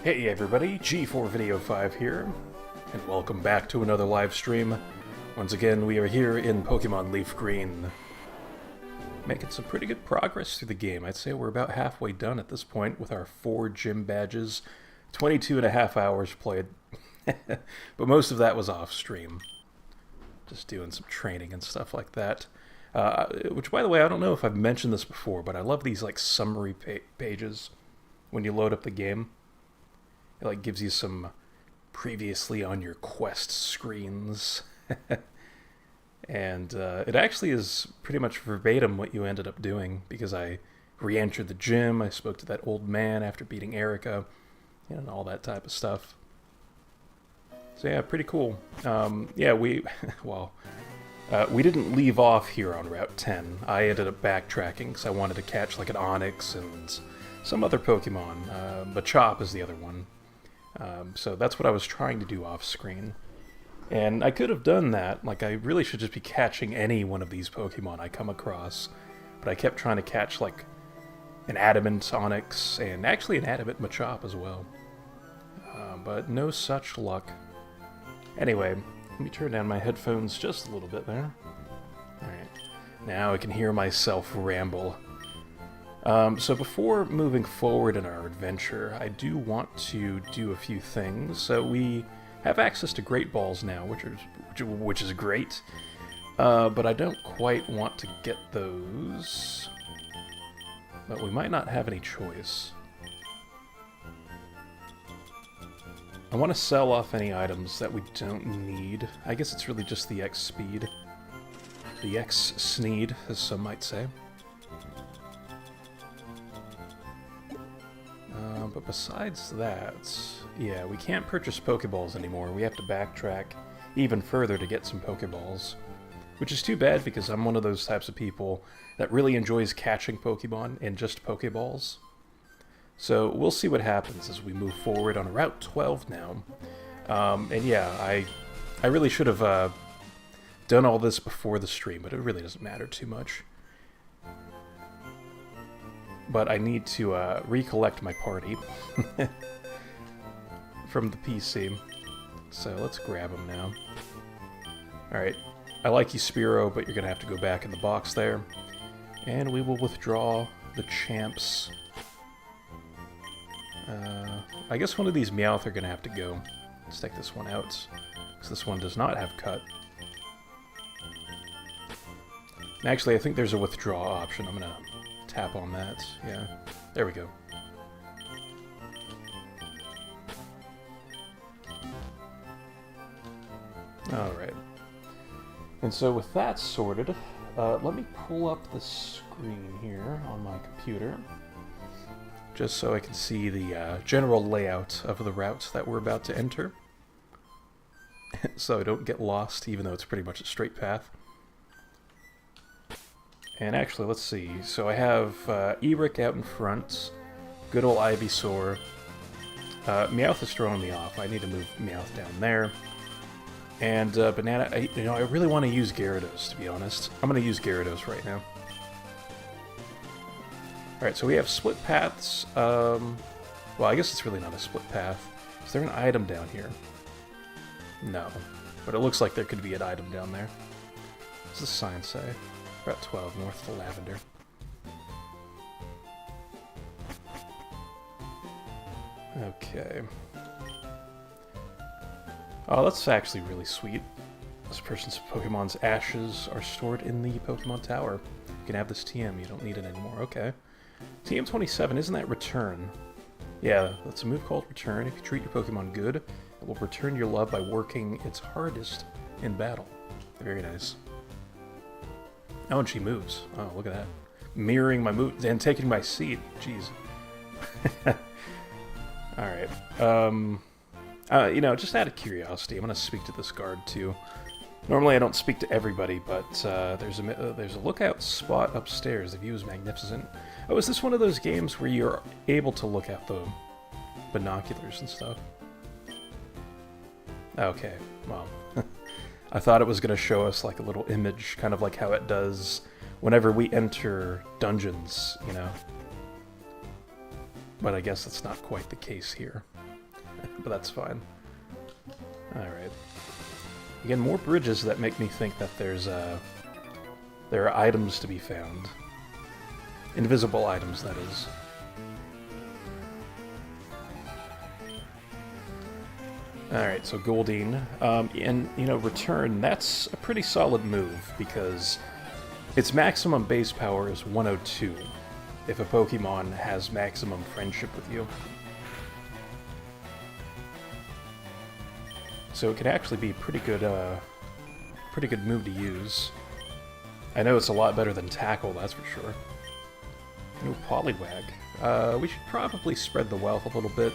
Hey everybody, G4 Video 5 here, and welcome back to another live stream. Once again, we are here in Pokemon LeafGreen, making some pretty good progress through the game. I'd say we're about halfway done at this point with our 4 gym badges, 22 and a half hours played, but most of that was off stream. Just doing some training and stuff like that. Which, by the way, I don't know if I've mentioned this before, but I love these like summary pages when you load up the game. It like gives you some previously on your quest screens. And it actually is pretty much verbatim what you ended up doing, because I re-entered the gym, I spoke to that old man after beating Erica, and all that type of stuff. So yeah, pretty cool. Yeah, we didn't leave off here on Route 10. I ended up backtracking because I wanted to catch like an Onix and some other Pokemon. Machop is the other one. So that's what I was trying to do off screen. And I could have done that. Like, I really should just be catching any one of these Pokemon I come across. But I kept trying to catch, like, an Adamant Onix and actually an Adamant Machop as well. But no such luck. Anyway, let me turn down my headphones just a little bit there. Alright, now I can hear myself ramble. So before moving forward in our adventure, I do want to do a few things. So we have access to Great Balls now, which is great, but I don't quite want to get those. But we might not have any choice. I want to sell off any items that we don't need. I guess it's really just the X speed. The X sneed, as some might say. But besides that, yeah, we can't purchase Pokeballs anymore. We have to backtrack even further to get some Pokeballs. Which is too bad, because I'm one of those types of people that really enjoys catching Pokemon and just Pokeballs. So we'll see what happens as we move forward on Route 12 now. And yeah, I really should have done all this before the stream, but it really doesn't matter too much. But I need to recollect my party from the PC. So let's grab them now. Alright, I like you, Spearow, but you're going to have to go back in the box there. And we will withdraw the champs. I guess one of these Meowth are going to have to go. Let's take this one out, because this one does not have cut. Actually, I think there's a withdraw option. I'm going to tap on that. Yeah, there we go. Alright. And so with that sorted, let me pull up the screen here on my computer, just so I can see the general layout of the route that we're about to enter, so I don't get lost, even though it's pretty much a straight path. And actually, let's see. So I have Eric out in front, good old Ivysaur. Meowth is throwing me off. I need to move Meowth down there. And Banana, I really want to use Gyarados, to be honest. I'm going to use Gyarados right now. Alright, so we have split paths. Well, I guess it's really not a split path. Is there an item down here? No. But it looks like there could be an item down there. What's the sign say? Route 12, north of Lavender. Okay. Oh, that's actually really sweet. This person's Pokemon's ashes are stored in the Pokemon Tower. You can have this TM, you don't need it anymore. Okay. TM27, isn't that Return? Yeah, that's a move called Return. If you treat your Pokemon good, it will return your love by working its hardest in battle. Very nice. Oh, and she moves. Oh, look at that. Mirroring my moves and taking my seat. Jeez. Alright. You know, just out of curiosity, I'm going to speak to this guard, too. Normally I don't speak to everybody, but there's a lookout spot upstairs. The view is magnificent. Oh, is this one of those games where you're able to look at the binoculars and stuff? Okay, well... I thought it was going to show us like a little image, kind of like how it does whenever we enter dungeons, you know. But I guess that's not quite the case here. but that's fine. Alright. Again, more bridges that make me think that there are items to be found. Invisible items, that is. Alright, so Goldeen. And, you know, Return, that's a pretty solid move, because its maximum base power is 102, if a Pokemon has maximum friendship with you. So it can actually be a pretty good move to use. I know it's a lot better than Tackle, that's for sure. Ooh, Poliwag. We should probably spread the wealth a little bit.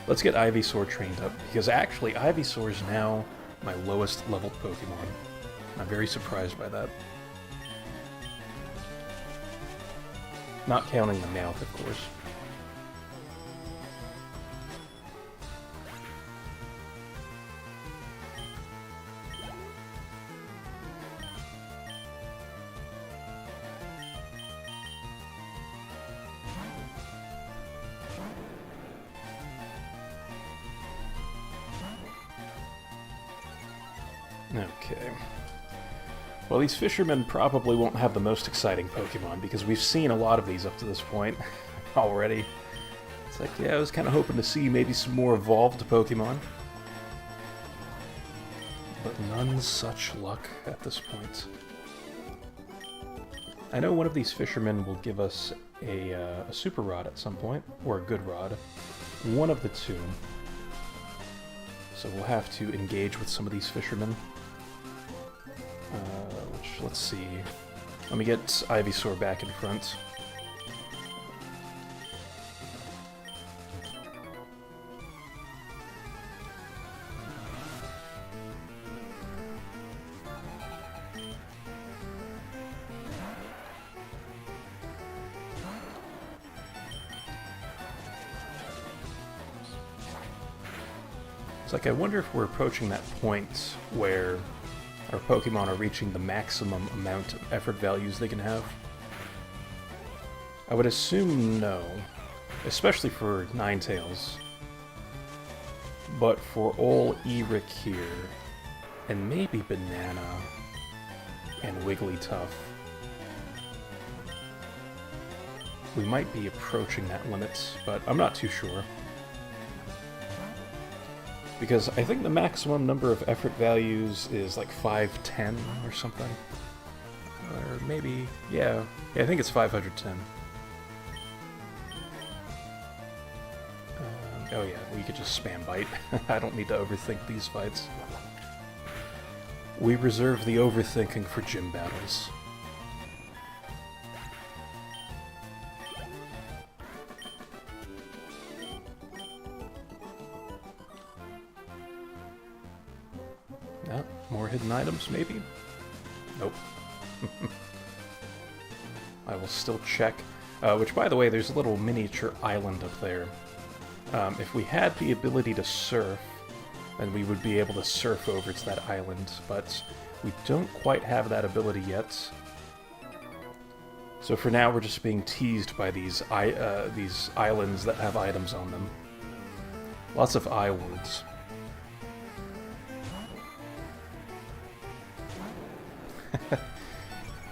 Let's get Ivysaur trained up, because actually Ivysaur is now my lowest leveled Pokemon. I'm very surprised by that. Not counting the mouth, of course. Okay. Well, these fishermen probably won't have the most exciting Pokemon, because we've seen a lot of these up to this point already. It's like, yeah, I was kind of hoping to see maybe some more evolved Pokemon. But none such luck at this point. I know one of these fishermen will give us a Super Rod at some point, or a Good Rod. One of the two. So we'll have to engage with some of these fishermen. Let's see. Let me get Ivysaur back in front. It's like, I wonder if we're approaching that point where our Pokemon are reaching the maximum amount of effort values they can have. I would assume no, especially for Ninetales. But for all Eric here, and maybe Banana and Wigglytuff, we might be approaching that limit, but I'm not too sure. Because I think the maximum number of effort values is like 510 or something. Or maybe, yeah, I think it's 510. Oh yeah, we could just spam bite. I don't need to overthink these fights. We reserve the overthinking for gym battles. More hidden items, maybe? Nope. I will still check. Which, by the way, there's a little miniature island up there. If we had the ability to surf, then we would be able to surf over to that island, but we don't quite have that ability yet. So for now, we're just being teased by these islands that have items on them. Lots of I words.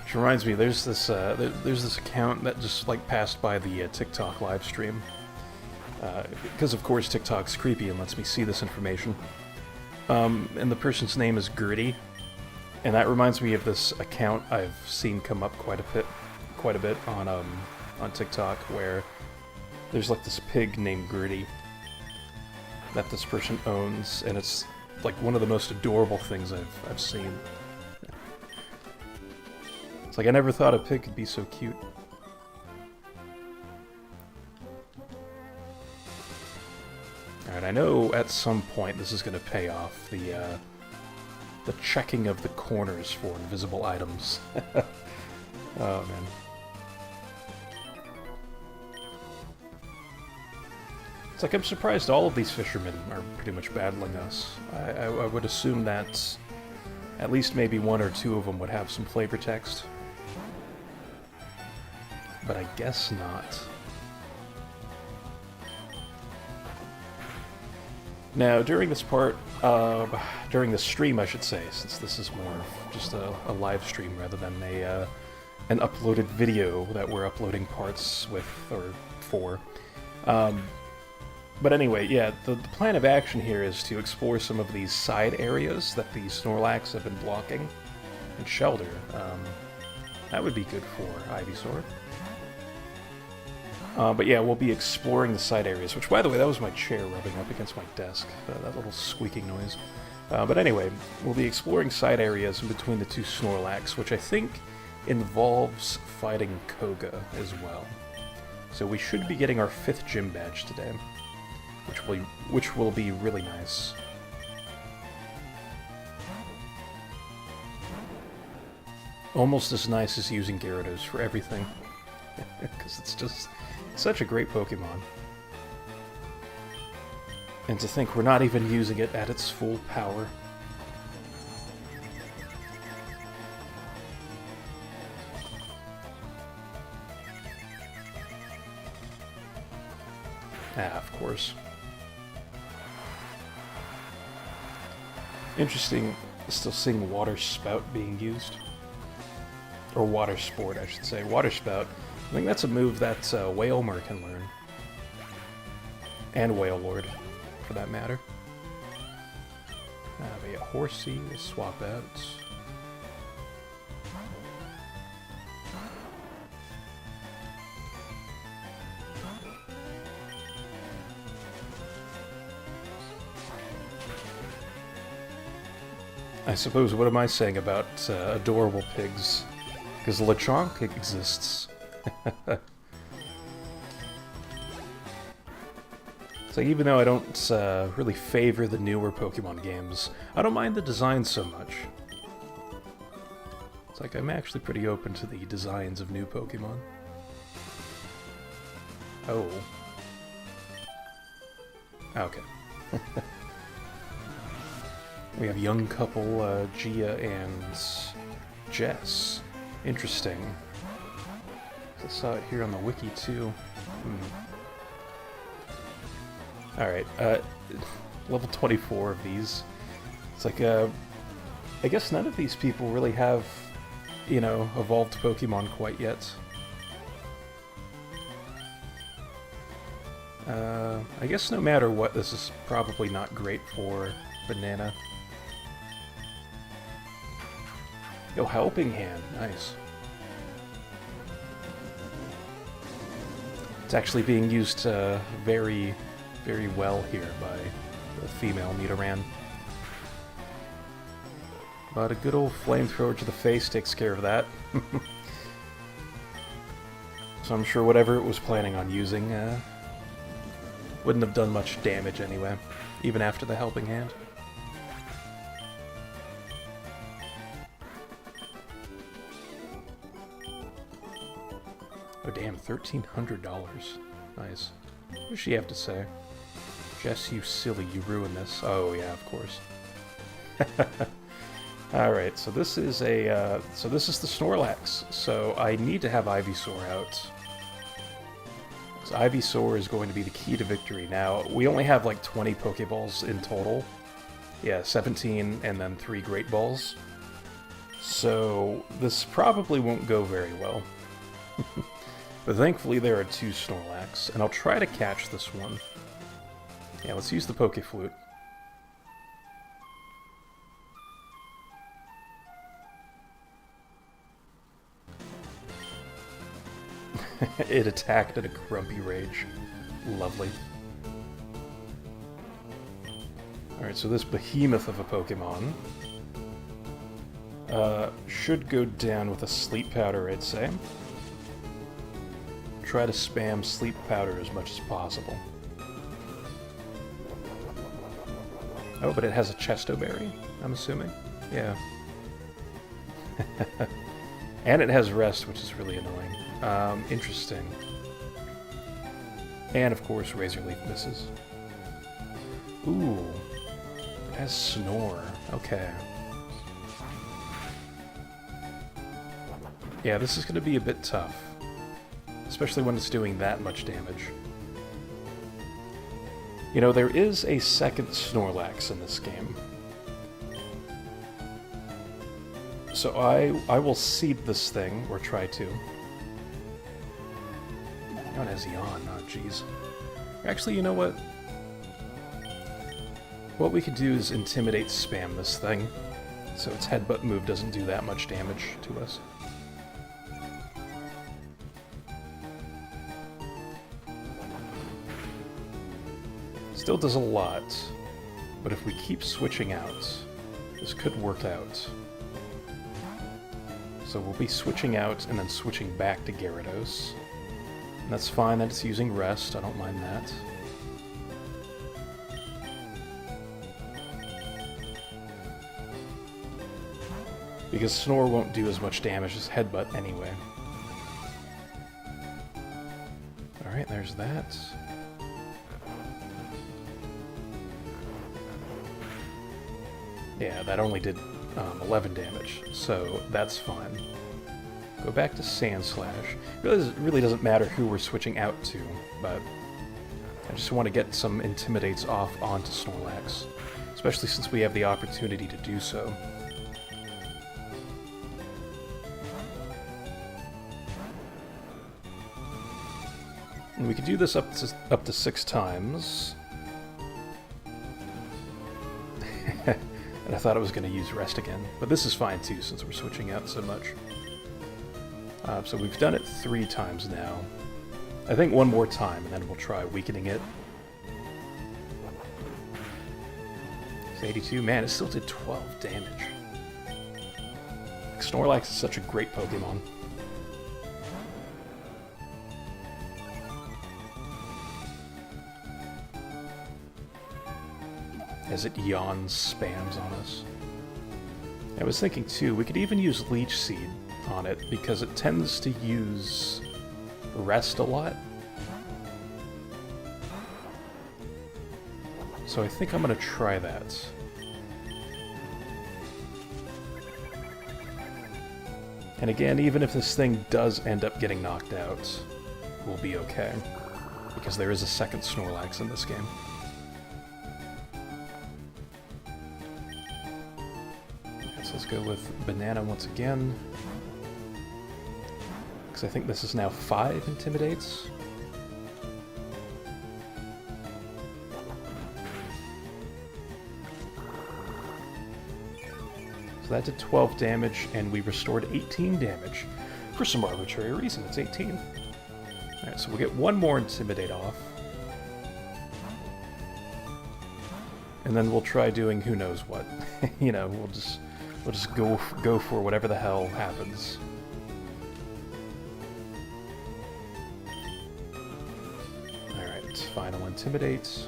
Which reminds me, there's this account that just like passed by the TikTok live stream, because of course TikTok's creepy and lets me see this information. And the person's name is Gertie, and that reminds me of this account I've seen come up quite a bit on TikTok, where there's like this pig named Gertie that this person owns, and it's like one of the most adorable things I've seen. Like, I never thought a pig could be so cute. Alright, I know at some point this is going to pay off, the checking of the corners for invisible items. Oh, man. It's like, I'm surprised all of these fishermen are pretty much battling us. I would assume that at least maybe one or two of them would have some flavor text. But I guess not. Now, during this during the stream, I should say, since this is more of just a live stream rather than an uploaded video that we're uploading parts with, or for. But anyway, yeah, the plan of action here is to explore some of these side areas that the Snorlax have been blocking, and Shelter. That would be good for Ivysaur. But yeah, we'll be exploring the side areas, which, by the way, that was my chair rubbing up against my desk, that little squeaking noise. But anyway, we'll be exploring side areas in between the two Snorlax, which I think involves fighting Koga as well. So we should be getting our 5th gym badge today, which will be really nice. Almost as nice as using Gyarados for everything, because it's just such a great Pokemon. And to think we're not even using it at its full power. Ah, of course. Interesting, still seeing Water Spout being used. Or Water Sport, I should say. Water Spout. I think that's a move that Wailmer can learn. And Wailord, for that matter. But yeah, Horsey, we'll swap out. I suppose, what am I saying about adorable pigs? Because Lechonk exists. So even though I don't really favor the newer Pokemon games, I don't mind the design so much. It's like I'm actually pretty open to the designs of new Pokemon. Oh. Okay. We have young couple, Gia and Jess. Interesting. I saw it here on the wiki too. Alright, level 24 of these. It's like, I guess none of these people really have, you know, evolved Pokemon quite yet. I guess no matter what, this is probably not great for Banana. Yo, Helping Hand, nice. It's actually being used very, very well here by the female Nidoran. But a good old flamethrower to the face takes care of that. So I'm sure whatever it was planning on using wouldn't have done much damage anyway, even after the Helping Hand. Oh damn, $1,300. Nice. What does she have to say? Jess, you silly, you ruined this. Oh yeah, of course. Alright, so this is the Snorlax. So I need to have Ivysaur out. Because Ivysaur is going to be the key to victory. Now, we only have like 20 Pokeballs in total. Yeah, 17 and then 3 Great Balls. So this probably won't go very well. But thankfully there are 2 Snorlax, and I'll try to catch this one. Yeah, let's use the Pokeflute. It attacked at a grumpy rage. Lovely. Alright, so this behemoth of a Pokemon should go down with a Sleep Powder, I'd say. Try to spam Sleep Powder as much as possible. Oh, but it has a Chesto Berry, I'm assuming? Yeah. And it has Rest, which is really annoying. Interesting. And, of course, Razor Leaf misses. Ooh. It has Snore. Okay. Yeah, this is going to be a bit tough. Especially when it's doing that much damage. You know, there is a second Snorlax in this game. So I will seed this thing, or try to. Now it has Yawn, oh jeez. Actually, you know what? What we could do is Intimidate spam this thing, so its headbutt move doesn't do that much damage to us. Still does a lot, but if we keep switching out, this could work out. So we'll be switching out and then switching back to Gyarados. And that's fine that it's using Rest, I don't mind that. Because Snore won't do as much damage as Headbutt anyway. Alright, there's that. Yeah, that only did 11 damage, so that's fine. Go back to Sand Slash. It really doesn't matter who we're switching out to, but I just want to get some Intimidates off onto Snorlax, especially since we have the opportunity to do so. And we could do this up to 6 times. And I thought I was going to use Rest again, but this is fine too since we're switching out so much. So we've done it 3 times now. I think one more time and then we'll try weakening it. It's 82. Man, it still did 12 damage. Snorlax is such a great Pokemon. As it yawns, spams on us. I was thinking too, we could even use Leech Seed on it because it tends to use Rest a lot. So I think I'm going to try that. And again, even if this thing does end up getting knocked out, we'll be okay. Because there is a second Snorlax in this game. So let's go with Banana once again. Because I think this is now 5 Intimidates. So that did 12 damage, and we restored 18 damage. For some arbitrary reason, it's 18. Alright, so we'll get one more Intimidate off. And then we'll try doing who knows what. You know, we'll just go for whatever the hell happens. Alright, final Intimidate.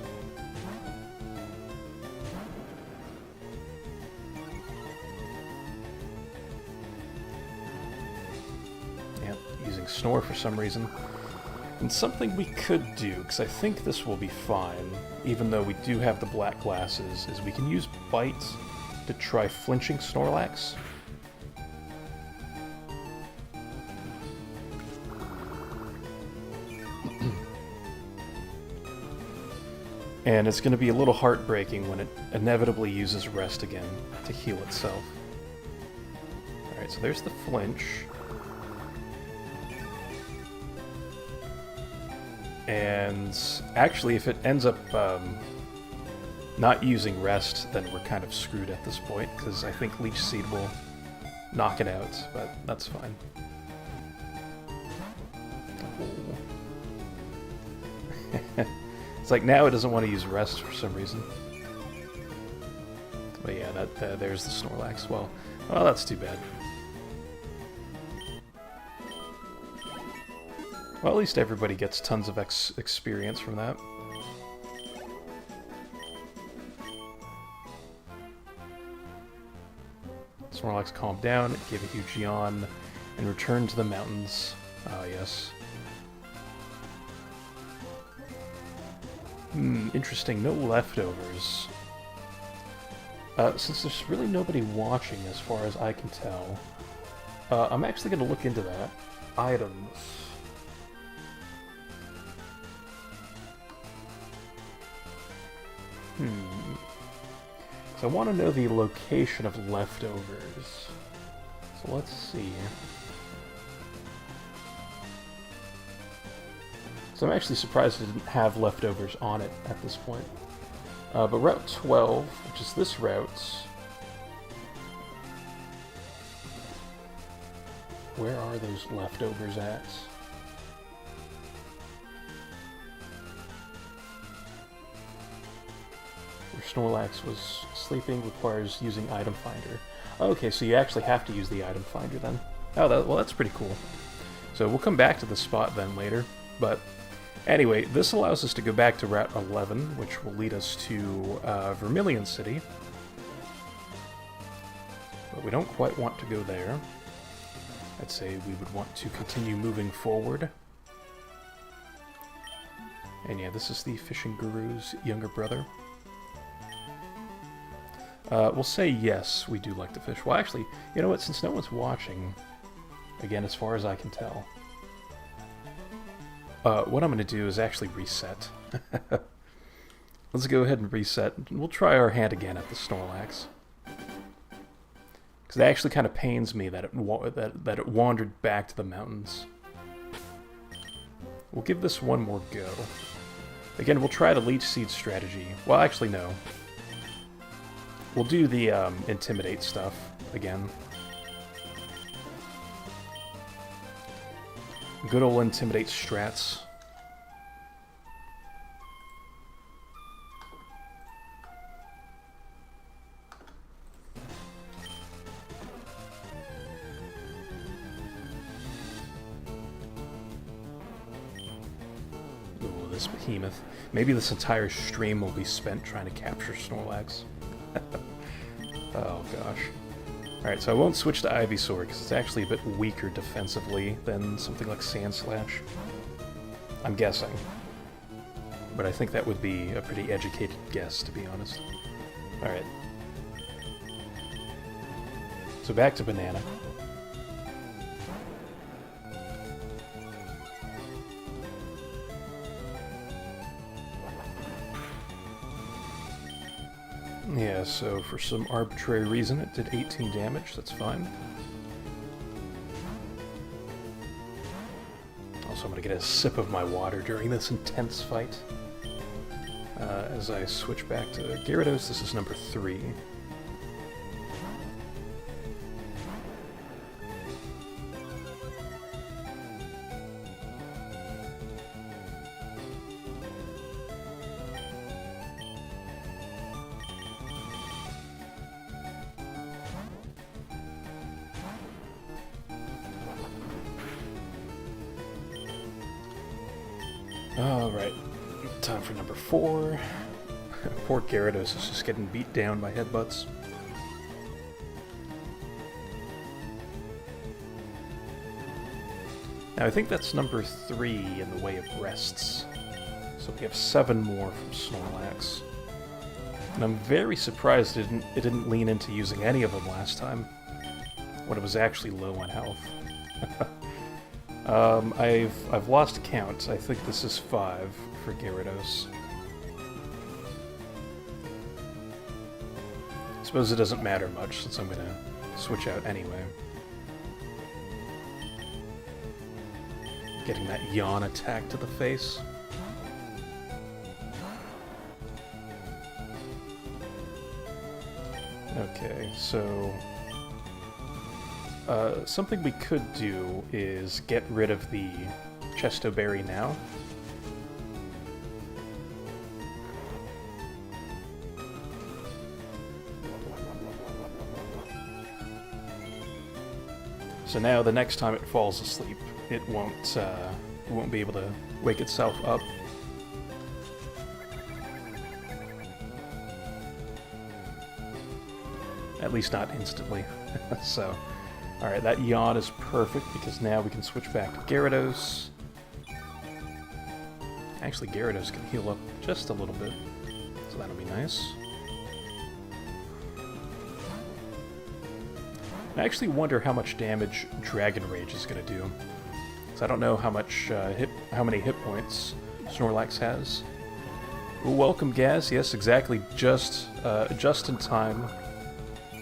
Yep, using Snore for some reason. And something we could do, because I think this will be fine, even though we do have the black glasses, is we can use Bite to try flinching Snorlax. And it's going to be a little heartbreaking when it inevitably uses Rest again to heal itself. Alright, so there's the flinch. And actually, if it ends up not using Rest, then we're kind of screwed at this point, because I think Leech Seed will knock it out, but that's fine. Oh. It's like now it doesn't want to use Rest for some reason. But yeah, there's the Snorlax. Well, that's too bad. Well, at least everybody gets tons of experience from that. Snorlax calmed down, gave a huge yawn, and returned to the mountains. Ah, yes. Interesting. No leftovers. Since there's really nobody watching as far as I can tell, I'm actually going to look into that. Items. So I want to know the location of leftovers. So let's see. So I'm actually surprised it didn't have leftovers on it at this point. But Route 12, which is this route... Where are those leftovers at? Where Snorlax was sleeping requires using Item Finder. Okay, so you actually have to use the Item Finder then. Oh, well, that's pretty cool. So we'll come back to this spot then later. But anyway, this allows us to go back to Route 11, which will lead us to Vermilion City. But we don't quite want to go there. I'd say we would want to continue moving forward. And yeah, this is the Fishing Guru's younger brother. We'll say yes, we do like to fish. Well, actually, you know what? Since no one's watching, again, as far as I can tell, what I'm going to do is actually reset. Let's go ahead and reset. We'll try our hand again at the Snorlax. Because it actually kind of pains me that it wandered back to the mountains. We'll give this one more go. Again, we'll try the Leech Seed strategy. Well, actually, no. We'll do the Intimidate stuff again. Good old Intimidate strats. This behemoth. Maybe this entire stream will be spent trying to capture Snorlax. Oh gosh. Alright, so I won't switch to Ivysaur because it's actually a bit weaker defensively than something like Sandslash. I'm guessing. But I think that would be a pretty educated guess, to be honest. Alright. So back to Banana. Yeah, so for some arbitrary reason it did 18 damage, that's fine. Also, I'm going to get a sip of my water during this intense fight. As I switch back to Gyarados, this is number 3. Alright, time for number 4. Poor Gyarados is just getting beat down by headbutts. Now I think that's number 3 in the way of rests. So we have 7 more from Snorlax. And I'm very surprised it didn't lean into using any of them last time, when it was actually low on health. I've lost count. I think this is 5 for Gyarados. I suppose it doesn't matter much since I'm gonna switch out anyway. Getting that yawn attack to the face. Okay, so something we could do is get rid of the Chesto Berry now. So now the next time it falls asleep, it won't be able to wake itself up. At least not instantly. So, alright, that yawn is perfect because now we can switch back to Gyarados. Actually, Gyarados can heal up just a little bit, so that'll be nice. I actually wonder how much damage Dragon Rage is going to do. Because I don't know how much how many hit points Snorlax has. Welcome, Gaz. Yes, exactly. Just in time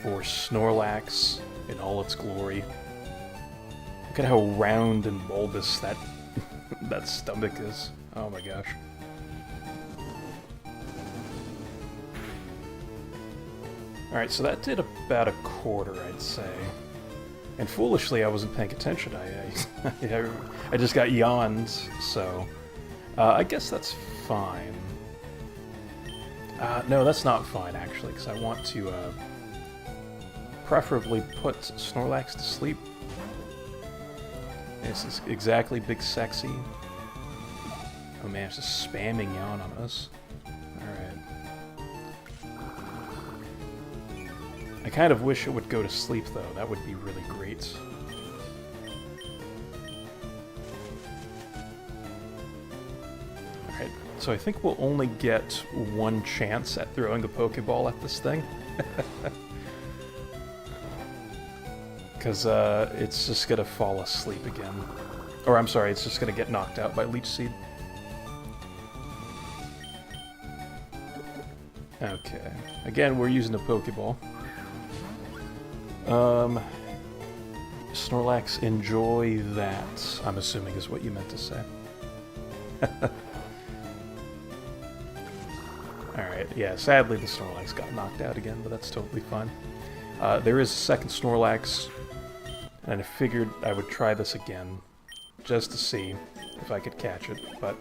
for Snorlax in all its glory. Look at how round and bulbous that that stomach is. Oh my gosh. Alright, so that did about a quarter, I'd say. And foolishly, I wasn't paying attention. I just got yawned, so I guess that's fine. No, that's not fine, actually, because I want to preferably put Snorlax to sleep. This is exactly Big Sexy. Oh man, it's just spamming yawn on us. Alright. I kind of wish it would go to sleep, though. That would be really great. Alright, so I think we'll only get one chance at throwing a Pokeball at this thing. Because it's just going to fall asleep again. Or, I'm sorry, it's just going to get knocked out by Leech Seed. Okay. Again, we're using a Pokeball. Snorlax, enjoy that, I'm assuming is what you meant to say. Alright, yeah, sadly the Snorlax got knocked out again, but that's totally fine. There is a second Snorlax, and I figured I would try this again, just to see if I could catch it, but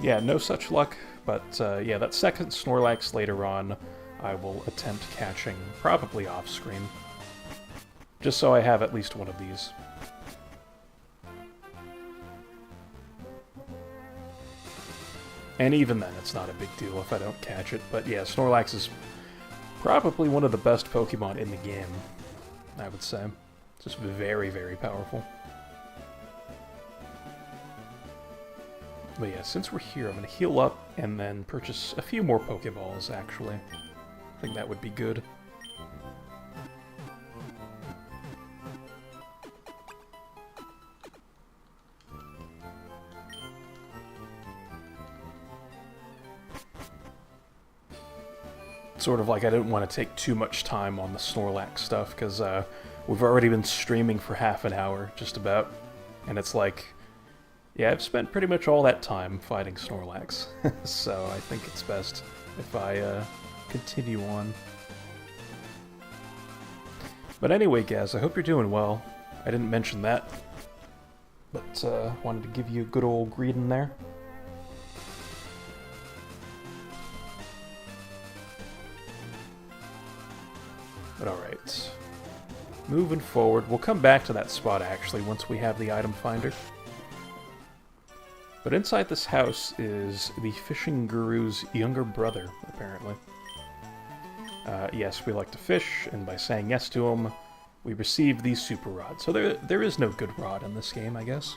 yeah, no such luck, but yeah, that second Snorlax later on I will attempt catching, probably off-screen, just so I have at least one of these. And even then, it's not a big deal if I don't catch it, but yeah, Snorlax is probably one of the best Pokemon in the game, I would say. Just very, very powerful. But yeah, since we're here, I'm going to heal up and then purchase a few more Pokeballs, actually. I think that would be good. Sort of like I didn't want to take too much time on the Snorlax stuff, because we've already been streaming for half an hour, just about. And it's like, yeah, I've spent pretty much all that time fighting Snorlax. So I think it's best if I continue on. But anyway, Gaz, I hope you're doing well. I didn't mention that, but wanted to give you a good old greeting there. But alright. Moving forward, we'll come back to that spot actually once we have the item finder. But inside this house is the fishing guru's younger brother, apparently. Yes, we like to fish, and by saying yes to him, we receive these super rods. So there is no good rod in this game, I guess.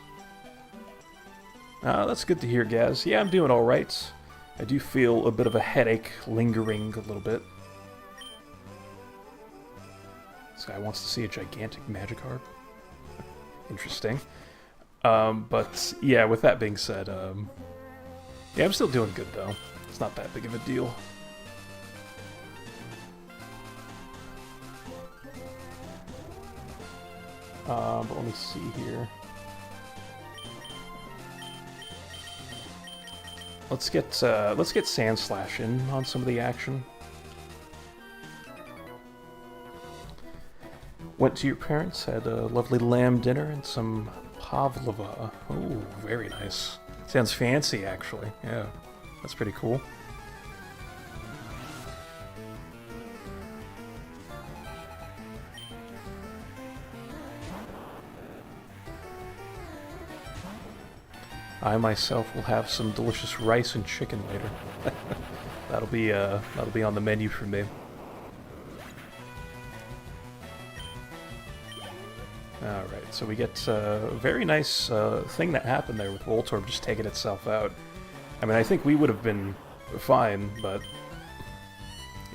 That's good to hear, Gaz. Yeah, I'm doing alright. I do feel a bit of a headache lingering a little bit. This guy wants to see a gigantic Magikarp. Interesting. But yeah, with that being said, yeah, I'm still doing good though. It's not that big of a deal. But let me see here. Let's get Sandslash in on some of the action. Went to your parents, had a lovely lamb dinner and some pavlova. Oh, very nice. Sounds fancy, actually. Yeah, that's pretty cool. I myself will have some delicious rice and chicken later. That'll be on the menu for me. Alright, so we get a very nice thing that happened there with Voltorb just taking itself out. I mean, I think we would have been fine, but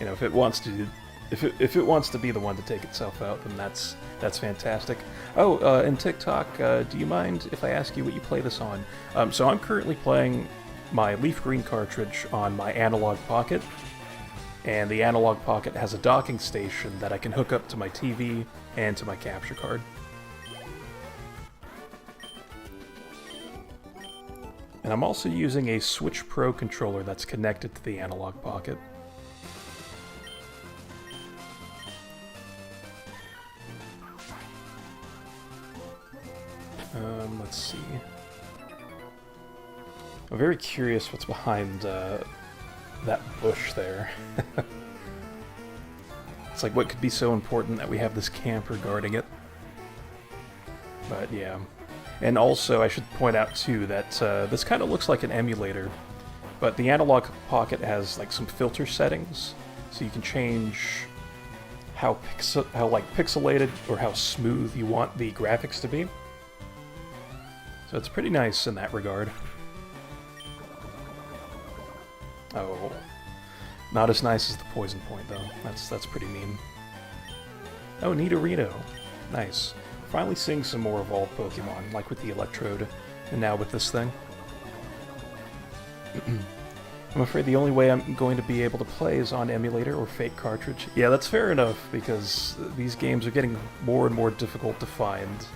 you know, if it wants to be the one to take itself out, then that's fantastic. Oh, and TikTok, do you mind if I ask you what you play this on? So I'm currently playing my LeafGreen cartridge on my analog pocket, and the analog pocket has a docking station that I can hook up to my TV and to my capture card. And I'm also using a Switch Pro controller that's connected to the analog pocket. Let's see. I'm very curious what's behind that bush there. It's like, what could be so important that we have this camper guarding it? But yeah. And also, I should point out too that this kind of looks like an emulator, but the analog pocket has like some filter settings, so you can change how like pixelated or how smooth you want the graphics to be. So it's pretty nice in that regard. Oh, not as nice as the poison point though. That's pretty mean. Oh, Nidorino. Nice. Finally seeing some more evolved Pokemon, like with the Electrode, and now with this thing. I'm afraid the only way I'm going to be able to play is on emulator or fake cartridge. Yeah, that's fair enough, because these games are getting more and more difficult to find.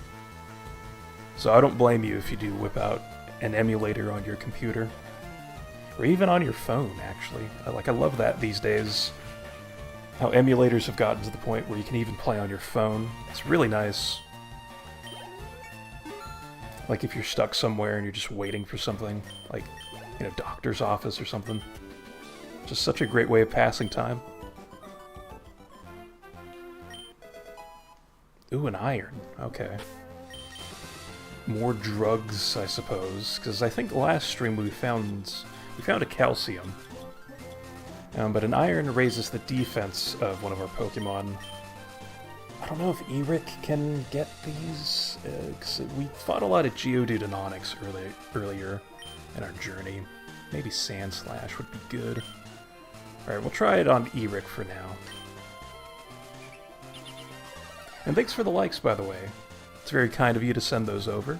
So I don't blame you if you do whip out an emulator on your computer. Or even on your phone, actually. I love that these days. How emulators have gotten to the point where you can even play on your phone. It's really nice. Like if you're stuck somewhere and you're just waiting for something, like, you know, doctor's office or something. Just such a great way of passing time. Ooh, an iron. Okay. More drugs, I suppose, because I think last stream we found a calcium. But an iron raises the defense of one of our Pokemon. I don't know if Eric can get these, because we fought a lot of Geodude and Onix earlier in our journey. Maybe Sandslash would be good. Alright, we'll try it on Eric for now. And thanks for the likes, by the way. It's very kind of you to send those over.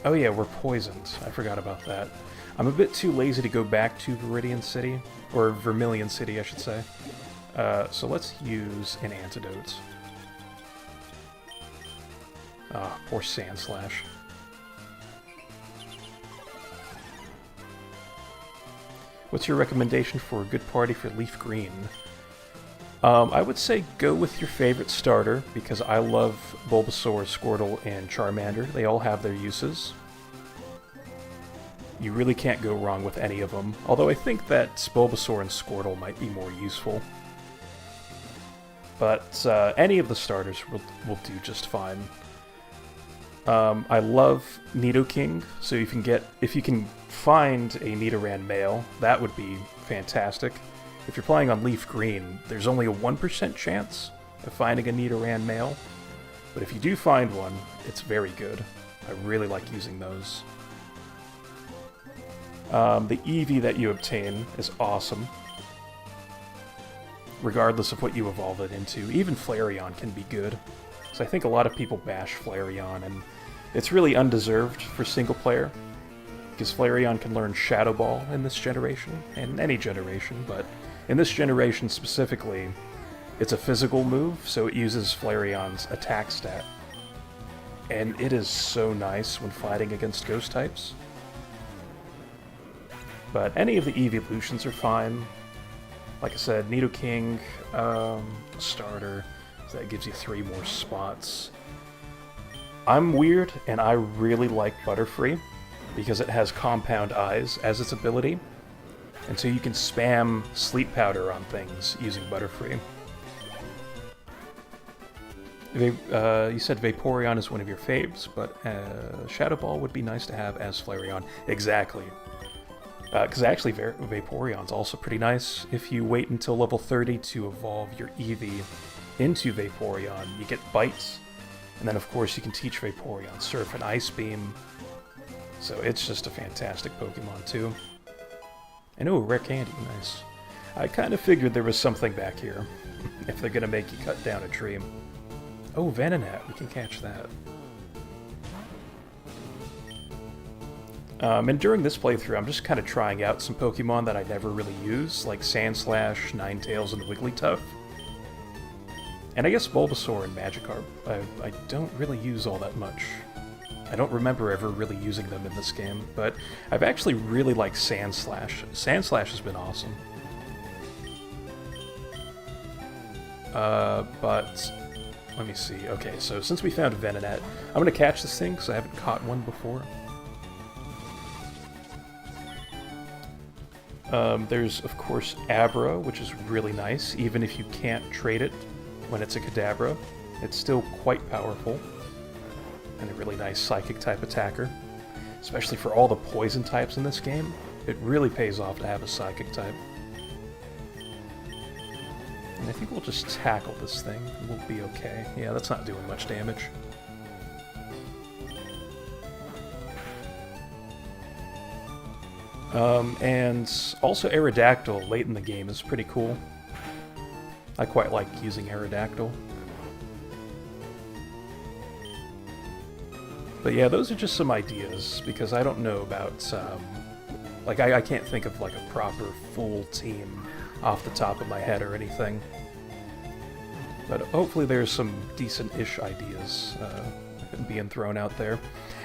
Oh yeah, we're poisoned. I forgot about that. I'm a bit too lazy to go back to Viridian City, or Vermilion City, I should say. So let's use an antidote. Ah, poor Sandslash. What's your recommendation for a good party for LeafGreen? I would say go with your favorite starter, because I love Bulbasaur, Squirtle, and Charmander. They all have their uses. You really can't go wrong with any of them, although I think that Bulbasaur and Squirtle might be more useful. But any of the starters will do just fine. I love Nidoking, so if you can find a Nidoran male, that would be fantastic. If you're playing on LeafGreen, there's only a 1% chance of finding a Nidoran male, but if you do find one, it's very good. I really like using those. The Eevee that you obtain is awesome, regardless of what you evolve it into. Even Flareon can be good, so I think a lot of people bash Flareon, and it's really undeserved for single player, because Flareon can learn Shadow Ball in this generation, and any generation, but in this generation specifically, it's a physical move, so it uses Flareon's attack stat. And it is so nice when fighting against ghost types. But any of the evolutions are fine. Like I said, Nidoking, starter, so that gives you 3 more spots. I'm weird, and I really like Butterfree, because it has Compound Eyes as its ability. And so you can spam Sleep Powder on things using Butterfree. You said Vaporeon is one of your faves, but Shadow Ball would be nice to have as Flareon. Exactly. Because actually Vaporeon's also pretty nice. If you wait until level 30 to evolve your Eevee into Vaporeon, you get Bites. And then of course you can teach Vaporeon Surf and Ice Beam. So it's just a fantastic Pokemon too. And oh, rare candy, nice. I kind of figured there was something back here, if they're gonna make you cut down a tree. Oh, Venonat, we can catch that. And during this playthrough, I'm just kind of trying out some Pokemon that I never really use, like Sandslash, Ninetales, and Wigglytuff. And I guess Bulbasaur and Magikarp. I don't really use all that much. I don't remember ever really using them in this game, but I've actually really liked Sandslash. Sandslash has been awesome. But let me see. Okay, so since we found Venonat, I'm going to catch this thing because I haven't caught one before. There's, of course, Abra, which is really nice, even if you can't trade it when it's a Kadabra. It's still quite powerful, and a really nice Psychic-type attacker. Especially for all the poison types in this game, it really pays off to have a Psychic-type. And I think we'll just tackle this thing, and we'll be okay. Yeah, that's not doing much damage. And also Aerodactyl late in the game is pretty cool. I quite like using Aerodactyl. But yeah, those are just some ideas, because I don't know about, like, I can't think of, like, a proper full team off the top of my head or anything. But hopefully there's some decent-ish ideas being thrown out there.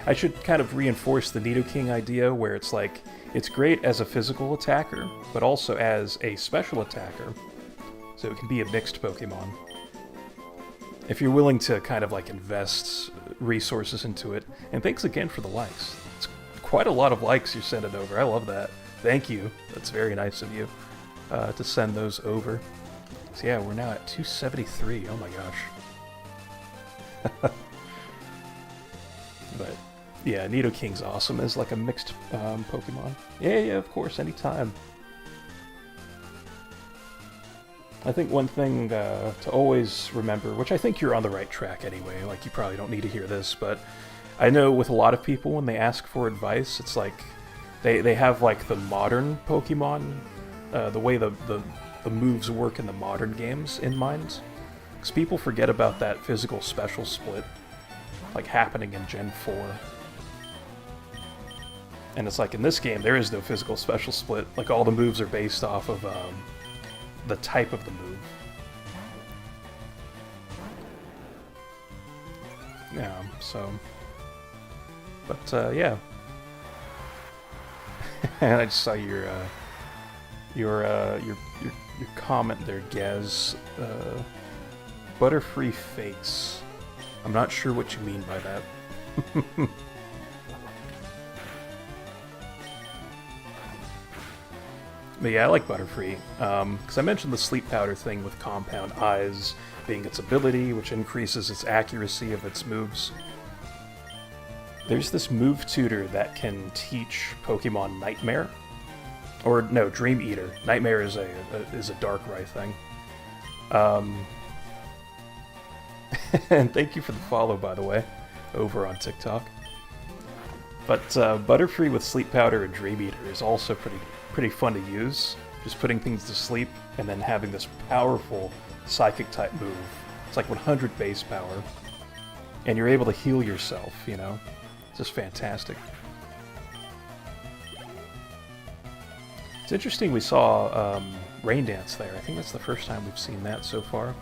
I should kind of reinforce the Nidoking idea, where it's like, it's great as a physical attacker, but also as a special attacker. So it can be a mixed Pokemon. If you're willing to kind of like invest resources into it. And thanks again for the likes. It's quite a lot of likes you're sending over. I love that. Thank you. That's very nice of you to send those over. So yeah, we're now at 273. Oh my gosh. But yeah, Nidoking's awesome as like a mixed Pokemon. Yeah, of course, anytime. I think one thing to always remember, which I think you're on the right track anyway, like you probably don't need to hear this, but I know with a lot of people when they ask for advice, it's like they have like the modern Pokemon, the way the moves work in the modern games in mind. Because people forget about that physical special split, like happening in Gen 4. And it's like in this game, there is no physical special split. Like all the moves are based off of the type of the move. Yeah, so... But, yeah. And I just saw your comment there, Gaz. Butterfree face. I'm not sure what you mean by that. But yeah, I like Butterfree, because I mentioned the sleep powder thing with Compound Eyes being its ability, which increases its accuracy of its moves. There's this move tutor that can teach Pokemon Nightmare. Or, no, Dream Eater. Nightmare is a Darkrai thing. And thank you for the follow, by the way, over on TikTok. But Butterfree with Sleep Powder and Dream Eater is also pretty fun to use. Just putting things to sleep and then having this powerful Psychic-type move. It's like 100 base power. And you're able to heal yourself, you know? It's just fantastic. It's interesting we saw Rain Dance there. I think that's the first time we've seen that so far.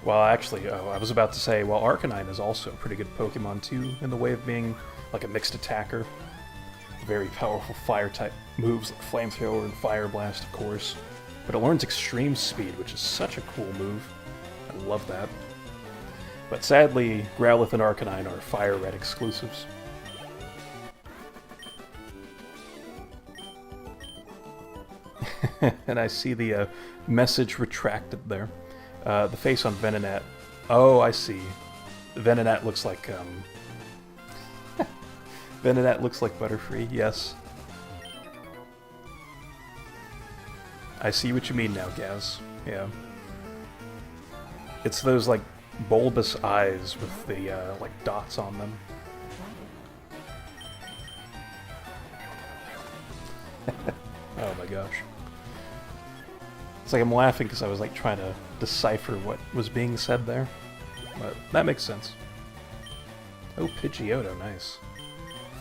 Well, actually, I was about to say, well, Arcanine is also a pretty good Pokemon, too, in the way of being, like, a mixed attacker. Very powerful Fire-type moves, like Flamethrower and Fire Blast, of course. But it learns Extreme Speed, which is such a cool move. I love that. But sadly, Growlithe and Arcanine are Fire Red exclusives. And I see the message retracted there. The face on Venonat. Oh, I see. Venonat looks like, Venonat looks like Butterfree, yes. I see what you mean now, Gaz. Yeah. It's those, like, bulbous eyes with the, like, dots on them. Oh my gosh. It's like I'm laughing because I was like trying to decipher what was being said there. But that makes sense. Oh, Pidgeotto, nice.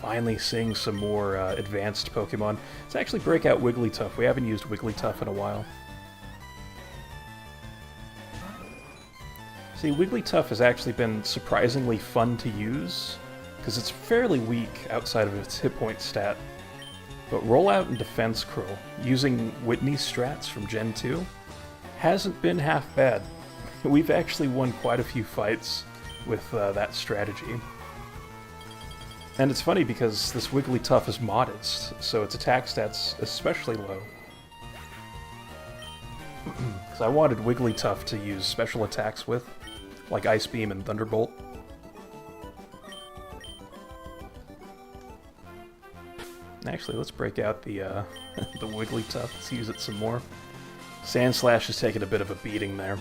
Finally seeing some more advanced Pokemon. Let's actually break out Wigglytuff. We haven't used Wigglytuff in a while. See, Wigglytuff has actually been surprisingly fun to use, because it's fairly weak outside of its hit point stat. But Rollout and Defense Curl, using Whitney's strats from Gen 2, hasn't been half bad. We've actually won quite a few fights with that strategy. And it's funny because this Wigglytuff is modded, so its attack stats especially low. Because I wanted Wigglytuff to use special attacks with, like Ice Beam and Thunderbolt. Actually, let's break out the the Wigglytuff. Let's use it some more. Sandslash has taken a bit of a beating there.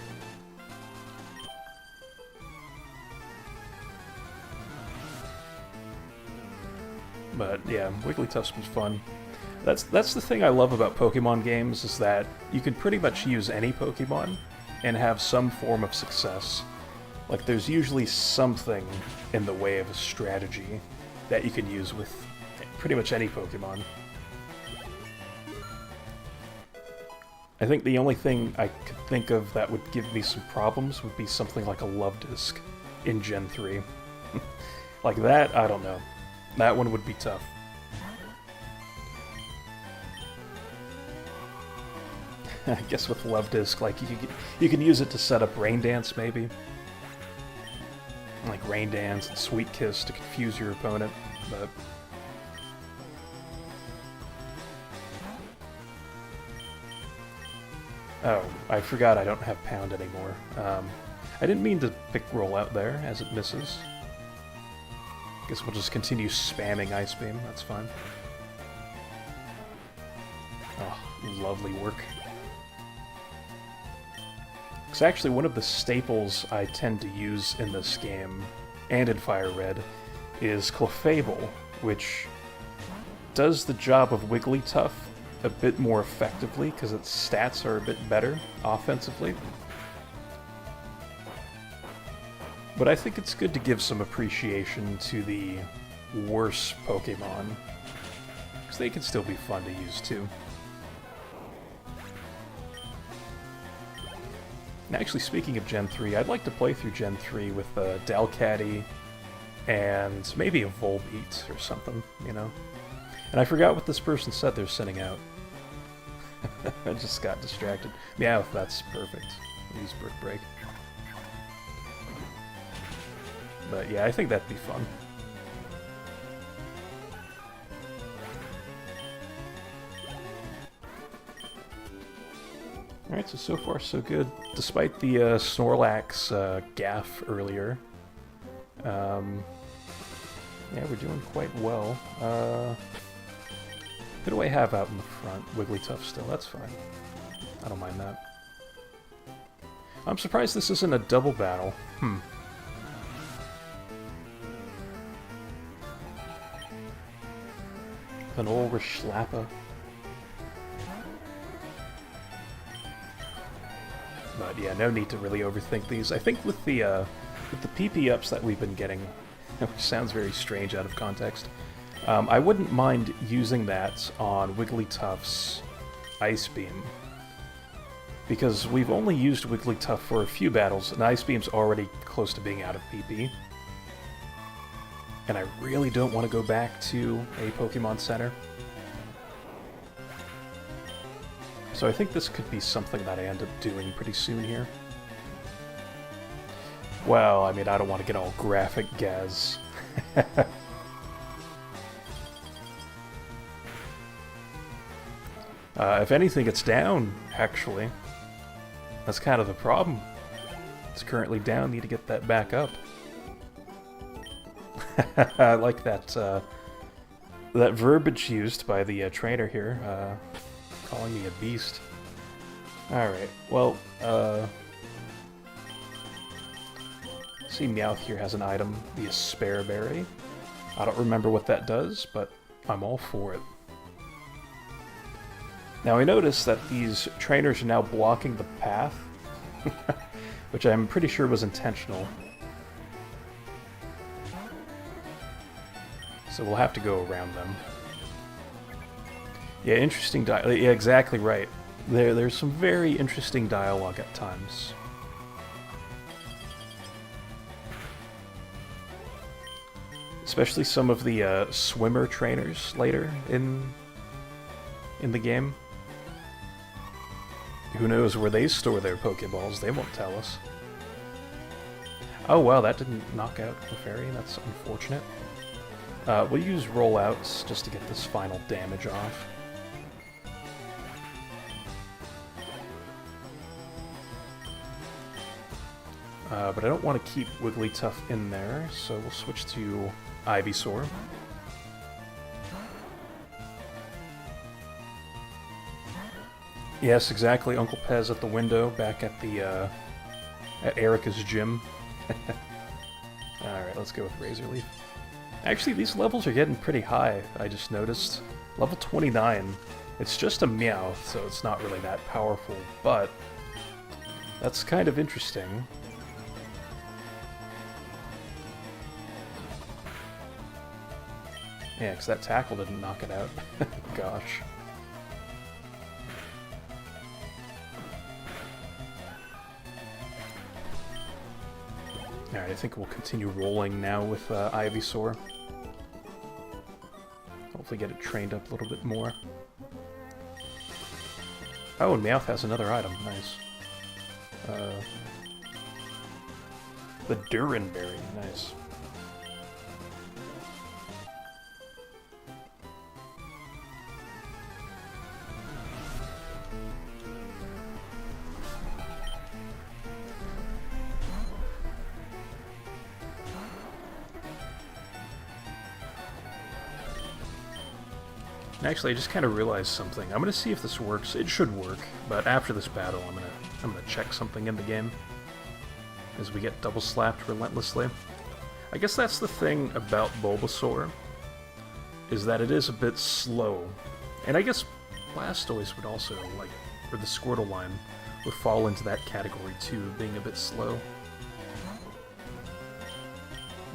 But yeah, Wigglytuff's been fun. That's the thing I love about Pokemon games, is that you can pretty much use any Pokemon and have some form of success. Like, there's usually something in the way of a strategy that you can use with pretty much any Pokemon. I think the only thing I could think of that would give me some problems would be something like a Love Disc in Gen 3. Like that, I don't know. That one would be tough. I guess with Love Disc, like, you can use it to set up Rain Dance, maybe. Like Rain Dance and Sweet Kiss to confuse your opponent, but... Oh, I forgot I don't have Pound anymore. I didn't mean to pick Rollout there, as it misses. Guess we'll just continue spamming Ice Beam, that's fine. Oh, lovely work. It's actually one of the staples I tend to use in this game, and in Fire Red, is Clefable, which does the job of Wigglytuff a bit more effectively, because its stats are a bit better offensively. But I think it's good to give some appreciation to the worse Pokemon, because they can still be fun to use too. And actually, speaking of Gen 3, I'd like to play through Gen 3 with Delcatty and maybe a Volbeat or something, you know? And I forgot what this person said they're sending out. I just got distracted. Yeah, that's perfect. Use Brick Break. But yeah, I think that'd be fun. Alright, so far so good. Despite the Snorlax gaff earlier. Yeah, we're doing quite well. Who do I have out in the front? Wigglytuff still, that's fine. I don't mind that. I'm surprised this isn't a double battle. An old Rishlappa. But yeah, no need to really overthink these. I think with the PP ups that we've been getting, which sounds very strange out of context, I wouldn't mind using that on Wigglytuff's Ice Beam. Because we've only used Wigglytuff for a few battles, and Ice Beam's already close to being out of PP. And I really don't want to go back to a Pokemon Center. So I think this could be something that I end up doing pretty soon here. Well, I mean, I don't want to get all graphic, Gaz. If anything, it's down, actually. That's kind of the problem. It's currently down, need to get that back up. I like that, that verbiage used by the trainer here, calling me a beast. Alright, well, see, Meowth here has an item, the Asparaberry. I don't remember what that does, but I'm all for it. Now I noticed that these trainers are now blocking the path, which I'm pretty sure was intentional. So we'll have to go around them. Yeah, interesting yeah, exactly right. There's some very interesting dialogue at times. Especially some of the swimmer trainers later in the game. Who knows where they store their Pokeballs? They won't tell us. Oh wow, that didn't knock out Clefairy. That's unfortunate. We'll use rollouts just to get this final damage off. But I don't want to keep Wigglytuff in there, so we'll switch to Ivysaur. Yes, exactly. Uncle Pez at the window, back at the at Erica's gym. Alright, let's go with Razor Leaf. Actually, these levels are getting pretty high, I just noticed. Level 29. It's just a Meowth, so it's not really that powerful, but that's kind of interesting. Yeah, because that tackle didn't knock it out. Gosh. Alright, I think we'll continue rolling now with Ivysaur. Hopefully get it trained up a little bit more. Oh, and Meowth has another item. Nice. The Duranberry. Nice. Actually, I just kind of realized something. I'm gonna see if this works. It should work, but after this battle, I'm gonna check something in the game as we get double slapped relentlessly. I guess that's the thing about Bulbasaur, is that it is a bit slow, and I guess Blastoise would also, like, or the Squirtle line would fall into that category too, being a bit slow.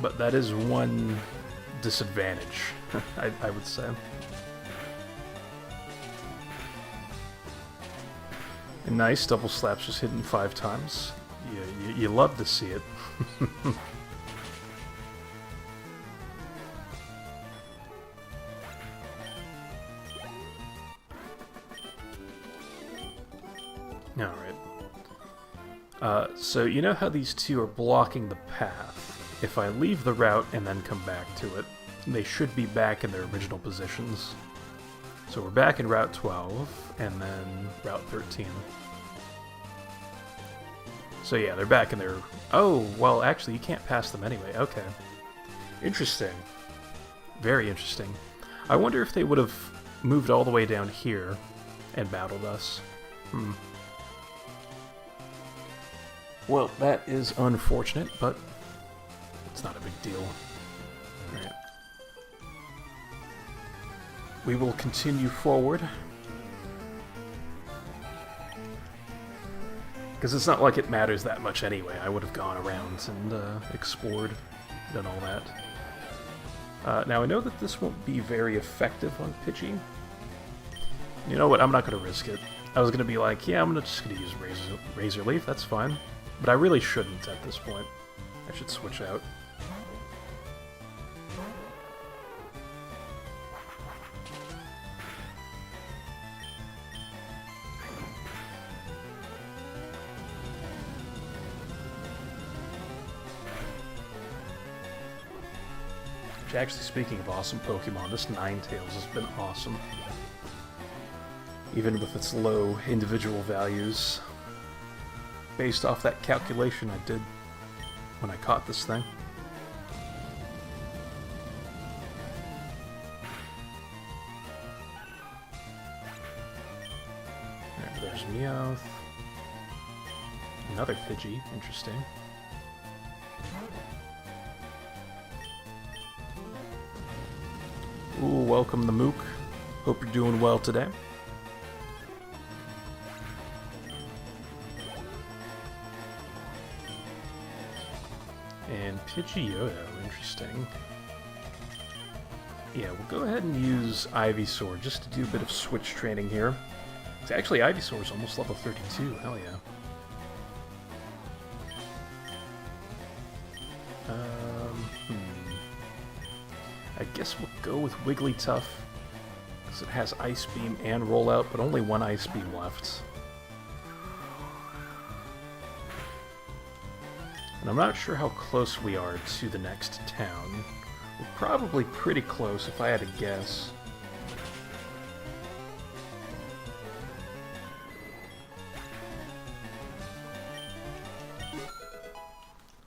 But that is one disadvantage, I would say. And nice, double slaps just hitting 5 times. You love to see it. Alright. So you know how these two are blocking the path? If I leave the route and then come back to it, they should be back in their original positions. So we're back in Route 12, and then Route 13. So yeah, they're back in their... Oh, well, actually, you can't pass them anyway. Okay. Interesting. Very interesting. I wonder if they would have moved all the way down here and battled us. Well, that is unfortunate, but it's not a big deal. Alright. We will continue forward. Because it's not like it matters that much anyway. I would have gone around and explored, done all that. Now I know that this won't be very effective on Pidgey. You know what, I'm not going to risk it. I was going to be like, yeah, I'm just going to use Razor Leaf, that's fine. But I really shouldn't at this point. I should switch out. Actually, speaking of awesome Pokemon, this Ninetales has been awesome. Even with its low individual values. Based off that calculation I did when I caught this thing. Alright, there's Meowth. Another Pidgey, interesting. Ooh, welcome the Mook. Hope you're doing well today. And Pidgeotto, interesting. Yeah, we'll go ahead and use Ivysaur just to do a bit of switch training here. It's actually, Ivysaur is almost level 32, hell yeah. I guess we'll go with Wigglytuff, because it has Ice Beam and Rollout, but only one Ice Beam left. And I'm not sure how close we are to the next town. We're probably pretty close, if I had to guess.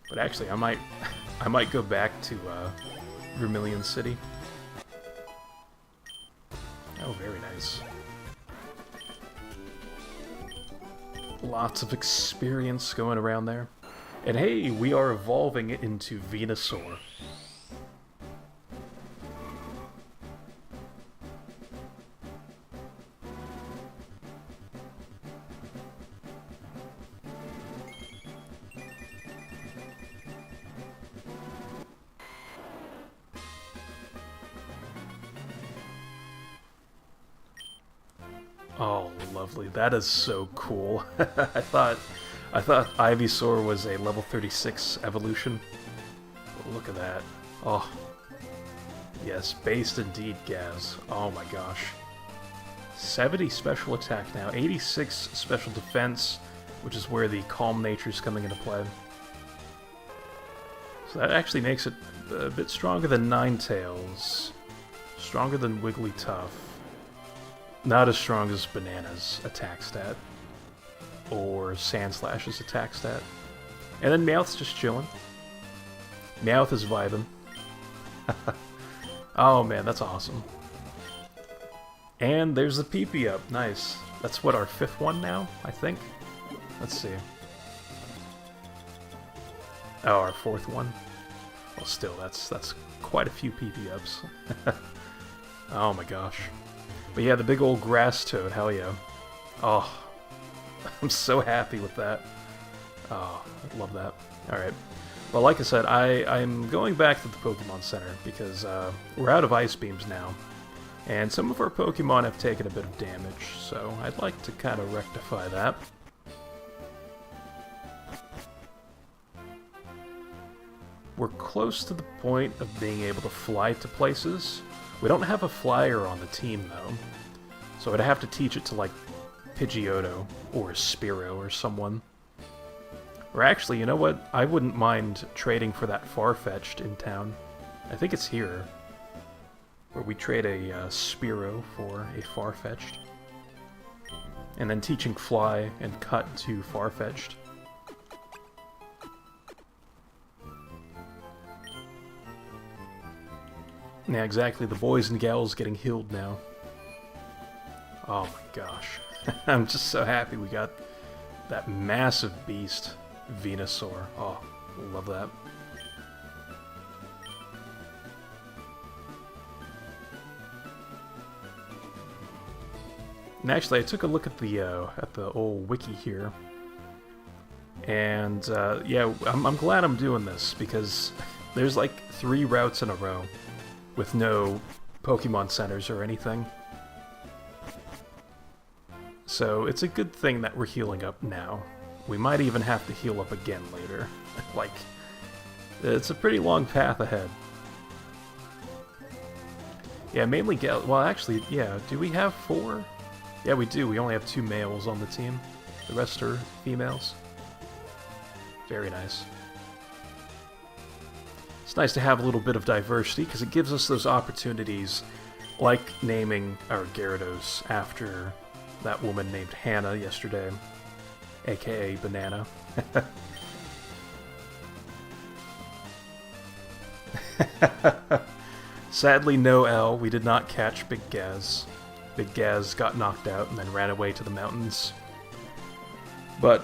But actually, I might go back to Vermilion City. Oh, very nice. Lots of experience going around there. And hey, we are evolving into Venusaur. Oh, lovely. That is so cool. I thought Ivysaur was a level 36 evolution. But look at that. Oh. Yes, based indeed, Gaz. Oh my gosh. 70 special attack now, 86 special defense, which is where the calm nature is coming into play. So that actually makes it a bit stronger than Ninetales. Stronger than Wigglytuff. Not as strong as Banana's attack stat. Or Sandslash's attack stat. And then Meowth's just chilling. Meowth is vibing. Oh man, that's awesome. And there's the PP up. Nice. That's what, our 5th one now, I think? Let's see. Oh, our 4th one. Well, still, that's quite a few PP ups. Oh my gosh. But yeah, the big old grass toad, hell yeah. Oh, I'm so happy with that. Oh, I love that. Alright. Well, like I said, I'm going back to the Pokemon Center because we're out of Ice Beams now. And some of our Pokemon have taken a bit of damage, so I'd like to kind of rectify that. We're close to the point of being able to fly to places. We don't have a flyer on the team, though. So I'd have to teach it to, like, Pidgeotto or Spearow or someone. Or actually, you know what? I wouldn't mind trading for that Farfetch'd in town. I think it's here. Where we trade a Spearow for a Farfetch'd. And then teaching Fly and Cut to Farfetch'd. Yeah, exactly. The boys and gals getting healed now. Oh my gosh. I'm just so happy we got that massive beast, Venusaur. Oh, love that. And actually, I took a look at the old wiki here. And yeah, I'm glad I'm doing this because there's like 3 routes in a row with no Pokemon centers or anything. So it's a good thing that we're healing up now. We might even have to heal up again later. Like, it's a pretty long path ahead. Yeah, mainly well, actually, yeah, do we have 4? Yeah, we do. We only have 2 males on the team. The rest are females. Very nice. It's nice to have a little bit of diversity, because it gives us those opportunities, like naming our Gyarados after that woman named Hannah yesterday, aka Banana. Sadly, no L. We did not catch Big Gaz. Big Gaz got knocked out and then ran away to the mountains. But,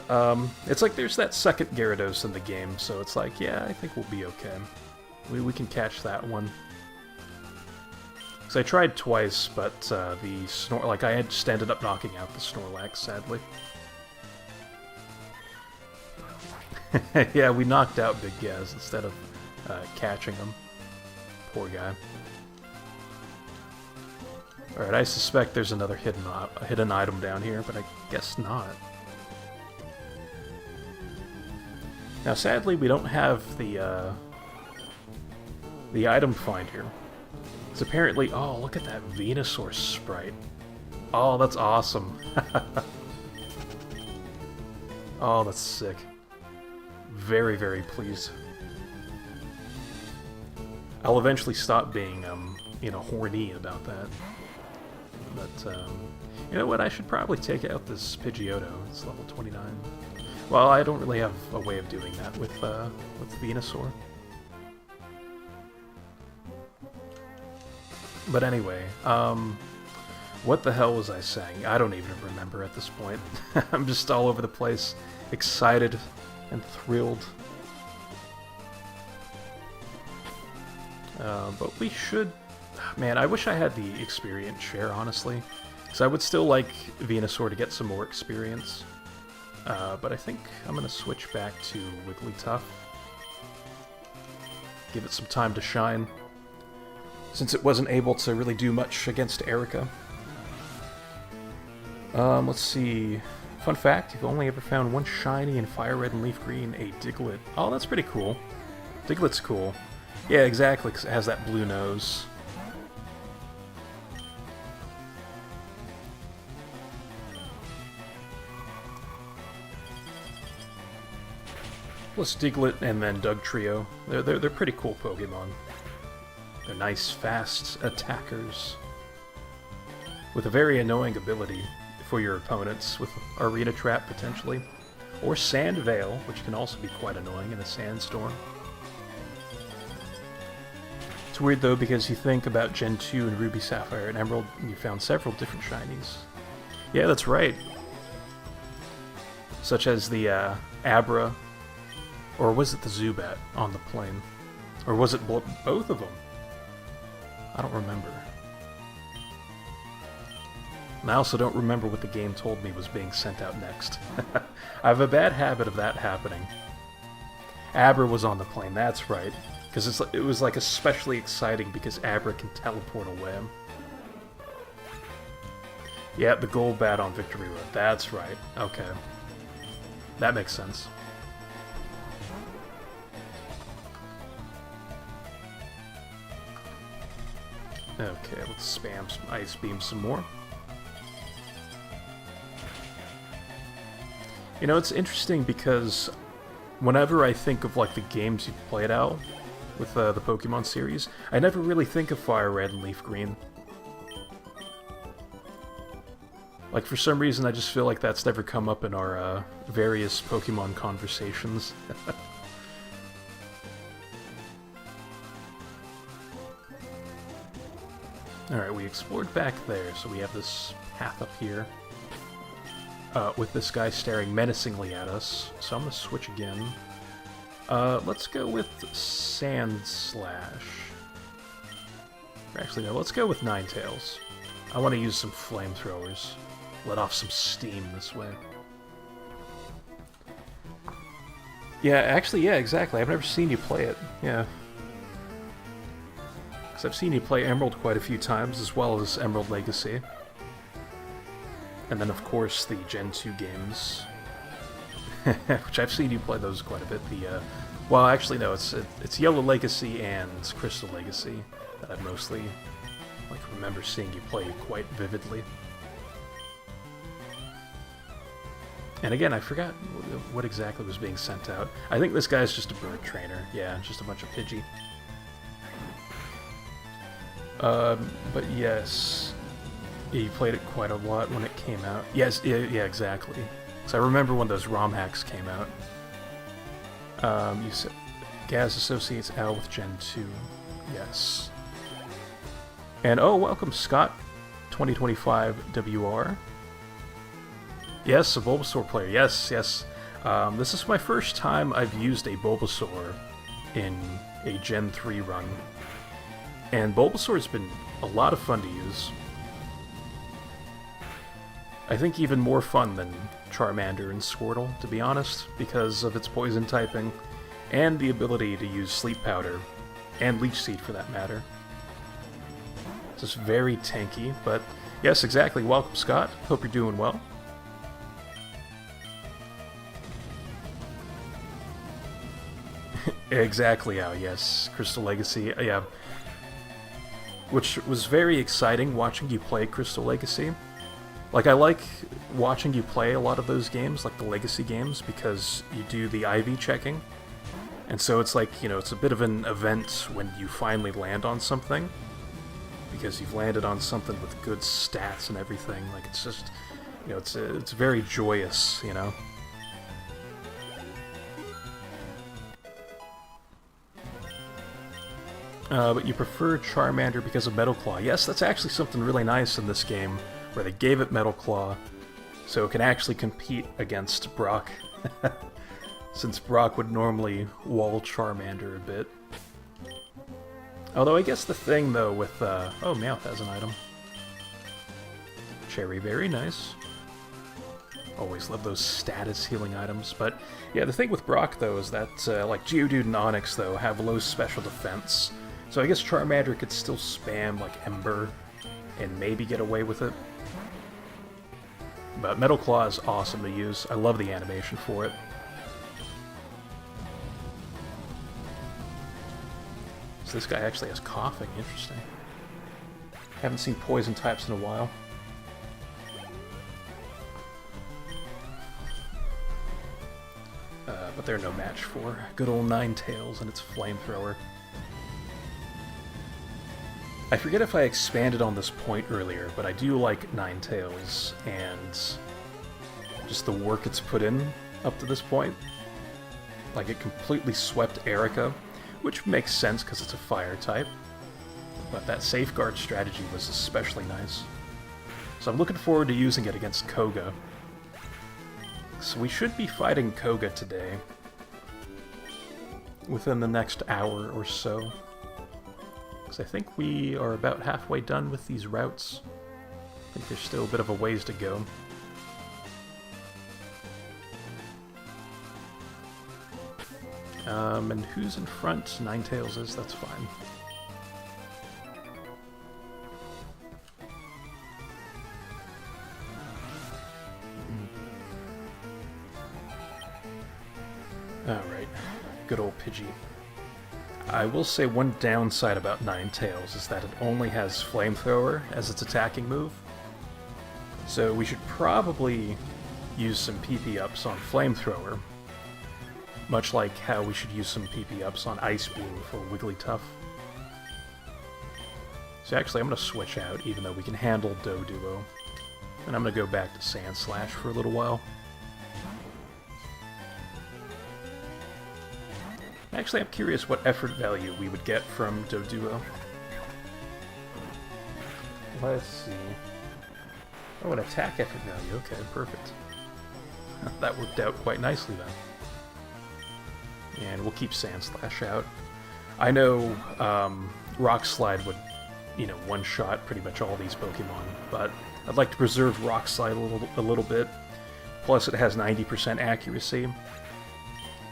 it's like there's that second Gyarados in the game, so it's like, yeah, I think we'll be okay. We can catch that one. Because I tried twice, but I just ended up knocking out the Snorlax, sadly. Yeah, we knocked out Big Gaz instead of catching him. Poor guy. Alright, I suspect there's another hidden item down here, but I guess not. Now, sadly, we don't have the item finder. It's apparently... Oh, look at that Venusaur sprite. Oh, that's awesome. Oh, that's sick. Very, very pleased. I'll eventually stop being, you know, horny about that. But, you know what? I should probably take out this Pidgeotto. It's level 29. Well, I don't really have a way of doing that with Venusaur. But anyway, what the hell was I saying? I don't even remember at this point. I'm just all over the place, excited and thrilled. But we should... Man, I wish I had the experience share, honestly. Because I would still like Venusaur to get some more experience. But I think I'm going to switch back to Wigglytuff. Give it some time to shine. Since it wasn't able to really do much against Erica. Let's see. Fun fact, you've only ever found one shiny in Fire Red and Leaf Green, a Diglett. Oh, that's pretty cool. Diglett's cool. Yeah, exactly, because it has that blue nose. Plus Diglett and then Dugtrio. They're pretty cool Pokemon. They're nice, fast attackers. With a very annoying ability for your opponents, with Arena Trap potentially. Or Sand Veil, which can also be quite annoying in a sandstorm. It's weird though, because you think about Gen 2 and Ruby, Sapphire, and Emerald, and you found several different shinies. Yeah, that's right. Such as the Abra, or was it the Zubat on the plane? Or was it both of them? I don't remember. And I also don't remember what the game told me was being sent out next. I have a bad habit of that happening. Abra was on the plane, that's right. Because it was like especially exciting because Abra can teleport away. Yeah, the Golbat on Victory Road, that's right. Okay. That makes sense. Okay, let's spam some Ice Beam some more. You know, it's interesting because whenever I think of like the games you've played out with the Pokemon series, I never really think of Fire Red and Leaf Green. Like, for some reason, I just feel like that's never come up in our various Pokemon conversations. Alright, we explored back there, so we have this path up here. With this guy staring menacingly at us. So I'm gonna switch again. Let's go with Sand Slash. Actually, no, let's go with Ninetales. I want to use some flamethrowers. Let off some steam this way. Yeah, actually, yeah, exactly. I've never seen you play it. Yeah. Because I've seen you play Emerald quite a few times, as well as Emerald Legacy. And then, of course, the Gen 2 games. Which I've seen you play those quite a bit. Well, actually, no, it's Yellow Legacy and Crystal Legacy that I mostly remember seeing you play quite vividly. And again, I forgot what exactly was being sent out. I think this guy's just a bird trainer. Yeah, just a bunch of Pidgey. But yes, you played it quite a lot when it came out. Yes, yeah, exactly. So I remember when those ROM hacks came out. You said Gaz associates Al with Gen 2. Yes. And oh, welcome Scott, 2025 WR. Yes, a Bulbasaur player. Yes, yes. This is my first time I've used a Bulbasaur in a Gen 3 run. And Bulbasaur's been a lot of fun to use. I think even more fun than Charmander and Squirtle, to be honest, because of its poison typing, and the ability to use Sleep Powder, and Leech Seed for that matter. It's just very tanky, but yes, exactly. Welcome, Scott. Hope you're doing well. Exactly, yes. Crystal Legacy, yeah. Which was very exciting watching you play Crystal Legacy. Like, I like watching you play a lot of those games, like the Legacy games, because you do the IV checking. And so it's like, you know, it's a bit of an event when you finally land on something. Because you've landed on something with good stats and everything. Like, it's just, you know, it's very joyous, you know? But you prefer Charmander because of Metal Claw. Yes, that's actually something really nice in this game, where they gave it Metal Claw, so it can actually compete against Brock. Since Brock would normally wall Charmander a bit. Although I guess the thing, though, with... oh, Meowth has an item. Cherry Berry, nice. Always love those status healing items. But, yeah, the thing with Brock, though, is that, like, Geodude and Onix, though, have low special defense. So I guess Charmander could still spam, like, Ember, and maybe get away with it. But Metal Claw is awesome to use. I love the animation for it. So this guy actually has coughing. Interesting. Haven't seen poison types in a while. But they're no match for good old Ninetales and its Flamethrower. I forget if I expanded on this point earlier, but I do like Ninetales and just the work it's put in up to this point. Like, it completely swept Erica, which makes sense because it's a fire type. But that safeguard strategy was especially nice. So I'm looking forward to using it against Koga. So we should be fighting Koga today. Within the next hour or so. Because I think we are about halfway done with these routes. I think there's still a bit of a ways to go. And who's in front? Ninetales is, that's fine. Alright, good old Pidgey. I will say one downside about Ninetales is that it only has Flamethrower as its attacking move. So we should probably use some PP ups on Flamethrower. Much like how we should use some PP ups on Ice Beam for Wigglytuff. So actually I'm going to switch out, even though we can handle Doduo. And I'm going to go back to Sandslash for a little while. Actually, I'm curious what effort value we would get from Doduo. Let's see. Oh, an attack effort value. Okay, perfect. That worked out quite nicely then. And we'll keep Sandslash out. I know Rock Slide would, you know, one-shot pretty much all these Pokemon, but I'd like to preserve Rock Slide a little bit. Plus, it has 90% accuracy.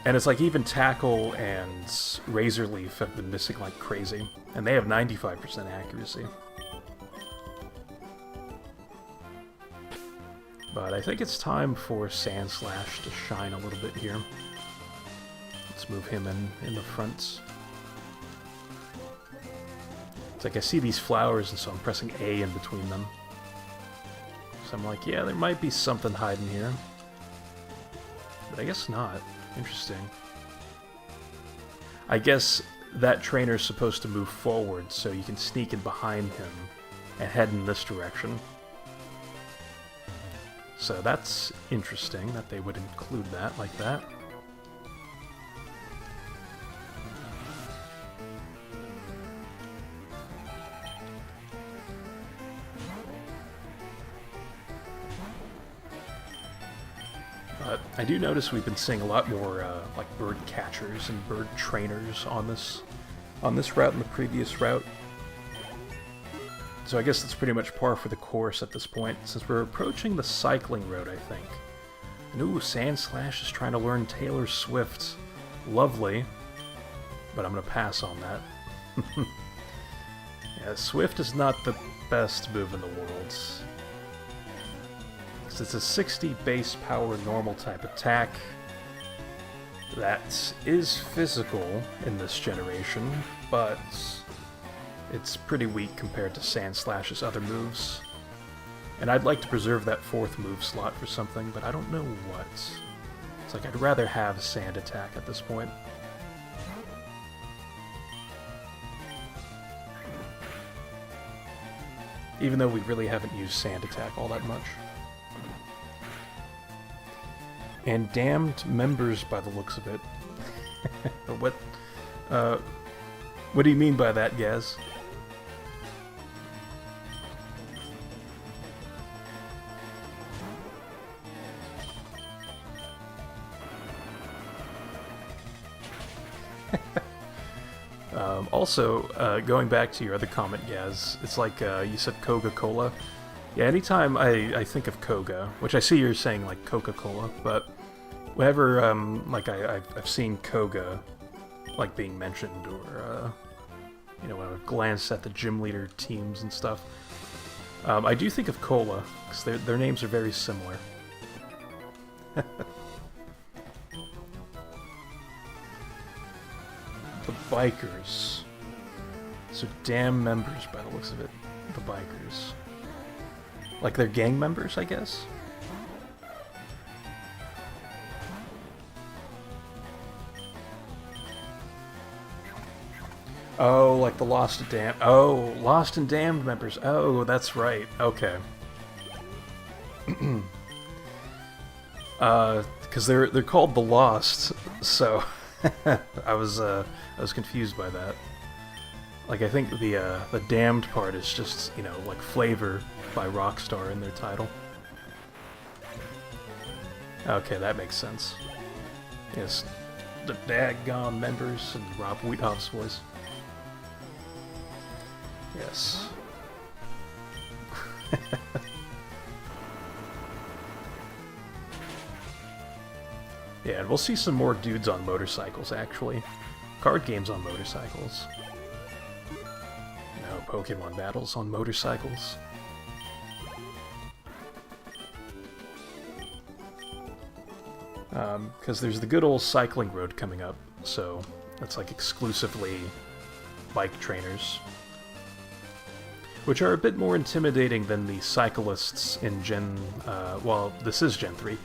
And it's like even Tackle and Razor Leaf have been missing like crazy. And they have 95% accuracy. But I think it's time for Sandslash to shine a little bit here. Let's move him in the front. It's like I see these flowers and so I'm pressing A in between them. So I'm like, yeah, there might be something hiding here. But I guess not. Interesting. I guess that trainer's supposed to move forward, so you can sneak in behind him and head in this direction. So that's interesting that they would include that like that. But I do notice we've been seeing a lot more like bird catchers and bird trainers on this route and the previous route. So I guess that's pretty much par for the course at this point, since we're approaching the cycling road, I think. And ooh, Sandslash is trying to learn Taylor Swift. Lovely. But I'm going to pass on that. Yeah, Swift is not the best move in the world. Because it's a 60 base power normal type attack. That is physical in this generation, but it's pretty weak compared to Sandslash's other moves. And I'd like to preserve that 4th move slot for something, but I don't know what. It's like I'd rather have Sand Attack at this point. Even though we really haven't used Sand Attack all that much. And damned members by the looks of it. What do you mean by that, Gaz? Also, going back to your other comment, Gaz, it's like you said Coca-Cola. Yeah, anytime I think of Koga, which I see you're saying like Coca-Cola, but whenever like I've seen Koga like being mentioned, or you know, when I've glanced at the gym leader teams and stuff, I do think of Cola because their names are very similar. The bikers. So damn members by the looks of it. The bikers. Like they're gang members, I guess? Oh, like the Lost and Damned. Oh, Lost and Damned members. Oh, that's right. Okay. Because they're called the Lost, so I was confused by that. Like, I think the damned part is just, you know, like Flavor by Rockstar in their title. Okay, that makes sense. Yes, the daggone members and Rob Wheathoff's voice. Yes. Yeah, and we'll see some more dudes on motorcycles, actually. Card games on motorcycles. No Pokemon battles on motorcycles. Because there's the good old cycling road coming up, so that's like exclusively bike trainers. Which are a bit more intimidating than the cyclists in Gen... well, this is Gen 3,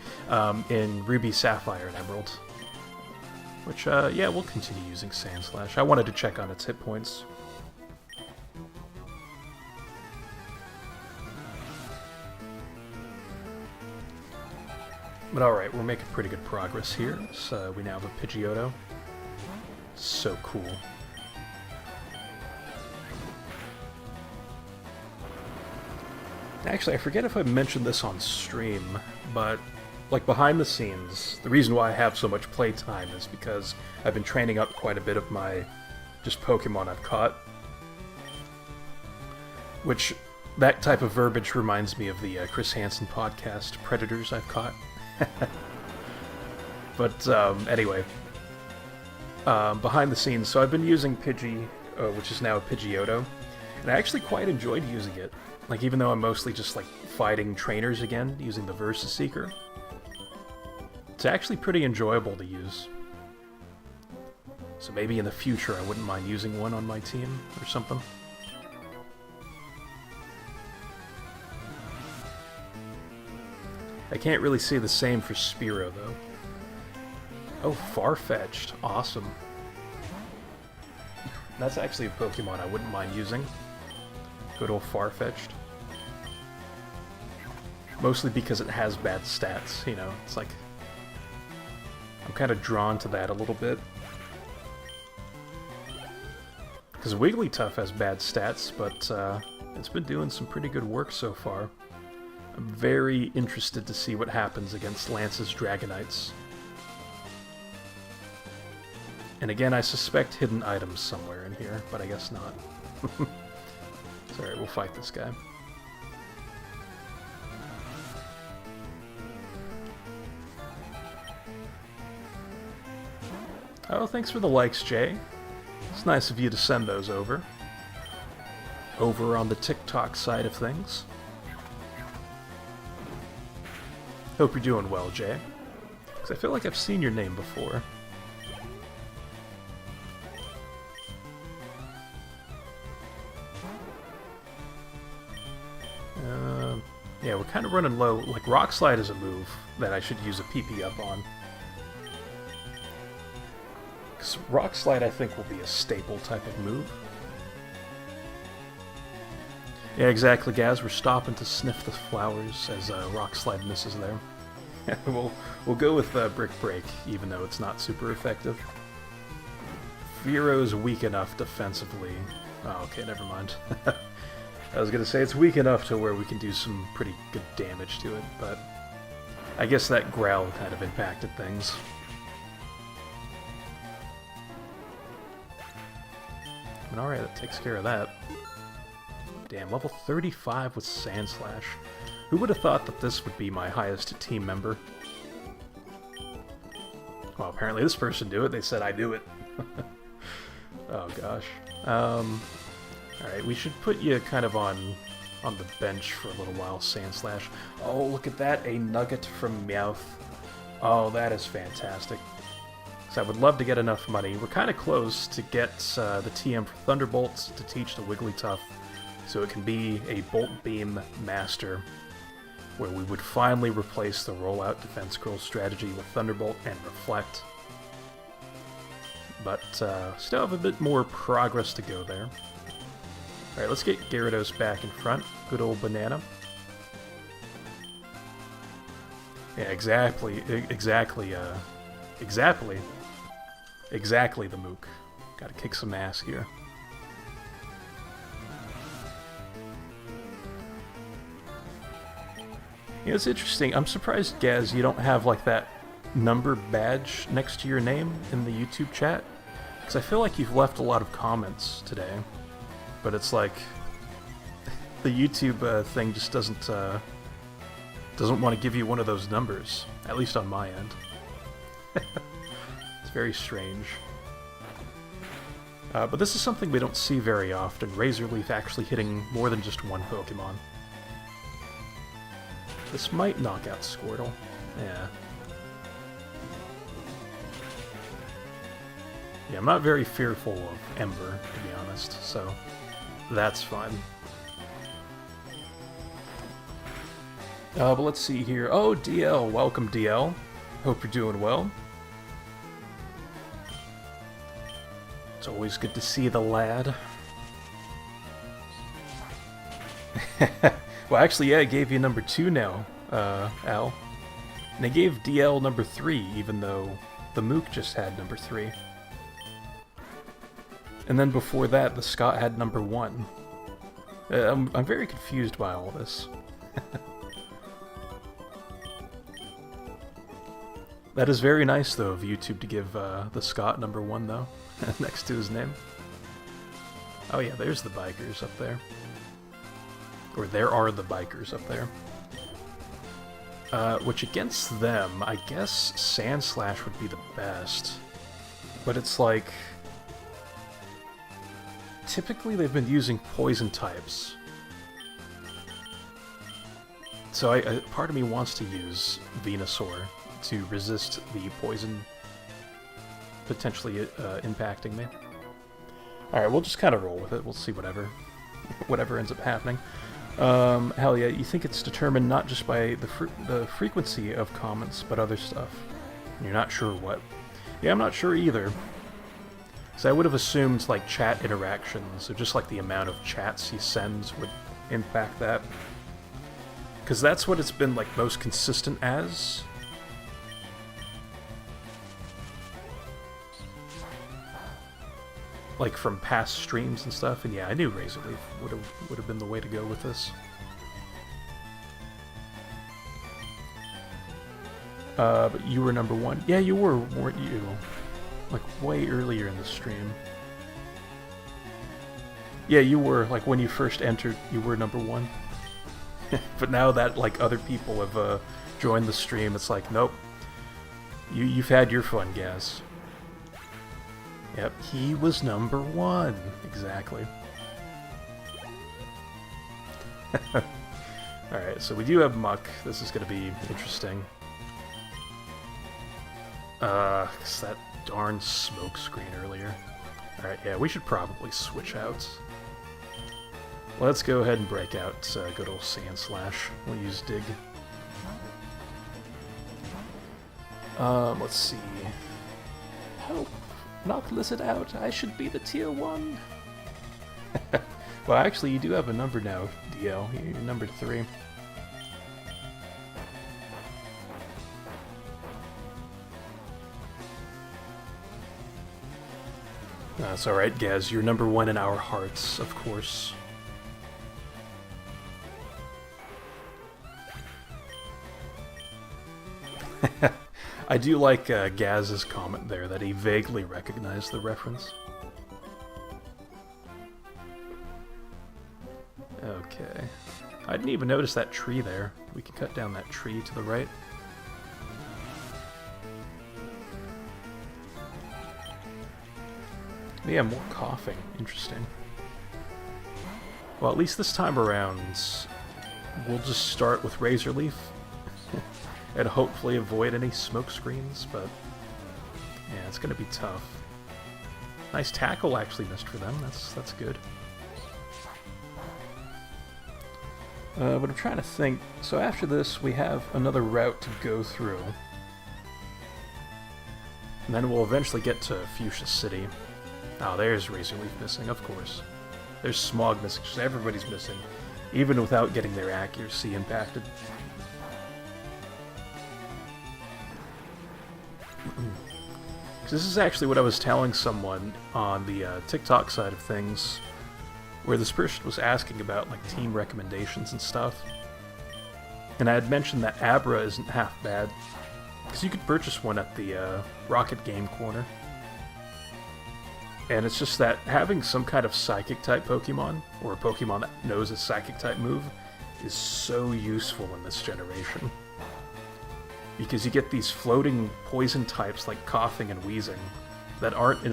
in Ruby, Sapphire, and Emerald. Which, yeah, we'll continue using Sandslash. I wanted to check on its hit points. But alright, we're making pretty good progress here. So we now have a Pidgeotto. So cool. Actually, I forget if I mentioned this on stream, but like behind the scenes, the reason why I have so much playtime is because I've been training up quite a bit of my just Pokemon I've caught. Which, that type of verbiage reminds me of the Chris Hansen podcast, Predators I've Caught. But anyway, behind the scenes, so I've been using Pidgey, which is now a Pidgeotto, and I actually quite enjoyed using it. Like, even though I'm mostly just, like, fighting trainers again, using the Versus Seeker, it's actually pretty enjoyable to use. So maybe in the future I wouldn't mind using one on my team, or something. I can't really say the same for Spearow, though. Oh, Farfetch'd. Awesome. That's actually a Pokemon I wouldn't mind using. Good old Farfetch'd. Mostly because it has bad stats, you know, it's like... I'm kind of drawn to that a little bit. Because Wigglytuff has bad stats, but it's been doing some pretty good work so far. I'm very interested to see what happens against Lance's Dragonites. And again, I suspect hidden items somewhere in here, but I guess not. Alright, we'll fight this guy. Oh, thanks for the likes, Jay. It's nice of you to send those over. Over on the TikTok side of things. Hope you're doing well, Jay. Because I feel like I've seen your name before. Yeah, we're kind of running low. Like, Rock Slide is a move that I should use a PP up on. Because Rock Slide, I think, will be a staple type of move. Yeah, exactly, Gaz. We're stopping to sniff the flowers as Rock Slide misses there. we'll go with Brick Break, even though it's not super effective. Veero's weak enough defensively. Oh, okay, never mind. I was going to say it's weak enough to where we can do some pretty good damage to it, but I guess that growl kind of impacted things. And alright, that takes care of that. Damn, level 35 with Sand Slash. Who would have thought that this would be my highest team member? Well, apparently this person knew it. They said I knew it. Oh gosh. Alright, we should put you kind of on the bench for a little while, Sand Slash. Oh, look at that, a nugget from Meowth. Oh, that is fantastic. So I would love to get enough money. We're kind of close to get the TM for Thunderbolts to teach the Wigglytuff, so it can be a Bolt Beam Master, where we would finally replace the Rollout Defense Curl strategy with Thunderbolt and Reflect. But still have a bit more progress to go there. Alright, let's get Gyarados back in front. Good old Banana. Yeah, exactly the Mook. Gotta kick some ass here. You know, it's interesting. I'm surprised, Gaz, you don't have, like, that number badge next to your name in the YouTube chat. Because I feel like you've left a lot of comments today. But it's like, the YouTube thing just doesn't want to give you one of those numbers. At least on my end. It's very strange. But this is something we don't see very often. Razor Leaf actually hitting more than just one Pokemon. This might knock out Squirtle. Yeah. Yeah, I'm not very fearful of Ember, to be honest, so that's fine. But let's see here. Oh, DL. Welcome, DL. Hope you're doing well. It's always good to see the lad. Well, actually, yeah, I gave you number 2 now, Al. And I gave DL number 3, even though the Mook just had number 3. And then before that, the Scott had number 1. I'm very confused by all this. That is very nice, though, of YouTube to give the Scott number 1, though, next to his name. Oh yeah, there's the bikers up there. Or there are the bikers up there. Which against them, I guess Sand Slash would be the best. But it's like... typically they've been using poison types. So part of me wants to use Venusaur to resist the poison potentially impacting me. Alright, we'll just kind of roll with it. We'll see whatever ends up happening. Hell yeah, you think it's determined not just by the frequency of comments, but other stuff. You're not sure what. Yeah, I'm not sure either. So I would have assumed, like, chat interactions, or just, like, the amount of chats he sends would impact that. Because that's what it's been, like, most consistent as. Like, from past streams and stuff, and yeah, I knew Razor Leaf would have been the way to go with this. But you were number 1. Yeah, you were, weren't you? Like, way earlier in the stream. Yeah, you were, like, when you first entered, you were number 1. But now that, like, other people have joined the stream, it's like, nope. You've had your fun, Gaz. Yep, he was number 1. Exactly. Alright, so we do have Muck. This is going to be interesting. 'Cause that darn smoke screen earlier. Alright, yeah, we should probably switch out. Let's go ahead and break out good old Sand Slash. We'll use Dig. Let's see. Help! Knock Lizard out. I should be the tier 1. Well, actually, you do have a number now, DL. You're number 3. That's alright, Gaz. You're number 1 in our hearts, of course. I do like Gaz's comment there, that he vaguely recognized the reference. Okay. I didn't even notice that tree there. We can cut down that tree to the right. Yeah, more coughing. Interesting. Well, at least this time around, we'll just start with Razor Leaf. And hopefully avoid any smoke screens, but yeah, it's going to be tough. Nice tackle actually missed for them. That's good. But I'm trying to think. So after this, we have another route to go through. And then we'll eventually get to Fuchsia City. Oh, there's Razor Leaf missing, of course. There's Smog missing, just everybody's missing. Even without getting their accuracy impacted. This is actually what I was telling someone on the TikTok side of things, where this person was asking about like team recommendations and stuff. And I had mentioned that Abra isn't half bad, because you could purchase one at the Rocket Game Corner. And it's just that having some kind of Psychic-type Pokemon, or a Pokemon that knows a Psychic-type move, is so useful in this generation. Because you get these floating poison types like Coughing and Wheezing that aren't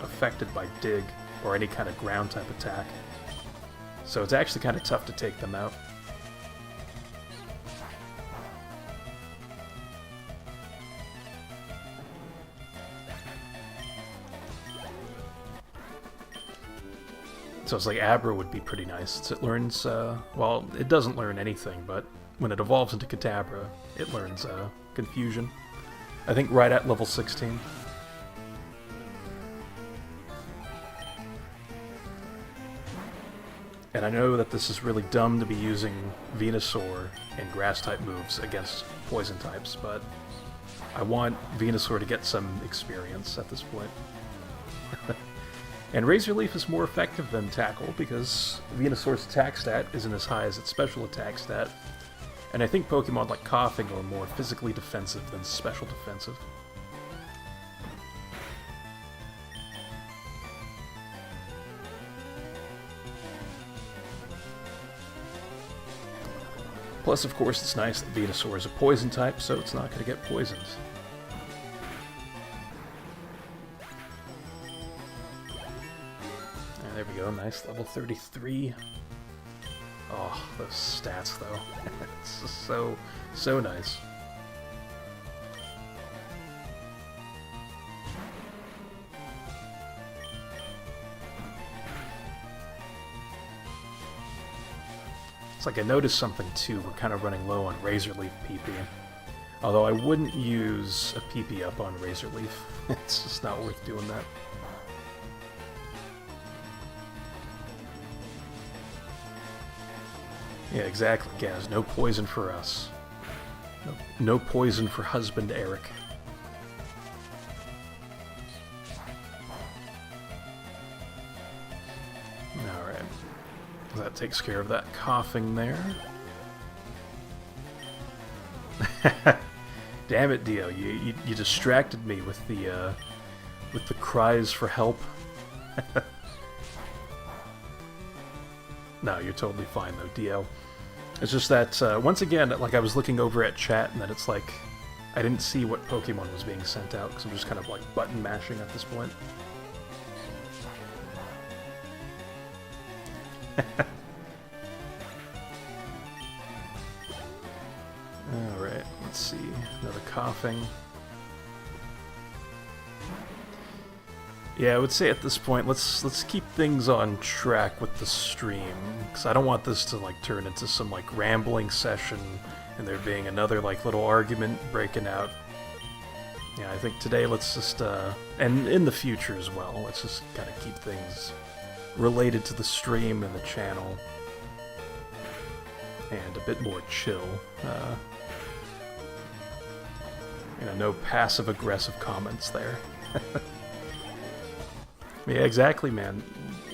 affected by Dig or any kind of ground type attack. So it's actually kind of tough to take them out. So it's like Abra would be pretty nice. It learns, well, it doesn't learn anything, but when it evolves into Kadabra, it learns Confusion. I think right at level 16. And I know that this is really dumb to be using Venusaur and Grass-type moves against Poison types, but I want Venusaur to get some experience at this point. And Razor Leaf is more effective than Tackle because Venusaur's attack stat isn't as high as its special attack stat. And I think Pokemon like Coughing are more physically defensive than special defensive. Plus, of course, it's nice that Venusaur is a poison type, so it's not going to get poisoned. And there we go, nice level 33. Oh, those stats, though. It's just so nice. It's like I noticed something, too. We're kind of running low on Razor Leaf PP. Although I wouldn't use a PP up on Razor Leaf. It's just not worth doing that. Yeah, exactly, Gaz. No poison for us. No poison for husband Eric. Alright. That takes care of that Coughing there. Damn it, Dio. You distracted me with the cries for help. No, you're totally fine though, DL. It's just that, once again, like I was looking over at chat and then it's like, I didn't see what Pokemon was being sent out because I'm just kind of like button mashing at this point. Alright, let's see. Another coughing. Yeah, I would say at this point, let's keep things on track with the stream, because I don't want this to like turn into some like rambling session and there being another like little argument breaking out. Yeah, I think today let's just, and in the future as well, let's just kind of keep things related to the stream and the channel, and a bit more chill. You know, no passive-aggressive comments there. Yeah, exactly, man.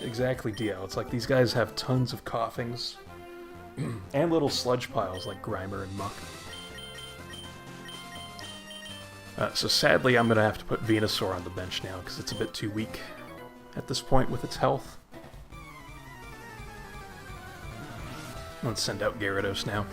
Exactly, DL. It's like these guys have tons of coughings and little sludge piles like Grimer and Muck. So sadly, I'm going to have to put Venusaur on the bench now because it's a bit too weak at this point with its health. Let's send out Gyarados now.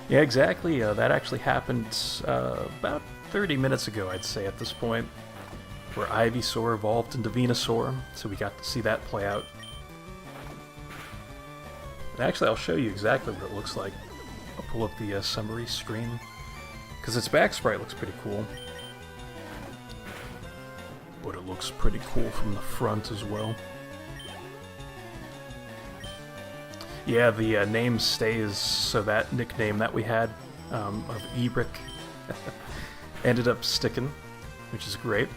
Yeah, exactly. That actually happened about 30 minutes ago, I'd say, at this point, where Ivysaur evolved into Venusaur, so we got to see that play out. And actually, I'll show you exactly what it looks like. I'll pull up the summary screen, because its back sprite looks pretty cool. But it looks pretty cool from the front as well. Yeah, the name stays, so that nickname that we had of Ebrick ended up sticking, which is great.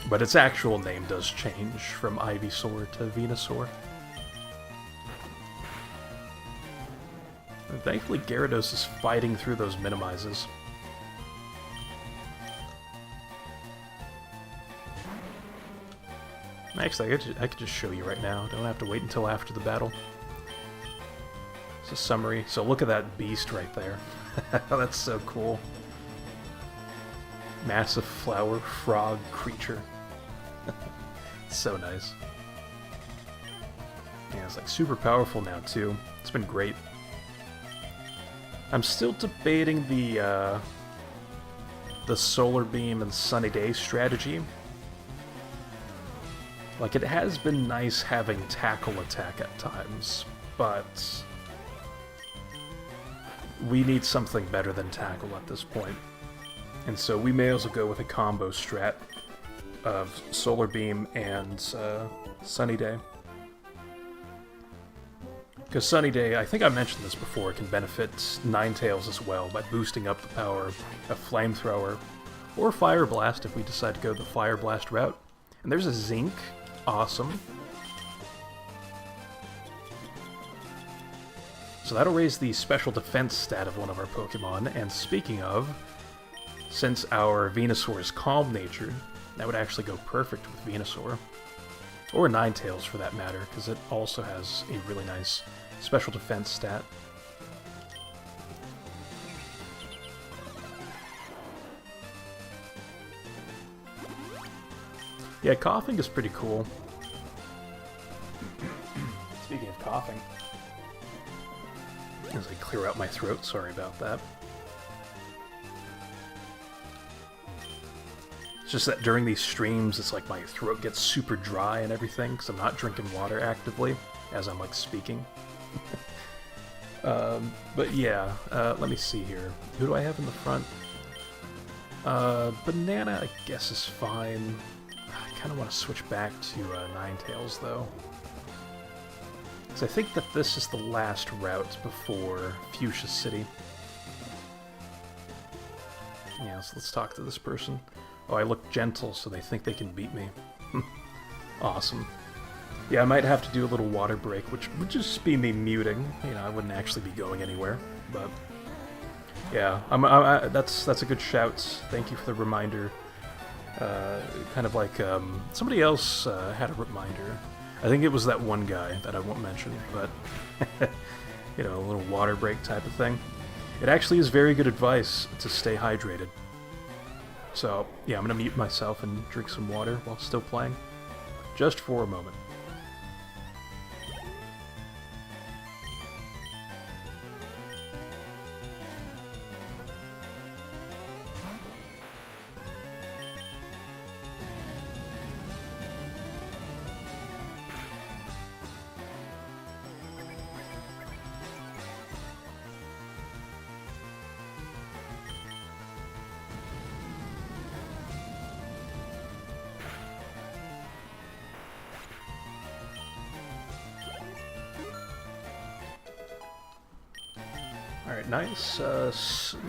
But its actual name does change from Ivysaur to Venusaur. And thankfully Gyarados is fighting through those minimizes. Actually, I could just show you right now. Don't have to wait until after the battle. It's a summary. So look at that beast right there. That's so cool. Massive flower frog creature. So nice. Yeah, it's like super powerful now too. It's been great. I'm still debating the Solar Beam and Sunny Day strategy. Like, it has been nice having Tackle Attack at times, but we need something better than Tackle at this point. And so we may as well go with a combo strat of Solar Beam and Sunny Day. Because Sunny Day, I think I mentioned this before, can benefit Ninetales as well by boosting up the power of Flamethrower, or Fire Blast if we decide to go the Fire Blast route. And there's a Zinc. Awesome. So that'll raise the special defense stat of one of our Pokemon, and speaking of, since our Venusaur is calm-natured, that would actually go perfect with Venusaur. Or Ninetales for that matter, because it also has a really nice special defense stat. Yeah, coughing is pretty cool. Speaking of coughing, as I clear out my throat, sorry about that. It's just that during these streams, it's like my throat gets super dry and everything, because I'm not drinking water actively as I'm like speaking. But yeah, let me see here. Who do I have in the front? Banana, I guess, is fine. I kind of want to switch back to Ninetales, though. Because I think that this is the last route before Fuchsia City. Yeah, so let's talk to this person. Oh, I look gentle, so they think they can beat me. Awesome. Yeah, I might have to do a little water break, which would just be me muting. You know, I wouldn't actually be going anywhere, but... Yeah, that's a good shout. Thank you for the reminder. Kind of like, somebody else had a reminder. I think it was that one guy that I won't mention, but you know, a little water break type of thing. It actually is very good advice to stay hydrated. So, yeah, I'm gonna mute myself and drink some water while still playing. Just for a moment. Alright, nice.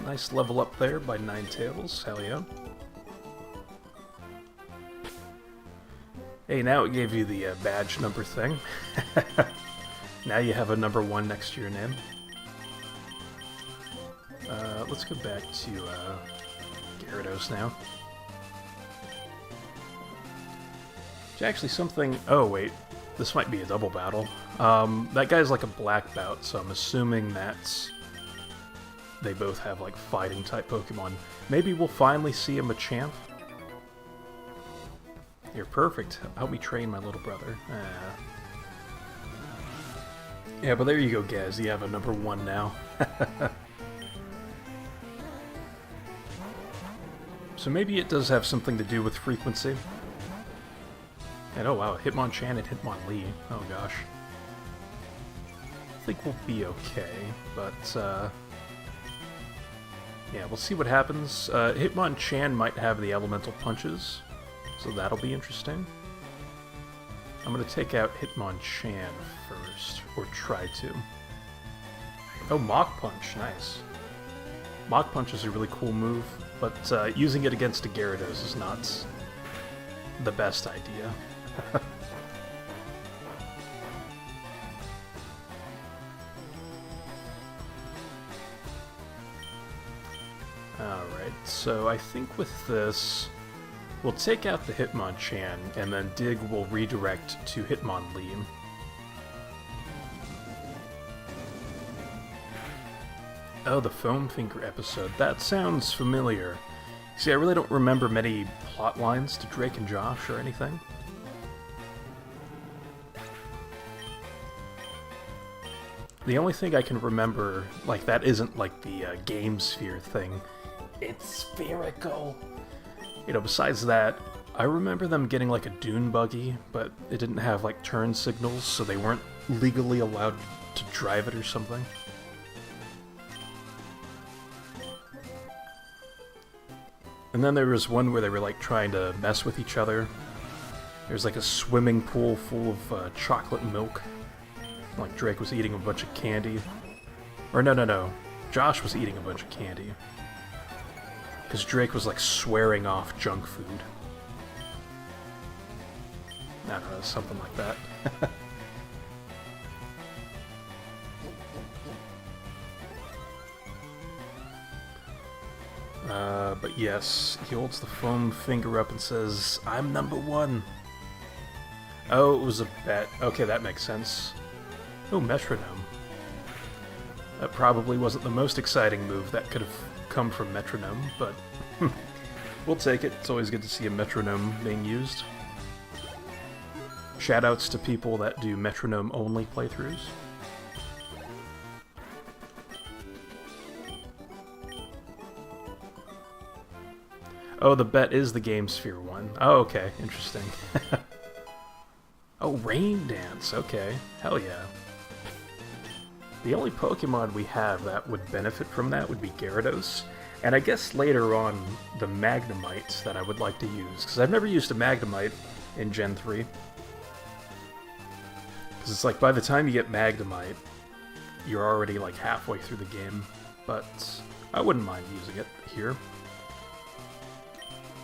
Nice level up there by Ninetales. Hell yeah. Hey, now it gave you the badge number thing. Now you have a number 1 next to your name. Let's go back to Gyarados now. It's actually something... Oh, wait. This might be a double battle. That guy's like a black belt, so I'm assuming that's... They both have, like, fighting-type Pokemon. Maybe we'll finally see a Machamp? You're perfect. Help me train my little brother. Yeah, but there you go, Gaz. You have a number 1 now. So maybe it does have something to do with frequency. And oh wow, Hitmonchan and Hitmonlee. Oh gosh. I think we'll be okay, but yeah, we'll see what happens. Hitmonchan might have the elemental punches, so that'll be interesting. I'm gonna take out Hitmonchan first, or try to. Oh, Mach Punch, nice. Mach Punch is a really cool move, but using it against a Gyarados is not the best idea. Alright, so I think with this, we'll take out the Hitmonchan, and then Dig will redirect to Hitmonlee. Oh, the Foam Finger episode. That sounds familiar. See, I really don't remember many plot lines to Drake and Josh or anything. The only thing I can remember, like, that isn't like the Game Sphere thing. It's spherical. You know, besides that, I remember them getting like a dune buggy, but it didn't have like turn signals, so they weren't legally allowed to drive it or something. And then there was one where they were like trying to mess with each other. There's like a swimming pool full of chocolate milk. Like Drake was eating a bunch of candy. Or no. Josh was eating a bunch of candy. Because Drake was like swearing off junk food. I don't know, something like that. But yes, he holds the foam finger up and says, "I'm number 1." Oh, it was a bet. Okay, that makes sense. Oh, Metronome. That probably wasn't the most exciting move that could have come from Metronome, but we'll take it. It's always good to see a Metronome being used. Shoutouts to people that do Metronome-only playthroughs. Oh, the bet is the Game Sphere one. Oh, okay. Interesting. Oh, Rain Dance. Okay. Hell yeah. The only Pokemon we have that would benefit from that would be Gyarados. And I guess later on, the Magnemite that I would like to use. Because I've never used a Magnemite in Gen 3. Because it's like, by the time you get Magnemite, you're already like halfway through the game. But I wouldn't mind using it here.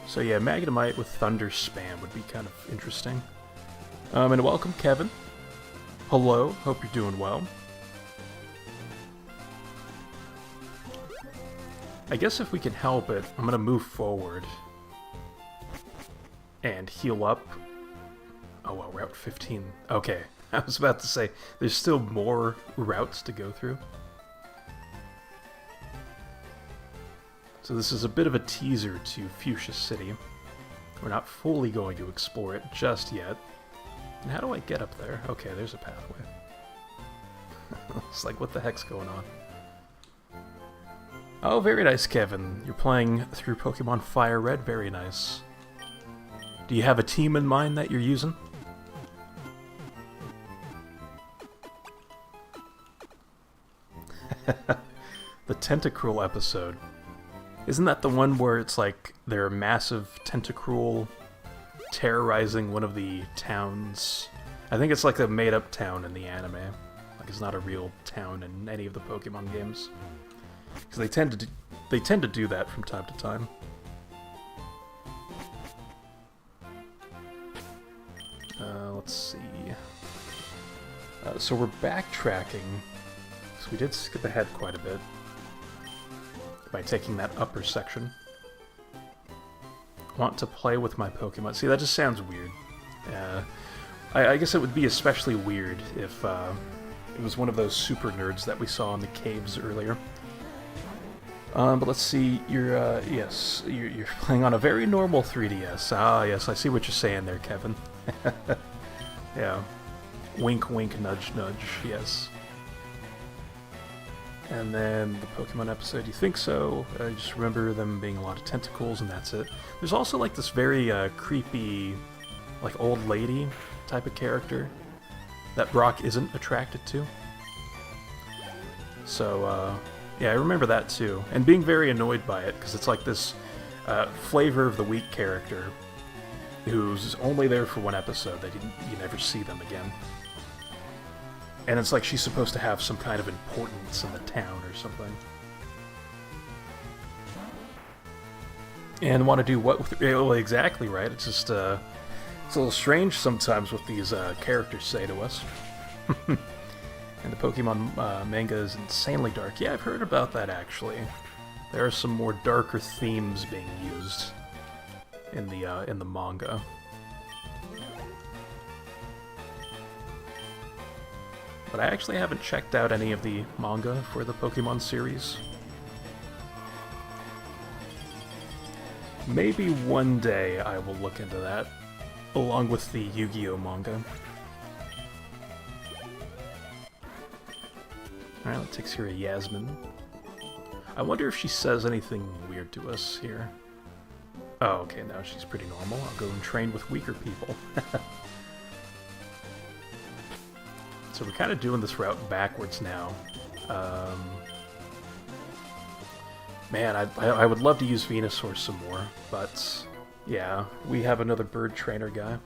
So yeah, Magnemite with Thunder Spam would be kind of interesting. And welcome, Kevin. Hello, hope you're doing well. I guess if we can help it, I'm gonna move forward and heal up Oh, well, Route 15. Okay, I was about to say, there's still more routes to go through. So this is a bit of a teaser to Fuchsia City. We're not fully going to explore it just yet. And how do I get up there? Okay, there's a pathway. It's like, what the heck's going on? Oh, very nice, Kevin. You're playing through Pokemon Fire Red. Very nice. Do you have a team in mind that you're using? The Tentacruel episode. Isn't that the one where it's like they're a massive Tentacruel terrorizing one of the towns? I think it's like a made-up town in the anime. Like it's not a real town in any of the Pokemon games. Because they tend to do that from time to time. Let's see. So we're backtracking. So we did skip ahead quite a bit by taking that upper section. Want to play with my Pokemon. See, that just sounds weird. I guess it would be especially weird if it was one of those super nerds that we saw in the caves earlier. But let's see, yes, you're playing on a very normal 3DS. Ah, yes, I see what you're saying there, Kevin. Yeah. Wink, wink, nudge, nudge, yes. And then the Pokemon episode, you think so? I just remember them being a lot of tentacles, and that's it. There's also, like, this very creepy, like, old lady type of character that Brock isn't attracted to. So, yeah, I remember that, too. And being very annoyed by it, because it's like this flavor of the week character who's only there for one episode. You never see them again. And it's like she's supposed to have some kind of importance in the town or something. And want to do what with... Well, exactly, right? It's just, it's a little strange sometimes what these characters say to us. And the Pokemon manga is insanely dark. Yeah, I've heard about that, actually. There are some more darker themes being used in the manga. But I actually haven't checked out any of the manga for the Pokemon series. Maybe one day I will look into that, along with the Yu-Gi-Oh manga. Alright, that takes here a Yasmin. I wonder if she says anything weird to us here. Oh, okay, now she's pretty normal. I'll go and train with weaker people. So we're kind of doing this route backwards now. Man, I would love to use Venusaur some more, but yeah, we have another bird trainer guy.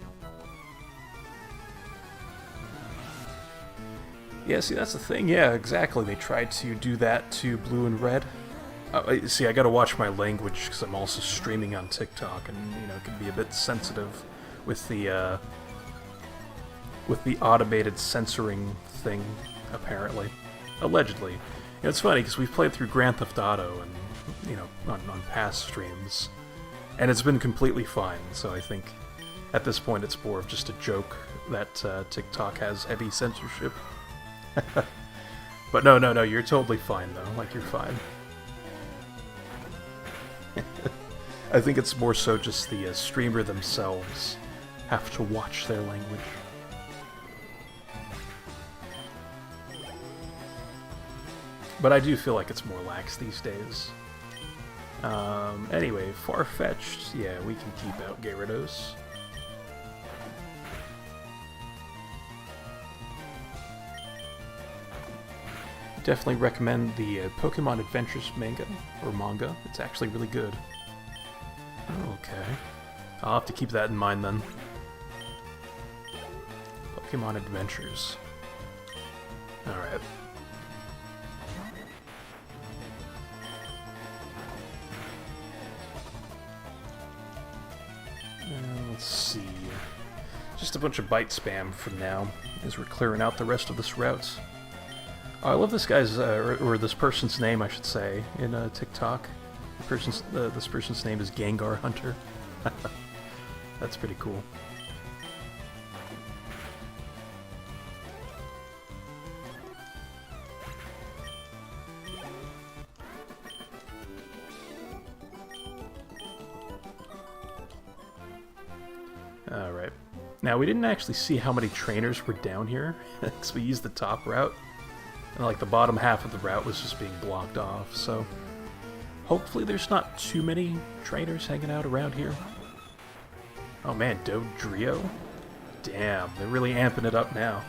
Yeah, see, that's the thing. Yeah, exactly. They tried to do that to Blue and Red. See, I gotta watch my language because I'm also streaming on TikTok, and it can be a bit sensitive with the automated censoring thing, apparently, allegedly. It's funny because we've played through Grand Theft Auto and on past streams, and it's been completely fine. So I think at this point it's more of just a joke that TikTok has heavy censorship. But no, you're totally fine though. Like, you're fine. I think it's more so just the streamer themselves have to watch their language. But I do feel like it's more lax these days. Anyway, Farfetch'd, yeah, we can keep out Gyarados. Definitely recommend the Pokemon Adventures manga. It's actually really good. Okay. I'll have to keep that in mind then. Pokemon Adventures. Alright. Let's see. Just a bunch of bite spam for now, as we're clearing out the rest of this route. Oh, I love this guy's, or this person's name, I should say, in TikTok. This person's name is Gengar Hunter. That's pretty cool. Alright. Now, we didn't actually see how many trainers were down here, because we used the top route. And like the bottom half of the route was just being blocked off, so... Hopefully there's not too many trainers hanging out around here. Oh man, Dodrio? Damn, they're really amping it up now.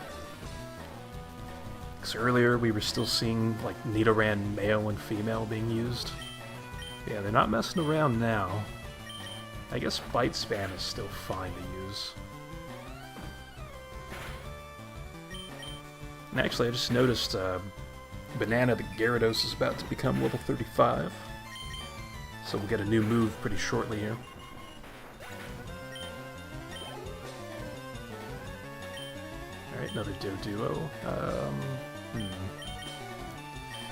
Because earlier we were still seeing, like, Nidoran male and female being used. Yeah, they're not messing around now. I guess Bite Spam is still fine to use. And actually, I just noticed Banana the Gyarados is about to become level 35. So we'll get a new move pretty shortly here. Alright, another Doduo.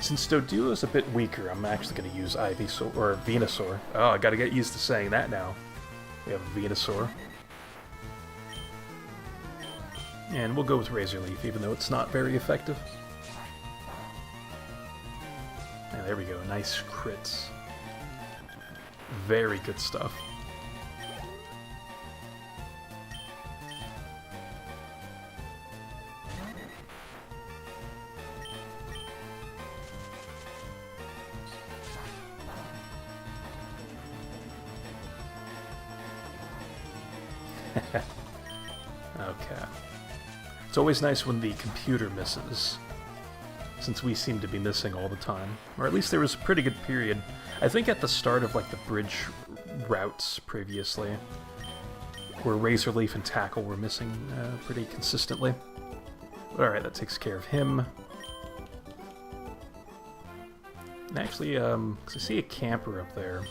Since Doduo is a bit weaker, I'm actually going to use Ivysaur, or Venusaur. Oh, I gotta get used to saying that now. We have Venusaur. And we'll go with Razor Leaf, even though it's not very effective. And there we go, nice crits. Very good stuff. Okay. It's always nice when the computer misses, since we seem to be missing all the time. Or at least there was a pretty good period, I think at the start of like the bridge routes previously, where Razor Leaf and Tackle were missing pretty consistently. Alright, that takes care of him. And actually, because I see a camper up there,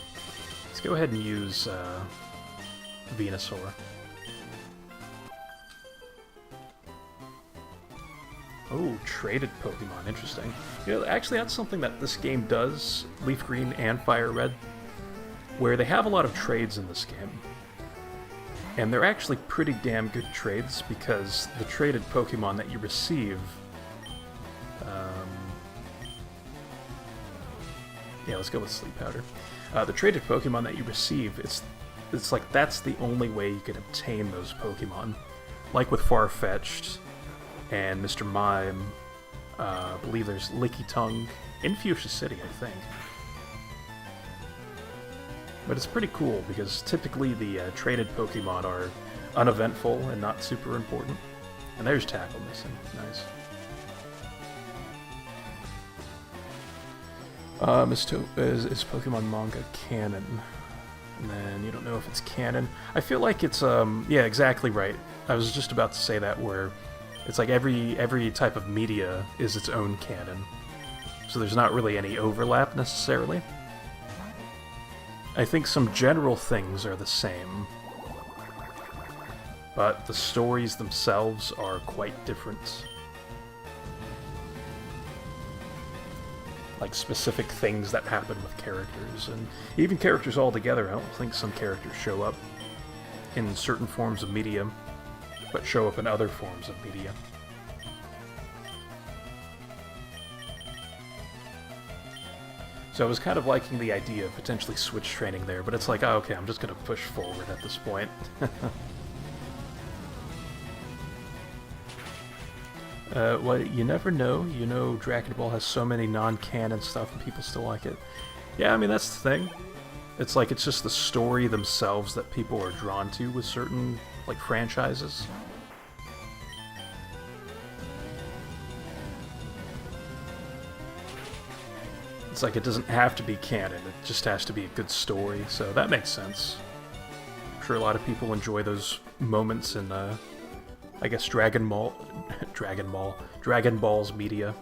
let's go ahead and use Venusaur. Oh, traded Pokemon, interesting. You know, actually that's something that this game does, LeafGreen and Fire Red, where they have a lot of trades in this game. And they're actually pretty damn good trades, because the traded Pokemon that you receive... yeah, let's go with Sleep Powder. The traded Pokemon that you receive, it's like that's the only way you can obtain those Pokemon. Like with Farfetch'd and Mr. Mime, I believe there's Licky Tongue in Fuchsia City, I think. But it's pretty cool, because typically the traded Pokemon are uneventful and not super important. And there's Tackle missing. Nice. Is Pokemon manga canon? And then you don't know if it's canon. I feel like it's, yeah, exactly right. I was just about to say that, where it's like every type of media is its own canon. So there's not really any overlap, necessarily. I think some general things are the same, but the stories themselves are quite different. Like specific things that happen with characters, and even characters altogether. I don't think some characters show up in certain forms of media, but show up in other forms of media. So I was kind of liking the idea of potentially switch training there, but it's like, oh, okay, I'm just going to push forward at this point. Well, you never know. You know, Dragon Ball has so many non-canon stuff and people still like it. Yeah, I mean, that's the thing. It's like, it's just the story themselves that people are drawn to with certain, like, franchises. It's like, it doesn't have to be canon, it just has to be a good story, so that makes sense. I'm sure a lot of people enjoy those moments in, I guess, Dragon Ball's media.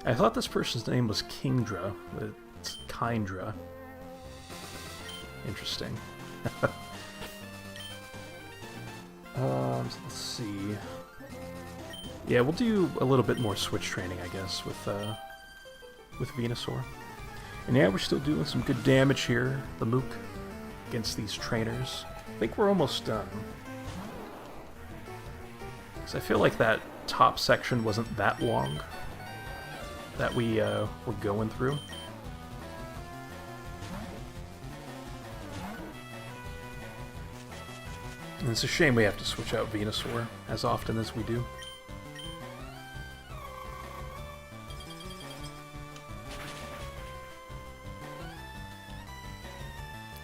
I thought this person's name was Kingdra, but it's Kindra. Interesting. Let's see. Yeah, we'll do a little bit more switch training, I guess, with Venusaur. And yeah, we're still doing some good damage here, the Mook, against these trainers. I think we're almost done. Because I feel like that top section wasn't that long that we were going through. And it's a shame we have to switch out Venusaur as often as we do.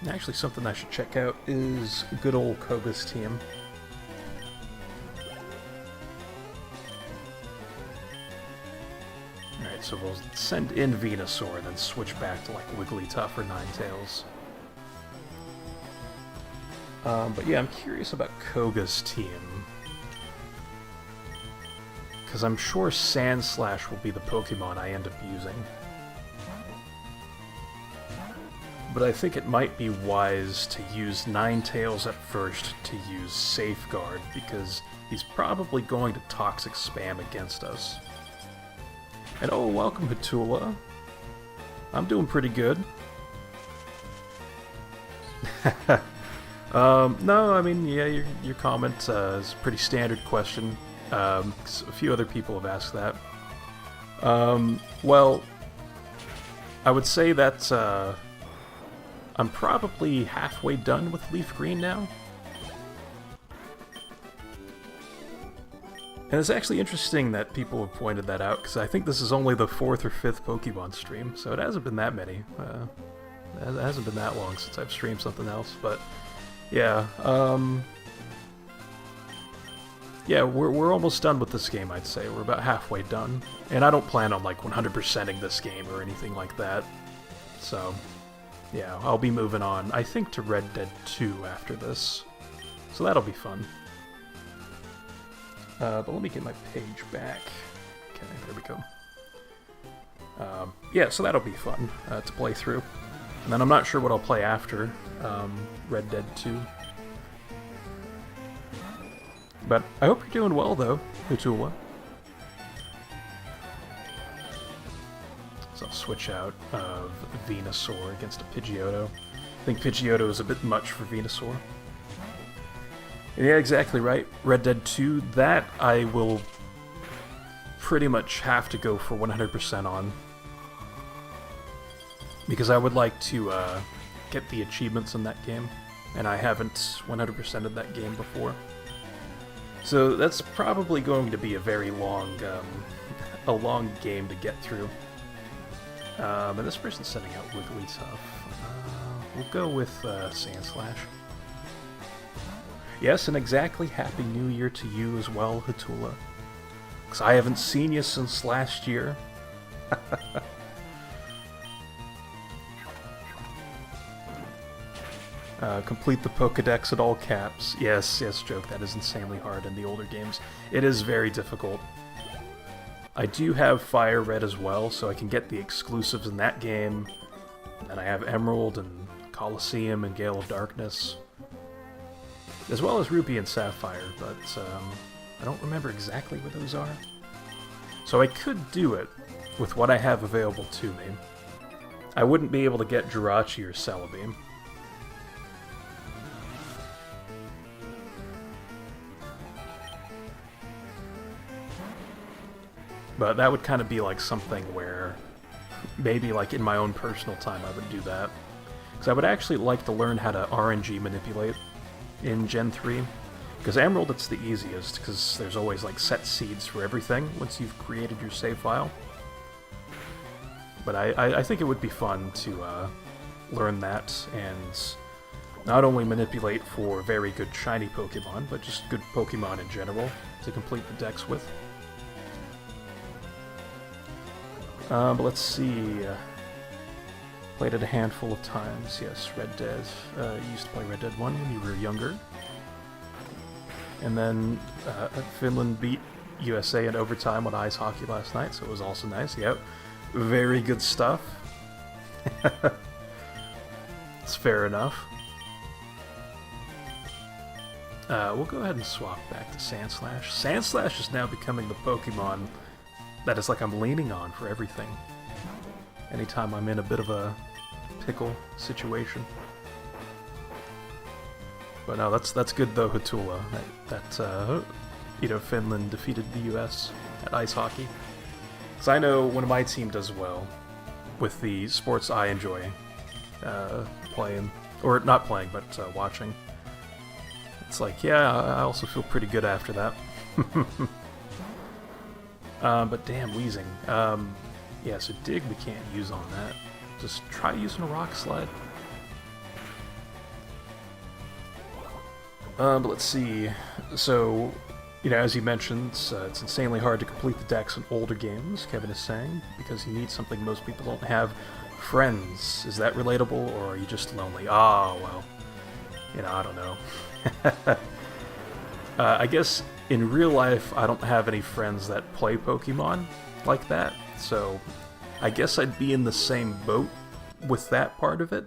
And actually, something I should check out is good old Koga's team. Alright, so we'll send in Venusaur and then switch back to like Wigglytuff or Ninetales. But yeah, I'm curious about Koga's team. Because I'm sure Sandslash will be the Pokemon I end up using. But I think it might be wise to use Ninetales at first to use Safeguard, because he's probably going to Toxic Spam against us. And oh, welcome Hatula. I'm doing pretty good. No, I mean, yeah, your comment is a pretty standard question. 'Cause a few other people have asked that. Well, I would say that I'm probably halfway done with LeafGreen now. And it's actually interesting that people have pointed that out, because I think this is only the 4th or 5th Pokemon stream, so it hasn't been that many. It hasn't been that long since I've streamed something else, but yeah, yeah, we're almost done with this game, I'd say. We're about halfway done. And I don't plan on, like, 100%ing this game or anything like that. So, yeah, I'll be moving on, I think, to Red Dead 2 after this. So that'll be fun. But let me get my page back. Okay, there we go. Yeah, so that'll be fun to play through. And then I'm not sure what I'll play after Red Dead 2. But I hope you're doing well, though, Hutula. So I'll switch out of Venusaur against a Pidgeotto. I think Pidgeotto is a bit much for Venusaur. And yeah, exactly right. Red Dead 2, that I will pretty much have to go for 100% on. Because I would like to get the achievements in that game. And I haven't 100%ed that game before. So that's probably going to be a very long game to get through. And this person's sending out Wigglytuff. We'll go with Sandslash. Yes, and exactly Happy New Year to you as well, Hatula. Because I haven't seen you since last year. Complete the Pokedex at all caps. Yes, joke, that is insanely hard in the older games. It is very difficult. I do have Fire Red as well, so I can get the exclusives in that game. And I have Emerald and Colosseum and Gale of Darkness. As well as Ruby and Sapphire, but I don't remember exactly where those are. So I could do it with what I have available to me. I wouldn't be able to get Jirachi or Celebi. But that would kind of be like something where maybe like in my own personal time I would do that. Because I would actually like to learn how to RNG manipulate in Gen 3. Because Emerald, it's the easiest, because there's always like set seeds for everything once you've created your save file. But I think it would be fun to learn that and not only manipulate for very good shiny Pokemon, but just good Pokemon in general to complete the dex with. But let's see. Played it a handful of times. Yes, Red Dead. You used to play Red Dead 1 when you were younger. And then Finland beat USA in overtime on ice hockey last night, so it was also nice. Yep. Very good stuff. It's fair enough. We'll go ahead and swap back to Sandslash. Sandslash is now becoming the Pokemon that is like I'm leaning on for everything. Anytime I'm in a bit of a pickle situation. But no, that's good though, Hatula. That you know, Finland defeated the US at ice hockey. Because I know when my team does well with the sports I enjoy playing, or not playing, but watching. It's like, yeah, I also feel pretty good after that. But damn, wheezing. Yeah, so dig we can't use on that. Just try using a rock slide. But let's see. So, you know, as you mentioned, it's insanely hard to complete the decks in older games, Kevin is saying, because you need something most people don't have. Friends. Is that relatable, or are you just lonely? Ah, well, you know, I don't know. I guess in real life, I don't have any friends that play Pokemon like that, so I guess I'd be in the same boat with that part of it.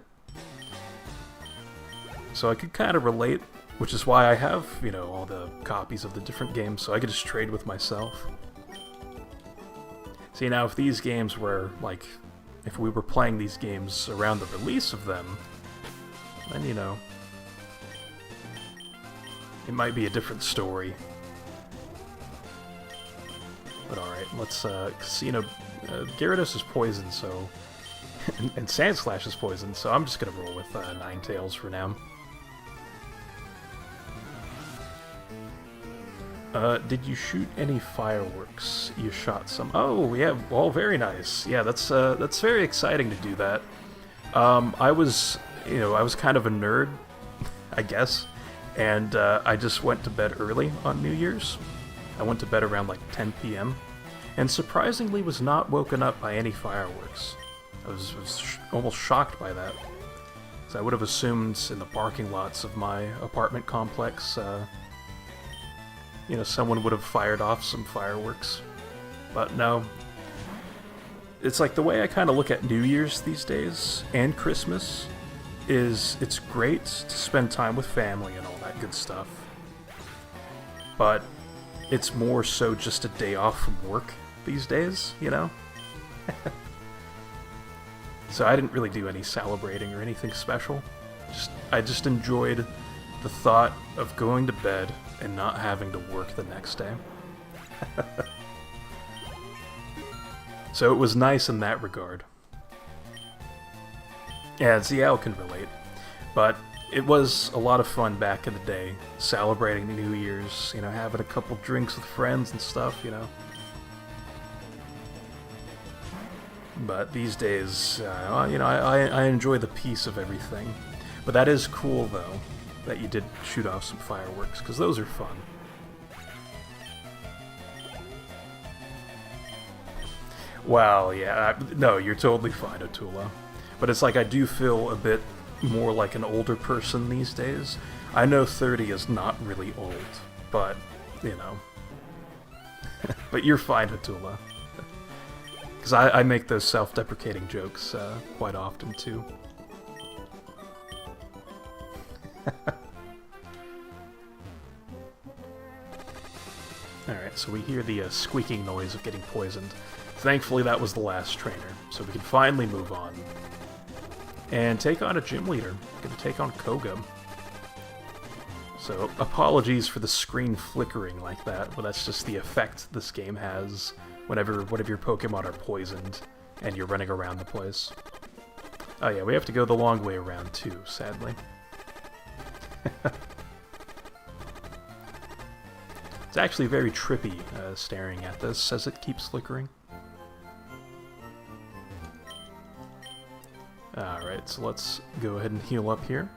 So I could kind of relate, which is why I have, you know, all the copies of the different games, so I could just trade with myself. See, now if these games were, like, if we were playing these games around the release of them, then, you know, it might be a different story. But alright, let's, Casino, Gyarados is poisoned, so, and Sandslash is poisoned, so I'm just gonna roll with Ninetales for now. Did you shoot any fireworks? You shot some. Oh, yeah, well, very nice. Yeah, that's very exciting to do that. I was kind of a nerd, I guess, and I just went to bed early on New Year's. I went to bed around like 10 p.m., and surprisingly was not woken up by any fireworks. I was almost shocked by that. So I would have assumed in the parking lots of my apartment complex, you know, someone would have fired off some fireworks. But no. It's like the way I kind of look at New Year's these days, and Christmas, is it's great to spend time with family and all that good stuff. But it's more so just a day off from work these days, you know? So I didn't really do any celebrating or anything special. I just enjoyed the thought of going to bed and not having to work the next day. So it was nice in that regard. Yeah, ZL can relate. But it was a lot of fun back in the day, celebrating the New Year's, you know, having a couple drinks with friends and stuff, you know. But these days, you know, I enjoy the peace of everything. But that is cool, though, that you did shoot off some fireworks, because those are fun. Well, yeah, no, you're totally fine, Atula. But it's like I do feel a bit more like an older person these days. I know 30 is not really old, but, you know. But you're fine, Atula. Because I make those self-deprecating jokes quite often, too. Alright, so we hear the squeaking noise of getting poisoned. Thankfully that was the last trainer, so we can finally move on. And take on a gym leader. Gonna take on Koga. So, apologies for the screen flickering like that, but that's just the effect this game has whenever one of your Pokemon are poisoned and you're running around the place. Oh yeah, we have to go the long way around too, sadly. It's actually very trippy staring at this as it keeps flickering. Alright, so let's go ahead and heal up here.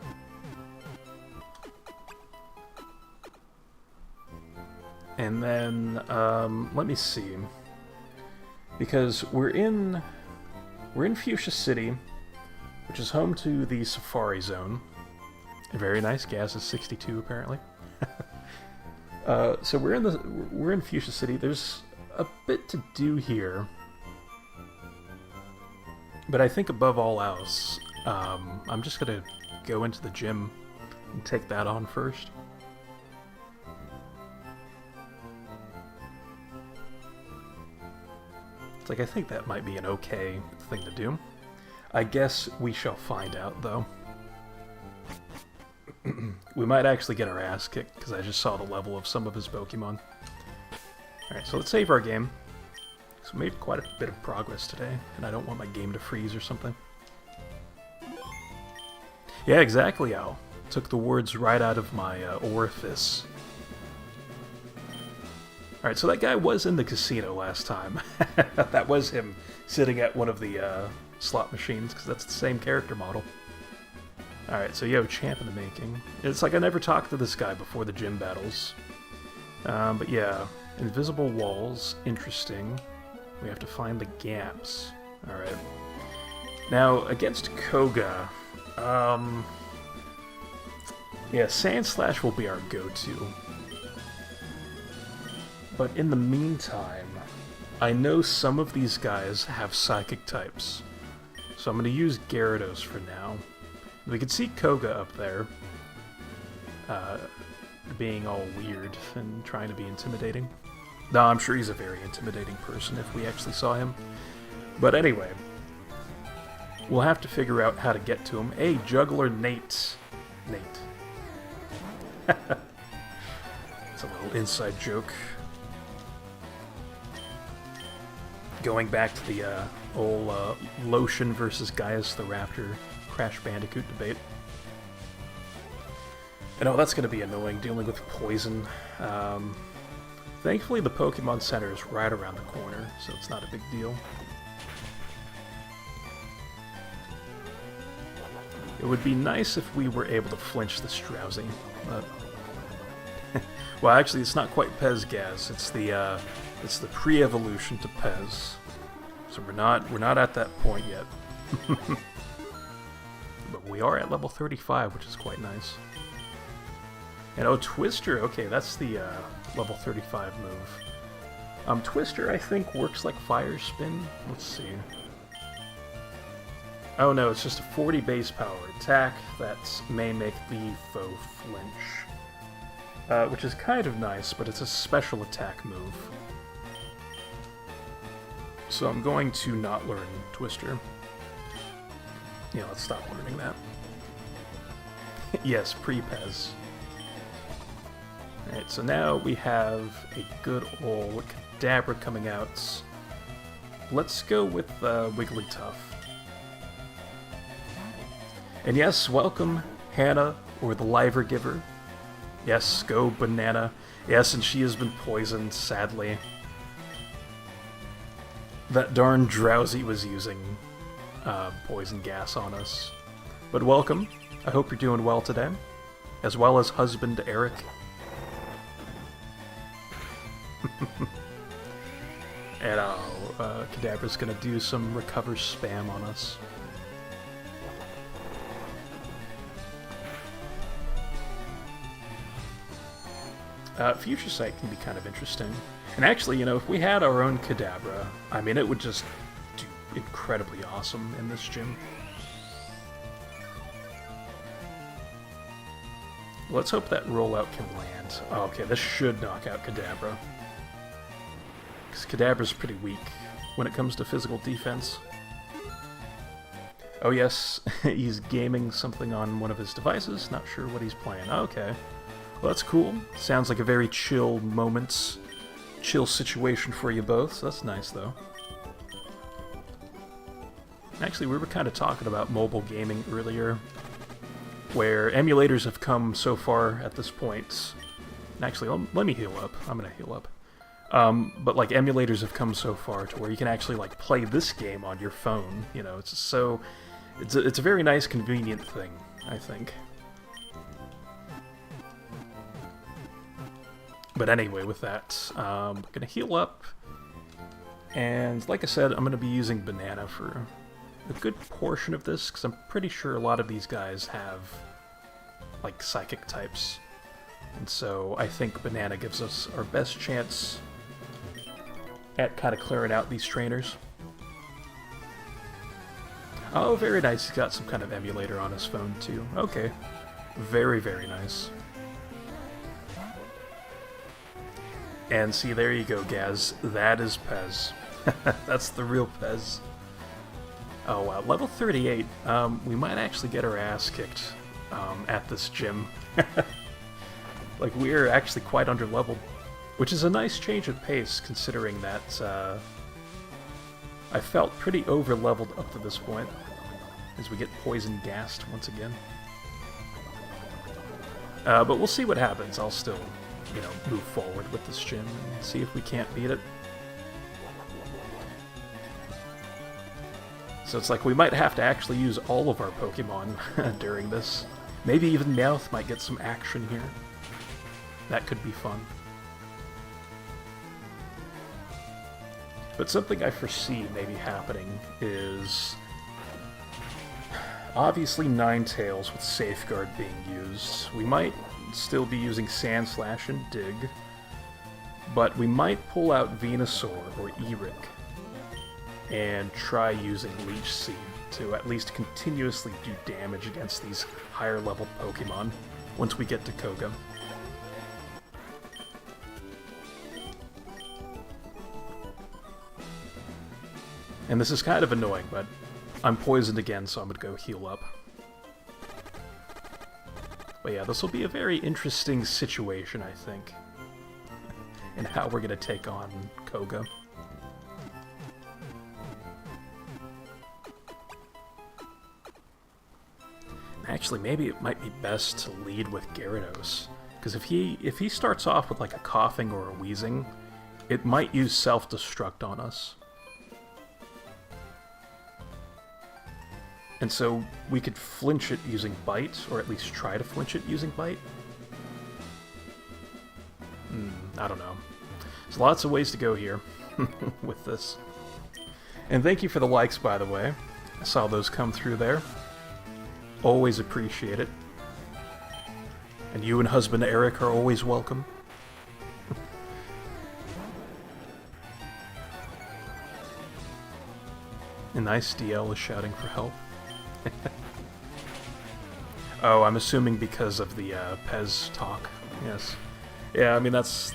And then, let me see. Because we're in Fuchsia City, which is home to the Safari Zone. A very nice. Gas is 62 apparently. So we're in Fuchsia City. There's a bit to do here, but I think above all else, I'm just gonna go into the gym and take that on first. It's like I think that might be an okay thing to do. I guess we shall find out, though. We might actually get our ass kicked, because I just saw the level of some of his Pokemon. Alright, so let's save our game. So we made quite a bit of progress today, and I don't want my game to freeze or something. Yeah, exactly, Al. Took the words right out of my orifice. Alright, so that guy was in the casino last time. That was him sitting at one of the slot machines, because that's the same character model. Alright, so you have a champ in the making. It's like I never talked to this guy before the gym battles. But yeah, invisible walls, interesting. We have to find the gaps. Alright. Now, against Koga, yeah, Sand Slash will be our go-to. But in the meantime, I know some of these guys have psychic types. So I'm going to use Gyarados for now. We can see Koga up there, being all weird and trying to be intimidating. No, I'm sure he's a very intimidating person if we actually saw him. But anyway, we'll have to figure out how to get to him. Hey, Juggler Nate. It's a little inside joke. Going back to the old Lotion versus Gaius the Raptor Crash Bandicoot debate. And oh, that's going to be annoying, dealing with poison. Thankfully, the Pokemon Center is right around the corner, so it's not a big deal. It would be nice if we were able to flinch this Drowsy, but... well, actually, it's not quite Pez Gaz. It's the pre-evolution to Pez. So we're not at that point yet. But we are at level 35, which is quite nice. And oh, Twister, okay, that's the level 35 move. Twister, I think, works like Fire Spin. Let's see. Oh no, it's just a 40 base power attack that may make the foe flinch. Which is kind of nice, but it's a special attack move. So I'm going to not learn Twister. Yeah, let's stop learning that. Yes, pre-Pez. Alright, so now we have a good old Kadabra coming out. Let's go with Wigglytuff. And yes, welcome, Hannah, or the Liver Giver. Yes, go Banana. Yes, and she has been poisoned, sadly. That darn Drowsy was using poison gas on us. But welcome. I hope you're doing well today. As well as husband Eric. And Kadabra's gonna do some recover spam on us. Future Sight can be kind of interesting. And actually, you know, if we had our own Kadabra, I mean, it would just do incredibly awesome in this gym. Let's hope that rollout can land. Oh, okay, this should knock out Kadabra. Because Kadabra's pretty weak when it comes to physical defense. Oh yes, he's gaming something on one of his devices. Not sure what he's playing. Okay. Well, that's cool. Sounds like a very chill moment. Chill situation for you both. So that's nice, though. Actually, we were kind of talking about mobile gaming earlier, where emulators have come so far at this point. And actually, let me heal up. I'm gonna heal up. But like emulators have come so far to where you can actually like play this game on your phone. You know, it's a very nice, convenient thing, I think. But anyway, with that, I'm gonna heal up, and like I said, I'm gonna be using Banana for a good portion of this, because I'm pretty sure a lot of these guys have like psychic types, and so I think Banana gives us our best chance at kind of clearing out these trainers. Oh, very nice. He's got some kind of emulator on his phone too. Okay, very, very nice. And see, there you go, Gaz. That is Pez. That's the real Pez. Oh wow, level 38. We might actually get our ass kicked at this gym. Like, we're actually quite underleveled, which is a nice change of pace, considering that I felt pretty over-leveled up to this point, as we get poison gassed once again. But we'll see what happens. I'll still, move forward with this gym and see if we can't beat it. So it's like we might have to actually use all of our Pokemon during this. Maybe even Meowth might get some action here. That could be fun. But something I foresee maybe happening is obviously Ninetales with Safeguard being used. We might still be using Sandslash and Dig, but we might pull out Venusaur or Eric and try using Leech Seed to at least continuously do damage against these higher level Pokemon once we get to Koga. And this is kind of annoying, but I'm poisoned again, so I'm going to go heal up. But yeah, this will be a very interesting situation, I think, in how we're going to take on Koga. Actually, maybe it might be best to lead with Gyarados, because if he starts off with like a coughing or a wheezing, it might use self-destruct on us. And so we could flinch it using Bite, or at least try to flinch it using Bite. I don't know. There's lots of ways to go here with this. And thank you for the likes, by the way. I saw those come through there. Always appreciate it. And you and husband Eric are always welcome. A nice DL is shouting for help. Oh, I'm assuming because of the Pez talk. Yes. Yeah, I mean that's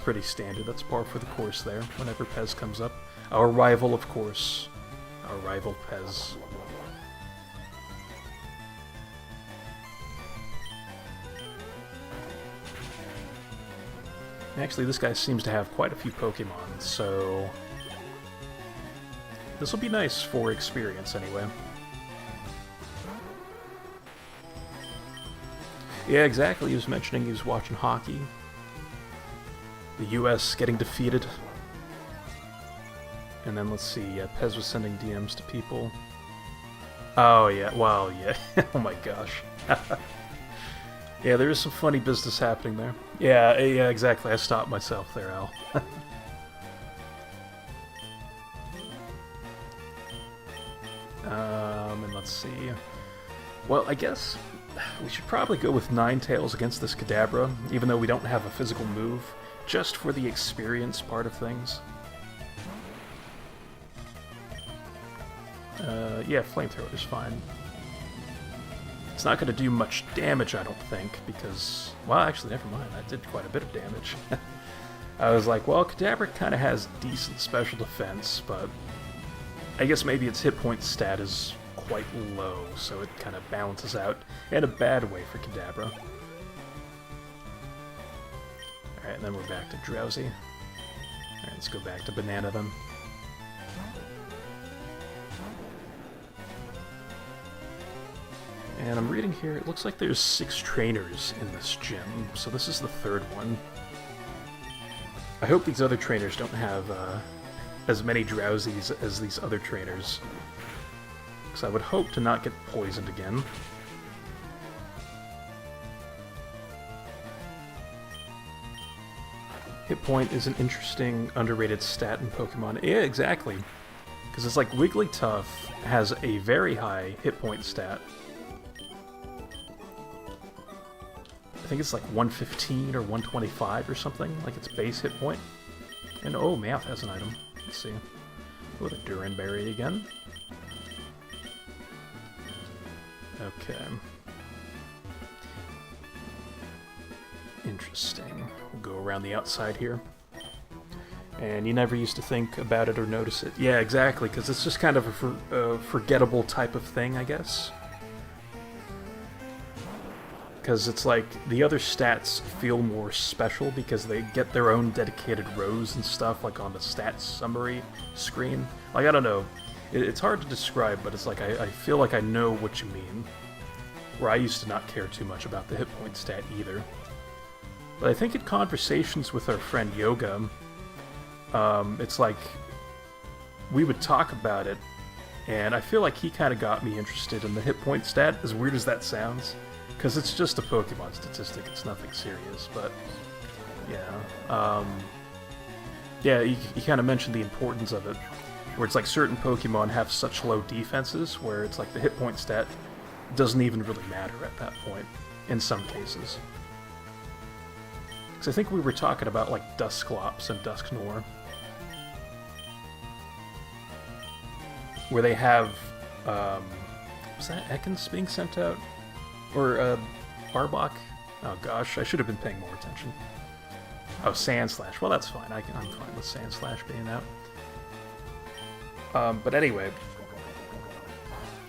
pretty standard. That's par for the course there. Whenever Pez comes up, our rival, of course, our rival Pez. Actually, this guy seems to have quite a few Pokemon, so this will be nice for experience anyway. Yeah, exactly. He was mentioning he was watching hockey. The U.S. getting defeated. And then, let's see, Pez was sending DMs to people. Oh, yeah, well, yeah. Oh my gosh. Yeah, there is some funny business happening there. Yeah, exactly. I stopped myself there, Al. And let's see. Well, I guess we should probably go with Ninetales against this Kadabra, even though we don't have a physical move, just for the experience part of things. Yeah, Flamethrower is fine. It's not going to do much damage, I don't think, because... Well, actually, never mind. I did quite a bit of damage. I was like, well, Kadabra kind of has decent special defense, but I guess maybe its hit point stat is quite low, so it kind of balances out in a bad way for Kadabra. Alright, and then we're back to Drowsy. Alright, let's go back to Banana then. And I'm reading here, it looks like there's 6 trainers in this gym, so this is the 3rd one. I hope these other trainers don't have as many Drowsies as these other trainers, because I would hope to not get poisoned again. Hit point is an interesting, underrated stat in Pokemon. Yeah, exactly. Because it's like Wigglytuff has a very high hit point stat. I think it's like 115 or 125 or something, like its base hit point. And oh, Meowth has an item. Let's see. Oh, the Duran Berry again. Okay. Interesting. We'll go around the outside here. And you never used to think about it or notice it. Yeah, exactly, because it's just kind of a forgettable type of thing, I guess. Because it's like, the other stats feel more special because they get their own dedicated rows and stuff, like on the stats summary screen. Like, I don't know. It's hard to describe, but it's like, I feel like I know what you mean. where I used to not care too much about the hit point stat either. But I think in conversations with our friend Yoga, it's like we would talk about it, and I feel like he kind of got me interested in the hit point stat, as weird as that sounds, because it's just a Pokemon statistic, it's nothing serious, but yeah. Yeah, you kind of mentioned the importance of it, where it's like certain Pokemon have such low defenses, where it's like the hit point stat doesn't even really matter at that point, in some cases. Because I think we were talking about like Dusclops and Dusknoir, where they have, was that Ekans being sent out? Or Arbok? Oh gosh, I should have been paying more attention. Oh, Sandslash. Well, that's fine. I'm fine with Sandslash being out. But anyway,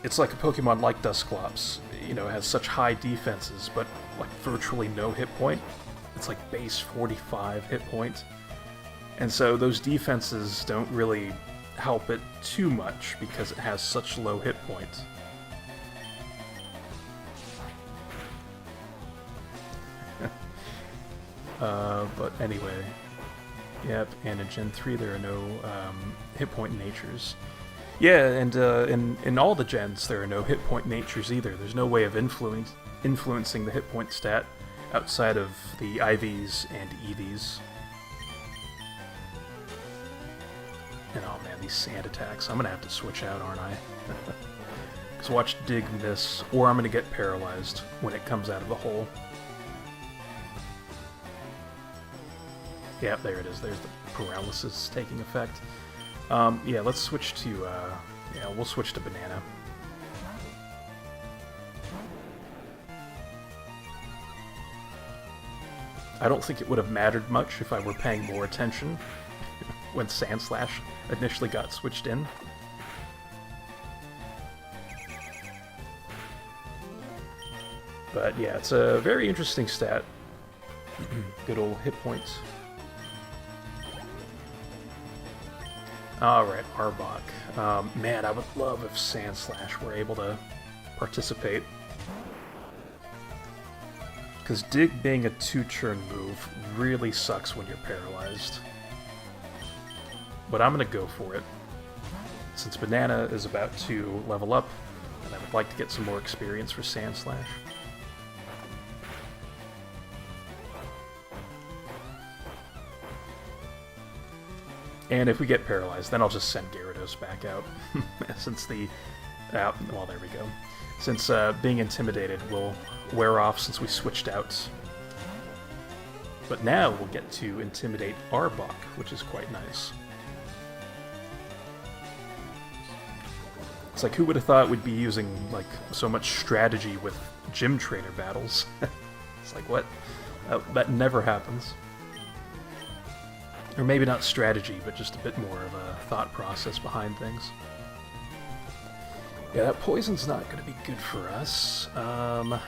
it's like a Pokemon like Dusclops, you know, has such high defenses, but like virtually no hit point. It's like base 45 hit point. And so those defenses don't really help it too much because it has such low hit points. But anyway, yep, and in Gen 3 there are no hit point natures. Yeah, and in all the gens there are no hit point natures either. There's no way of influencing the hit point stat outside of the IVs and EVs. And oh man, these sand attacks. I'm gonna have to switch out, aren't I? Because watch Dig miss, or I'm gonna get paralyzed when it comes out of the hole. Yeah, there it is. There's the paralysis taking effect. Yeah, let's switch to, yeah, we'll switch to Banana. I don't think it would have mattered much if I were paying more attention when Sandslash initially got switched in. But yeah, it's a very interesting stat. Good old hit points. Alright, Arbok. Man, I would love if Sandslash were able to participate. Because Dig being a 2-turn move really sucks when you're paralyzed. But I'm going to go for it. Since Banana is about to level up, and I would like to get some more experience for Sandslash. And if we get paralyzed, then I'll just send Gyarados back out. Since the... well, there we go. Since being intimidated will wear off since we switched out. But now we'll get to intimidate Arbok, which is quite nice. It's like, who would have thought we'd be using, like, so much strategy with gym trainer battles? It's like, what? That never happens. Or maybe not strategy, but just a bit more of a thought process behind things. Yeah, that poison's not going to be good for us. I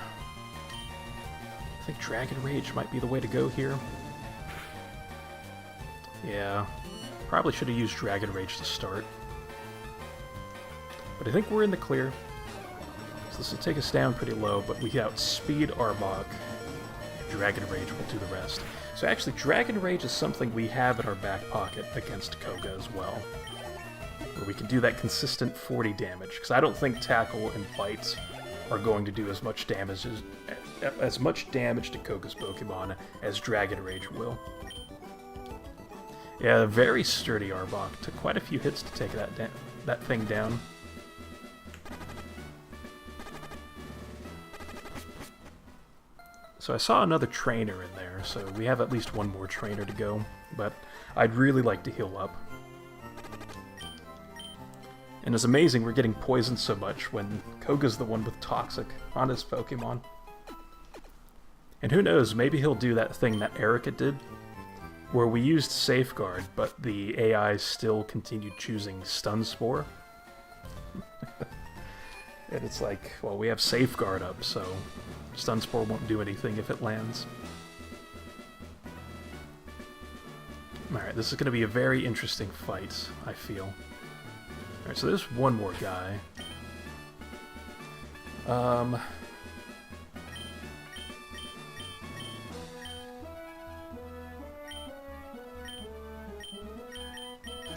think Dragon Rage might be the way to go here. Yeah, probably should have used Dragon Rage to start. But I think we're in the clear. So this will take us down pretty low, but we outspeed Arbok. Dragon Rage will do the rest. So actually, Dragon Rage is something we have in our back pocket against Koga as well. Where we can do that consistent 40 damage. Because I don't think Tackle and Bite are going to do as much damage to Koga's Pokemon as Dragon Rage will. Yeah, very sturdy Arbok. Took quite a few hits to take that thing down. So I saw another trainer in there, so we have at least one more trainer to go, but I'd really like to heal up. And it's amazing we're getting poisoned so much when Koga's the one with Toxic on his Pokemon. And who knows, maybe he'll do that thing that Erica did, where we used Safeguard, but the AI still continued choosing Stun Spore. And it's like, well, we have Safeguard up, so Stun Spore won't do anything if it lands. Alright, this is going to be a very interesting fight, I feel. Alright, so there's one more guy.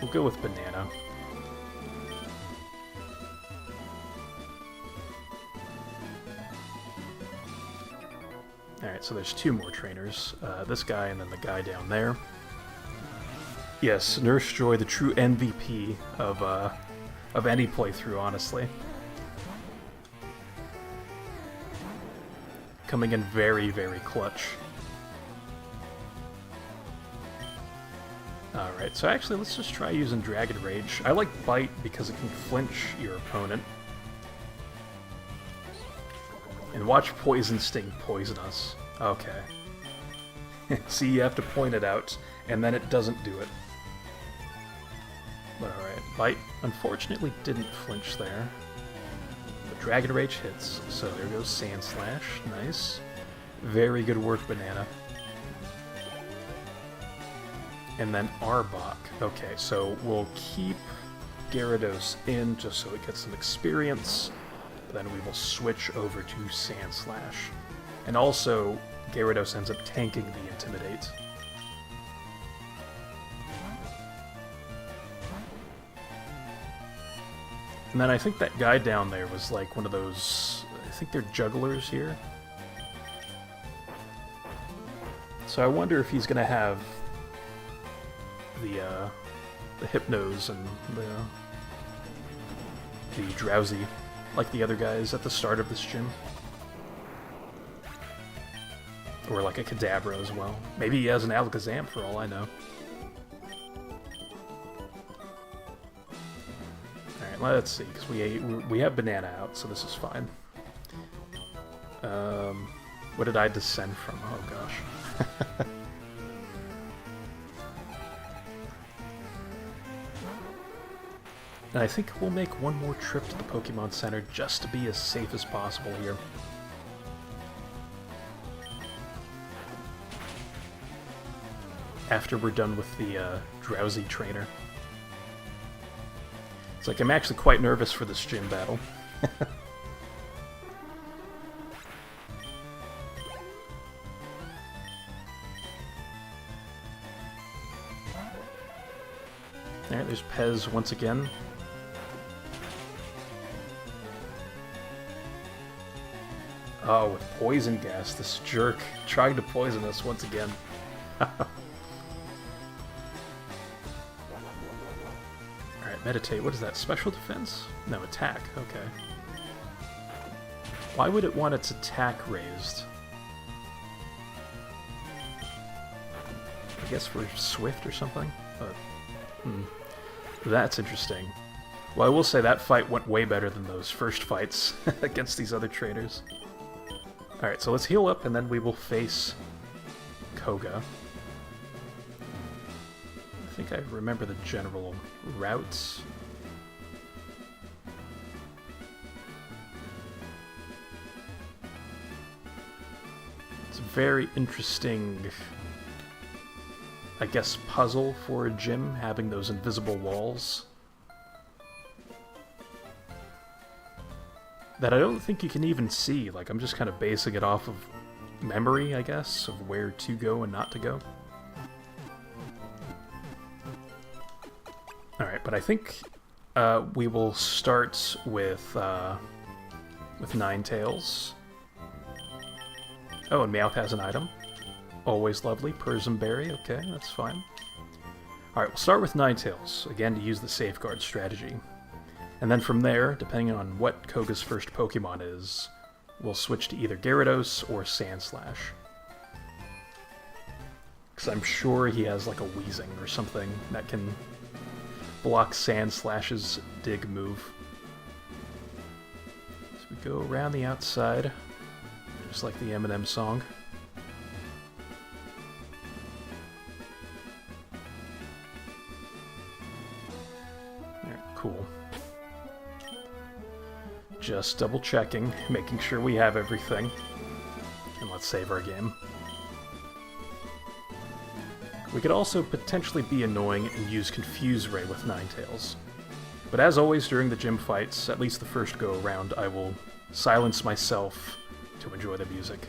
we'll go with banana. Alright, so there's two more trainers. This guy and then the guy down there. Yes, Nurse Joy, the true MVP of any playthrough, honestly. Coming in very, very clutch. Alright, so actually let's just try using Dragon Rage. I like Bite because it can flinch your opponent. And watch Poison Sting poison us. Okay. See, you have to point it out, and then it doesn't do it. But alright, Bite unfortunately didn't flinch there. But Dragon Rage hits, so there goes Sand Slash. Nice. Very good work, Banana. And then Arbok. Okay, so we'll keep Gyarados in just so it gets some experience. Then we will switch over to Sand Slash. And also, Gyarados ends up tanking the Intimidate. And then I think that guy down there was like one of those... I think they're jugglers here. So I wonder if he's going to have the Hypnos and the Drowsy, like the other guys at the start of this gym. Or like a Kadabra as well. Maybe he has an Alakazam for all I know. Alright, let's see, because we have Banana out, so this is fine. What did I descend from? Oh gosh. And I think we'll make one more trip to the Pokemon Center just to be as safe as possible here. After we're done with the Drowsy trainer. It's like I'm actually quite nervous for this gym battle. Alright, there's Pez once again. Oh, with Poison Gas, this jerk trying to poison us once again. Alright, Meditate. What is that? Special defense? No, attack. Okay. Why would it want its attack raised? I guess for Swift or something? But, that's interesting. Well, I will say that fight went way better than those first fights against these other trainers. Alright, so let's heal up and then we will face Koga. I think I remember the general routes. It's a very interesting, I guess, puzzle for a gym, having those invisible walls. That I don't think you can even see. Like, I'm just kind of basing it off of memory, I guess, of where to go and not to go. Alright, but I think we will start with Ninetales. Oh, and Meowth has an item. Always lovely. Persim Berry. Okay, that's fine. Alright, we'll start with Ninetales, again to use the Safeguard strategy. And then from there, depending on what Koga's first Pokemon is, we'll switch to either Gyarados or Sandslash. Because I'm sure he has like a Weezing or something that can block Sandslash's dig move. So we go around the outside, just like the Eminem song. Alright, cool. Just double checking, making sure we have everything. And let's save our game. We could also potentially be annoying and use Confuse Ray with Ninetales. But as always during the gym fights, at least the first go around, I will silence myself to enjoy the music.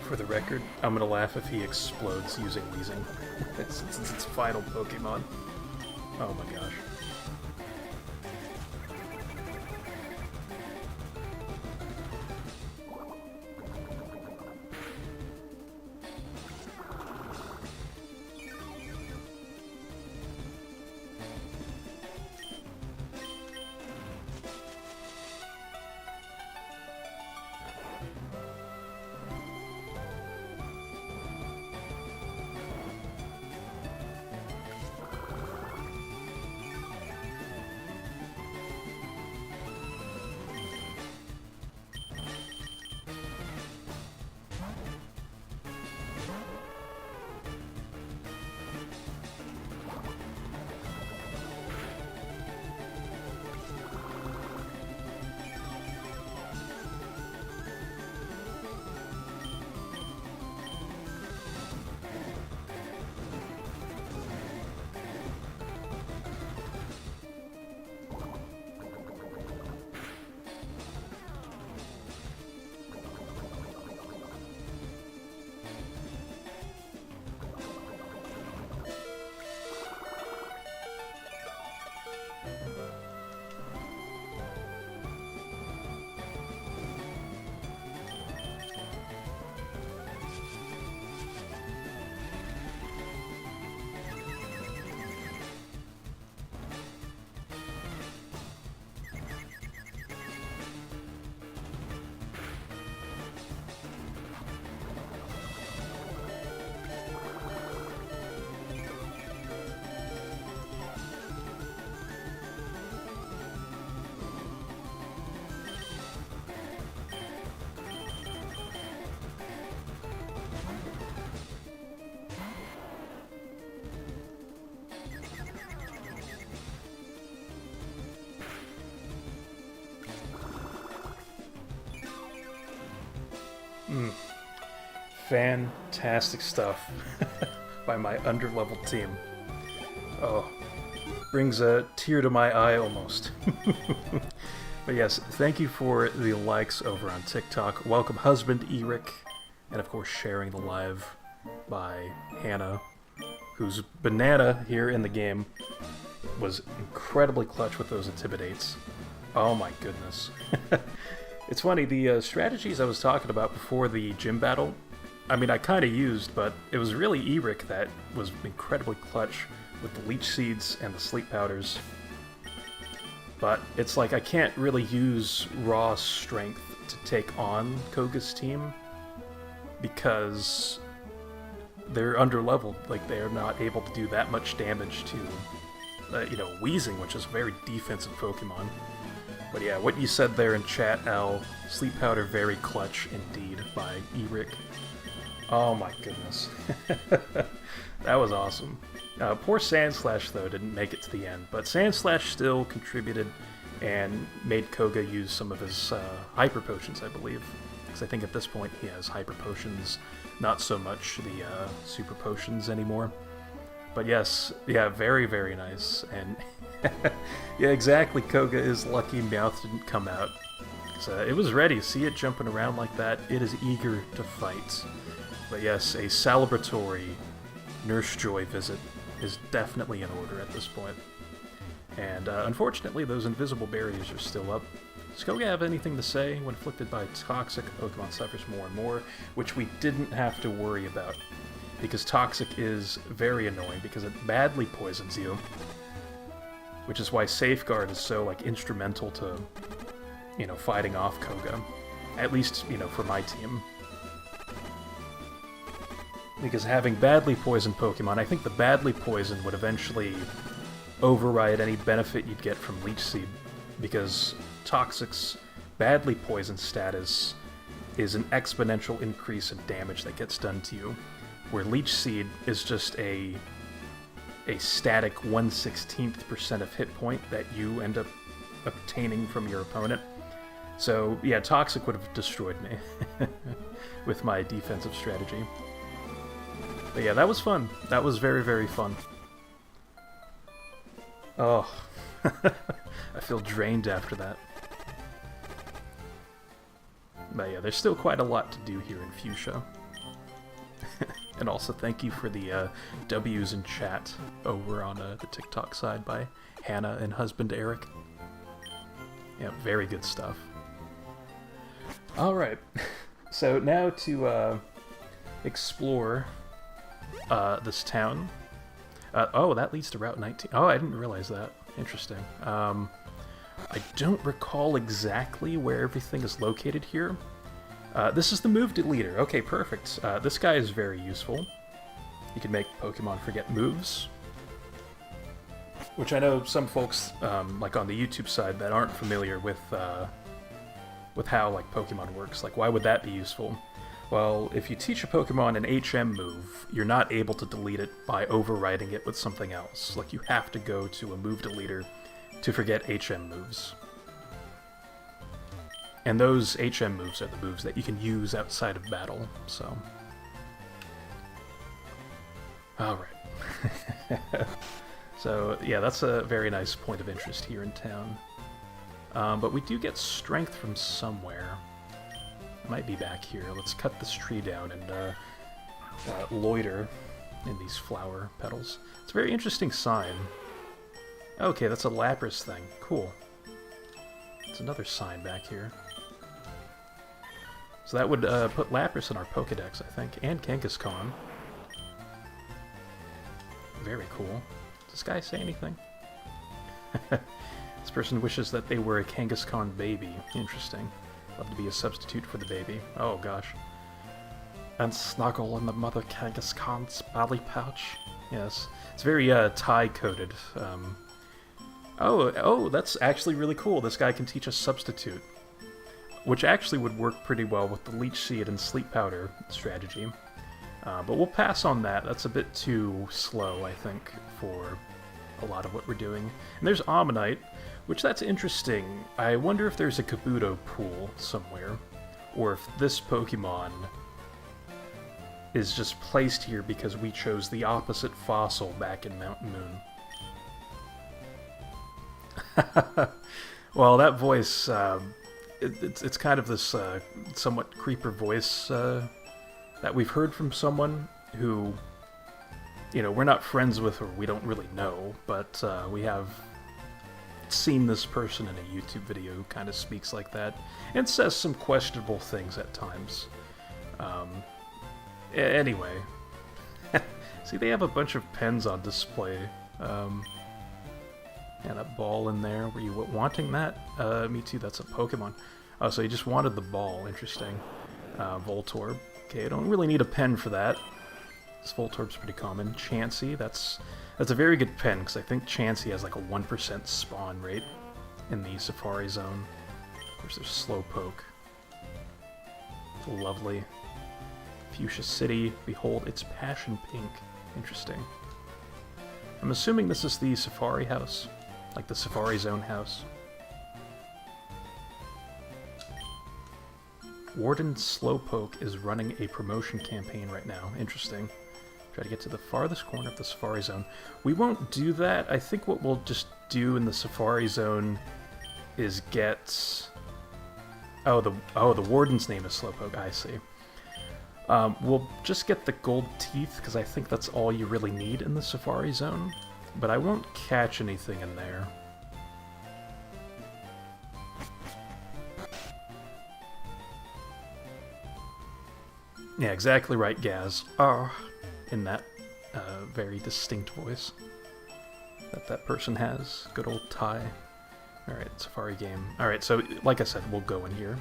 For the record, I'm gonna laugh if he explodes using Weezing. Since it's its final Pokemon. Oh my gosh. Fantastic stuff by my underleveled team. Oh, brings a tear to my eye almost. But yes, thank you for the likes over on TikTok. Welcome husband Eric, and of course sharing the live by Hannah, whose banana here in the game was incredibly clutch with those intimidates. Oh my goodness. It's funny, the strategies I was talking about before the gym battle, I mean, I kind of used, but it was really Eric that was incredibly clutch with the leech seeds and the sleep powders. But it's like I can't really use raw strength to take on Koga's team because they're underleveled. Like, they're not able to do that much damage to, you know, Weezing, which is a very defensive Pokemon. But yeah, what you said there in chat, Al, Sleep Powder very clutch indeed by Eric. Oh my goodness. That was awesome. Poor Sandslash, though, didn't make it to the end, but Sandslash still contributed and made Koga use some of his Hyper Potions, I believe. Because I think at this point he has Hyper Potions, not so much the Super Potions anymore. But yes, yeah, very, very nice. And yeah, exactly, Koga is lucky Meowth didn't come out. So it was ready. See it jumping around like that? It is eager to fight. But yes, a celebratory Nurse Joy visit is definitely in order at this point. And unfortunately, those invisible barriers are still up. Does Koga have anything to say? When afflicted by toxic, Pokemon suffers more and more, which we didn't have to worry about. Because toxic is very annoying, because it badly poisons you. Which is why Safeguard is so, like, instrumental to, you know, fighting off Koga. At least, you know, for my team. Because having badly poisoned Pokemon, I think the badly poisoned would eventually override any benefit you'd get from Leech Seed. Because Toxic's badly poisoned status is an exponential increase in damage that gets done to you. Where Leech Seed is just a static 1/16% of hit point that you end up obtaining from your opponent. So yeah, Toxic would have destroyed me with my defensive strategy. But yeah, that was fun. That was very, very fun. Oh, I feel drained after that. But yeah, there's still quite a lot to do here in Fuchsia. And also thank you for the W's in chat over on the TikTok side by Hannah and husband Eric. Yeah, very good stuff. Alright, so now to explore this town. Oh, that leads to Route 19. Oh, I didn't realize that. Interesting. I don't recall exactly where everything is located here. This is the move deleter. Okay, perfect. This guy is very useful. He can make Pokemon forget moves. Which I know some folks, like on the YouTube side, that aren't familiar with how like Pokemon works. Like, why would that be useful? Well, if you teach a Pokemon an HM move, you're not able to delete it by overriding it with something else. Like, you have to go to a move deleter to forget HM moves. And those HM moves are the moves that you can use outside of battle, so... Alright. So, yeah, that's a very nice point of interest here in town. But we do get strength from somewhere. It might be back here. Let's cut this tree down and loiter in these flower petals. It's a very interesting sign. Okay, that's a Lapras thing. Cool. It's another sign back here. So that would put Lapras in our Pokedex, I think, and Kangaskhan. Very cool. Does this guy say anything? This person wishes that they were a Kangaskhan baby. Interesting. Love to be a substitute for the baby. Oh gosh. And snuggle in the mother Kangaskhan's belly pouch. Yes. It's very tie-coded. Oh, that's actually really cool. This guy can teach us substitute. Which actually would work pretty well with the Leech Seed and Sleep Powder strategy. But we'll pass on that. That's a bit too slow, I think, for a lot of what we're doing. And there's Ammonite, which that's interesting. I wonder if there's a Kabuto pool somewhere. or if this Pokemon is just placed here because we chose the opposite fossil back in Mountain Moon. Well, that voice, it's kind of this somewhat creeper voice that we've heard from someone who, you know, we're not friends with or we don't really know, but we have seen this person in a YouTube video who kind of speaks like that and says some questionable things at times. Anyway, see, they have a bunch of pens on display. And a ball in there. Were you wanting that? Me too, that's a Pokemon. Oh, so you just wanted the ball. Interesting. Voltorb. Okay, I don't really need a pen for that. This Voltorb's pretty common. Chansey, that's a very good pen, because I think Chansey has like a 1% spawn rate in the Safari Zone. There's Slowpoke. Lovely. Fuchsia City. Behold, it's passion pink. Interesting. I'm assuming this is the Safari House. Like the Safari Zone house. Warden Slowpoke is running a promotion campaign right now. Interesting. Try to get to the farthest corner of the Safari Zone. We won't do that. I think what we'll just do in the Safari Zone is get... Oh, the Warden's name is Slowpoke. I see. We'll just get the gold teeth, because I think that's all you really need in the Safari Zone. But I won't catch anything in there. Yeah, exactly right, Gaz. In that very distinct voice that person has. Good old Ty. Alright, Safari game. Alright, so like I said, we'll go in here.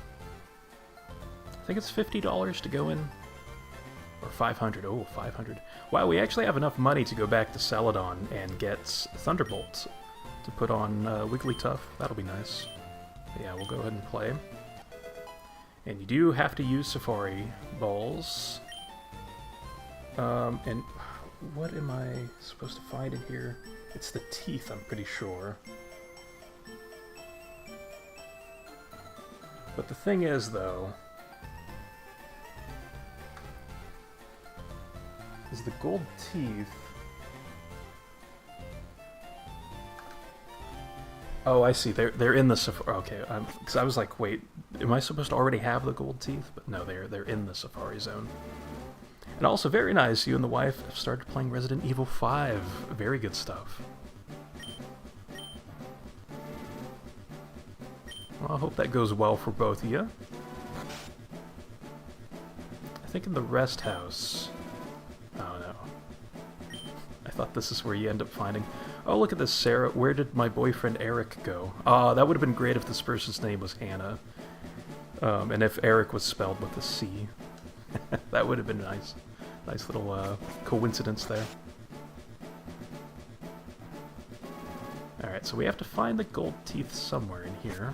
I think it's $50 to go in. Or 500. Oh, 500. Wow, we actually have enough money to go back to Celadon and get Thunderbolt to put on Wigglytuff. That'll be nice. But yeah, we'll go ahead and play. And you do have to use Safari Balls. And what am I supposed to find in here? It's the teeth, I'm pretty sure. But the thing is, though... is the gold teeth... Oh, I see. They're in the Safari... Okay, because I was like, wait, am I supposed to already have the gold teeth? But no, they're in the Safari Zone. And also, very nice, you and the wife have started playing Resident Evil 5. Very good stuff. Well, I hope that goes well for both of you. I think in the rest house... Oh no. I thought this is where you end up finding... Oh, look at this, Sarah. Where did my boyfriend Eric go? That would have been great if this person's name was Hannah. And if Eric was spelled with a C. That would have been nice. Nice little coincidence there. Alright, so we have to find the gold teeth somewhere in here.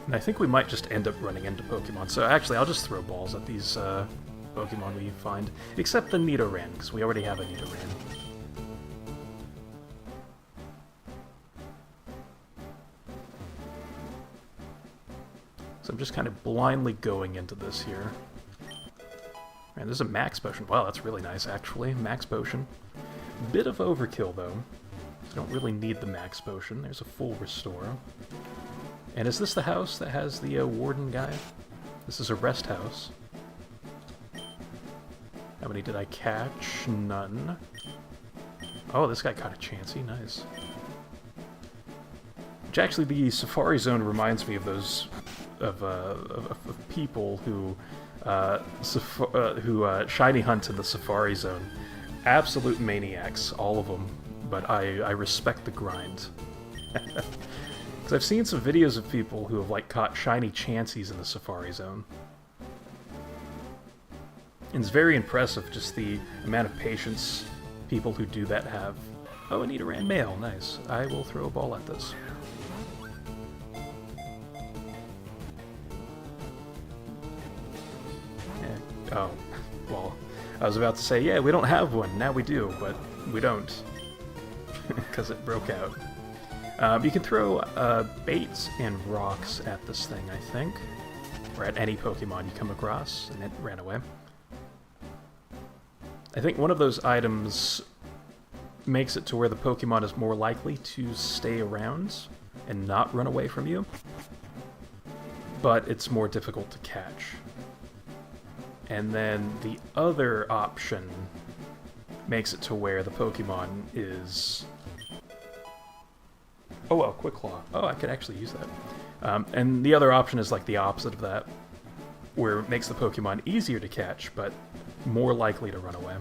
And I think we might just end up running into Pokemon. So actually, I'll just throw balls at these Pokemon we find. Except the Nidoran, because we already have a Nidoran. So I'm just kind of blindly going into this here. Man, there's a Max Potion. Wow, that's really nice, actually. Max Potion. Bit of overkill, though. I don't really need the Max Potion. There's a full Restore. And is this the house that has the Warden guy? This is a rest house. How many did I catch? None. Oh, this guy caught a Chansey. Nice. Which actually, the Safari Zone reminds me of those... of people who shiny hunt in the Safari Zone. Absolute maniacs, all of them. But I respect the grind. Because I've seen some videos of people who have like caught shiny Chanseys in the Safari Zone. And it's very impressive, just the amount of patience people who do that have. Oh, a Nidoran male, nice. I will throw a ball at this. Oh, well, I was about to say, yeah, we don't have one. Now we do, but we don't. Because it broke out. You can throw baits and rocks at this thing, I think. Or at any Pokemon you come across, and it ran away. I think one of those items makes it to where the Pokemon is more likely to stay around and not run away from you, but it's more difficult to catch. And then the other option makes it to where the Pokemon is... Oh well, Quick Claw. Oh, I could actually use that. And the other option is like the opposite of that, where it makes the Pokemon easier to catch, but more likely to run away.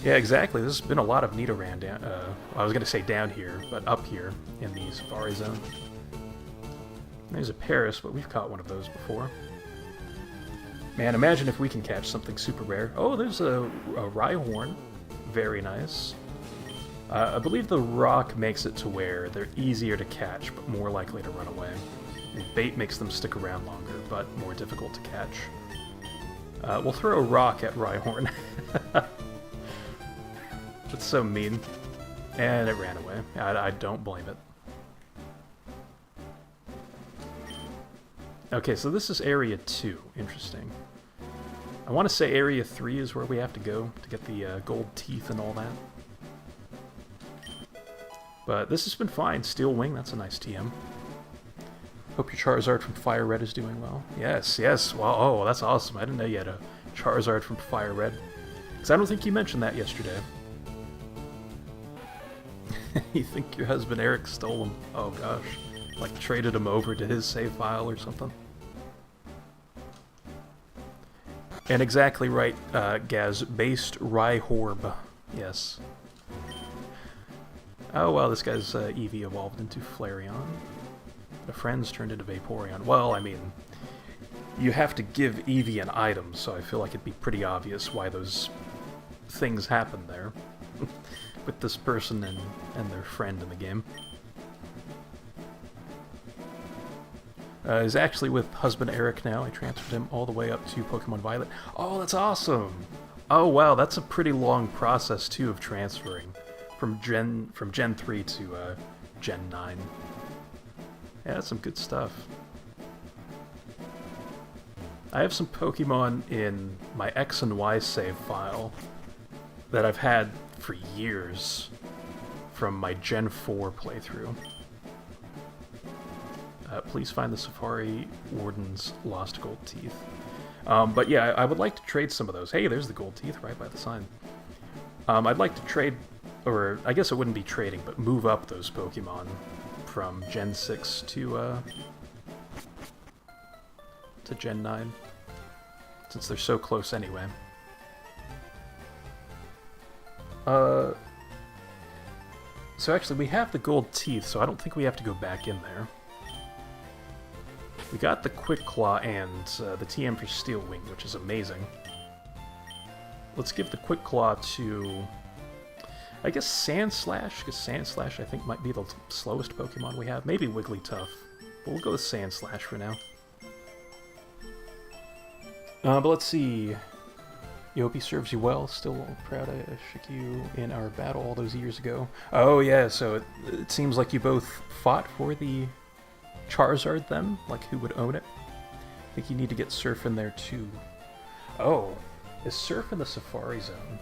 Yeah, exactly. There's been a lot of Nidoran down... I was going to say down here, but up here in the Safari Zone. There's a Paris, but we've caught one of those before. Man, imagine if we can catch something super rare. Oh, there's a Rhyhorn. Very nice. I believe the rock makes it to where they're easier to catch, but more likely to run away. And bait makes them stick around longer, but more difficult to catch. We'll throw a rock at Rhyhorn. That's so mean. And it ran away. I don't blame it. Okay, so this is Area 2. Interesting. I want to say Area 3 is where we have to go to get the gold teeth and all that. But this has been fine. Steel Wing, that's a nice TM. Hope your Charizard from Fire Red is doing well. Yes, yes. Wow, oh, that's awesome. I didn't know you had a Charizard from Fire Red. Because I don't think you mentioned that yesterday. You think your husband Eric stole him? Oh gosh. Like traded him over to his save file or something? And exactly right, Gaz. Based Rhyhorb. Yes. Oh well, this guy's Eevee evolved into Flareon. The friends turned into Vaporeon. Well, I mean, you have to give Eevee an item, so I feel like it'd be pretty obvious why those things happen there. With this person and their friend in the game. He's actually with husband Eric now. I transferred him all the way up to Pokemon Violet. Oh, that's awesome! Oh wow, that's a pretty long process too of transferring from Gen 3 to Gen 9. Yeah, that's some good stuff. I have some Pokemon in my X and Y save file that I've had for years from my Gen 4 playthrough. Please find the Safari Warden's lost gold teeth. But yeah, I would like to trade some of those. Hey, there's the gold teeth right by the sign. I'd like to trade, or I guess it wouldn't be trading, but move up those Pokemon from Gen 6 to Gen 9, since they're so close anyway. So actually, we have the gold teeth, so I don't think we have to go back in there. We got the Quick Claw and the TM for Steel Wing, which is amazing. Let's give the Quick Claw to, I guess, Sandslash, because Sandslash I think might be the slowest Pokemon we have. Maybe Wigglytuff, but we'll go with Sandslash for now. But let's see. Yopi serves you well. Still proud I shook you in our battle all those years ago. Oh yeah, so it seems like you both fought for the Charizard then? Like who would own it? I think you need to get Surf in there too. Oh, is Surf in the Safari Zone?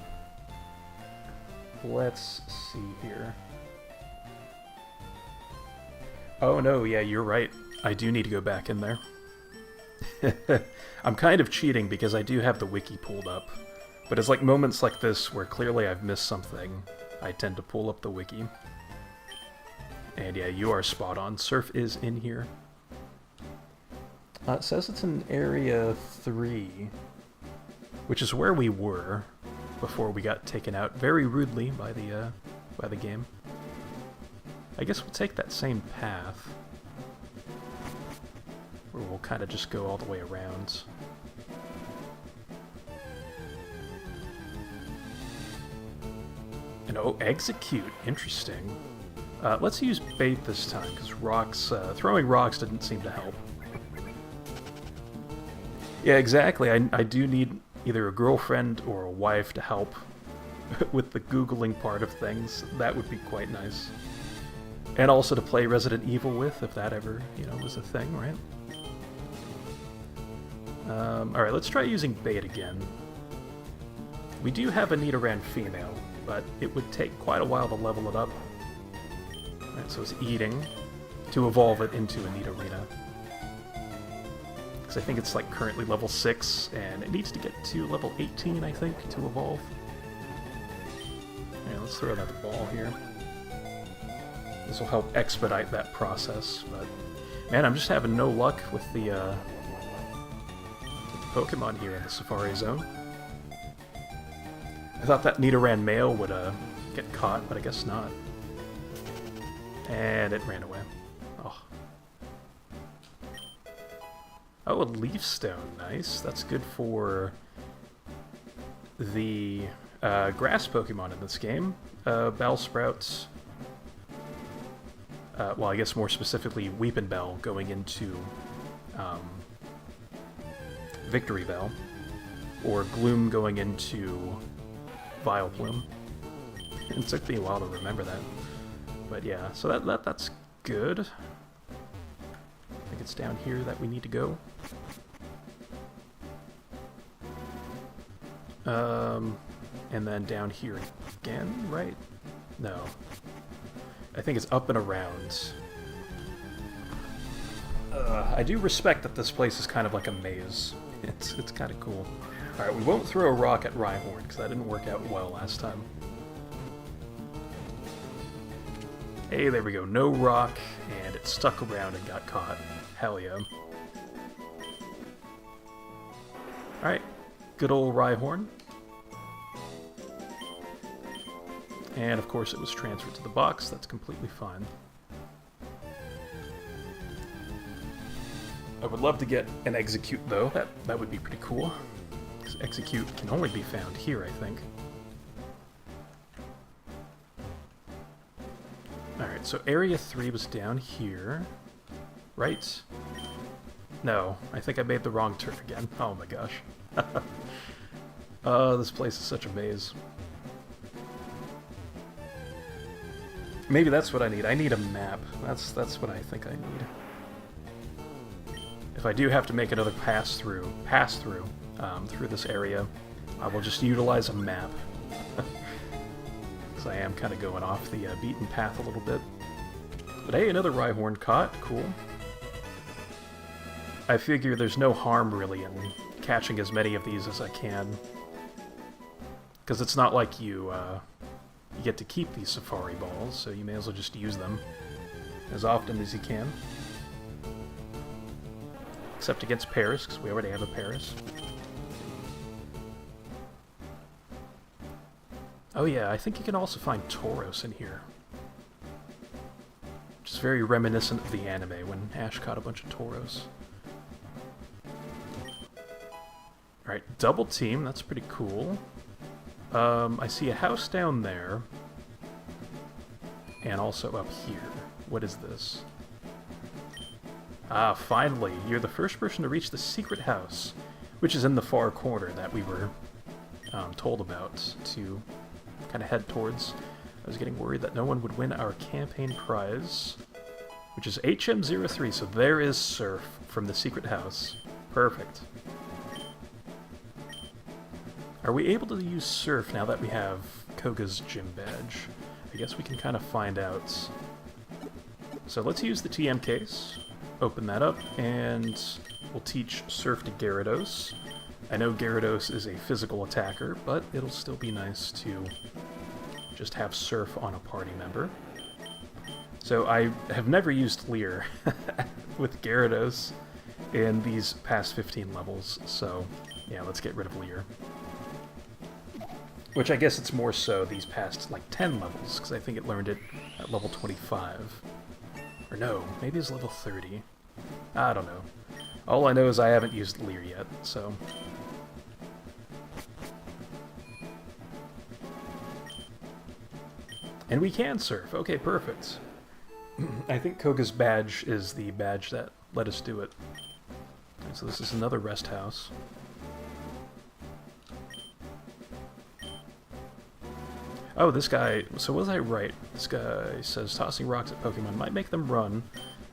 Let's see here. Oh no, yeah, you're right. I do need to go back in there. I'm kind of cheating because I do have the wiki pulled up, but it's like moments like this where clearly I've missed something, I tend to pull up the wiki. And yeah, you are spot on. Surf is in here. It says it's in Area 3, which is where we were before we got taken out very rudely by the game. I guess we'll take that same path. Or we'll kind of just go all the way around. And oh, Execute. Interesting. Let's use bait this time, because rocks, throwing rocks didn't seem to help. Yeah, exactly. I do need either a girlfriend or a wife to help with the Googling part of things. That would be quite nice. And also to play Resident Evil with, if that ever, was a thing, right? Alright, let's try using bait again. We do have a Nidoran female, but it would take quite a while to level it up. Alright, so it's eating to evolve it into a Nidorina. Because I think it's like currently level 6, and it needs to get to level 18, I think, to evolve. Alright, let's throw that ball here. This will help expedite that process, but man, I'm just having no luck with the Pokemon here in the Safari Zone. I thought that Nidoran male would get caught, but I guess not. And it ran away. Oh. Oh, a Leaf Stone. Nice. That's good for the grass Pokemon in this game. Bellsprouts. Well, I guess more specifically Weepinbell going into Victory Bell, or Gloom going into Vileplume. It took me a while to remember that, but yeah. So that's good. I think it's down here that we need to go. And then down here again, right? No. I think it's up and around. I do respect that this place is kind of like a maze. It's kind of cool. Alright, we won't throw a rock at Rhyhorn, because that didn't work out well last time. Hey, there we go. No rock, and it stuck around and got caught. Hell yeah. Alright, good old Rhyhorn. And of course it was transferred to the box. That's completely fine. I would love to get an Execute, though. That would be pretty cool. Because Execute can only be found here, I think. Alright, so Area 3 was down here. Right? No, I think I made the wrong turn again. Oh my gosh. This place is such a maze. Maybe that's what I need. I need a map. That's what I think I need. If I do have to make another pass through through this area, I will just utilize a map. Because I am kind of going off the beaten path a little bit. But hey, another Rhyhorn caught. Cool. I figure there's no harm really in catching as many of these as I can. Because it's not like you get to keep these Safari Balls, so you may as well just use them as often as you can. Except against Paris, because we already have a Paris. Oh yeah, I think you can also find Tauros in here. Which is very reminiscent of the anime, when Ash caught a bunch of Tauros. Alright, double team, that's pretty cool. I see a house down there. And also up here. What is this? Ah, finally! You're the first person to reach the secret house, which is in the far corner that we were told about to kind of head towards. I was getting worried that no one would win our campaign prize, which is HM03, so there is Surf from the secret house. Perfect. Are we able to use Surf now that we have Koga's gym badge? I guess we can kind of find out. So let's use the TM case. Open that up, and we'll teach Surf to Gyarados. I know Gyarados is a physical attacker, but it'll still be nice to just have Surf on a party member. So I have never used Leer with Gyarados in these past 15 levels, so yeah, let's get rid of Leer. Which I guess it's more so these past, like, 10 levels, because I think it learned it at level 25. Or no, maybe it's level 30. I don't know. All I know is I haven't used Leer yet, so... And we can Surf. Okay, perfect. I think Koga's badge is the badge that let us do it. So this is another rest house. Oh, this guy... So was I right? This guy says tossing rocks at Pokemon might make them run,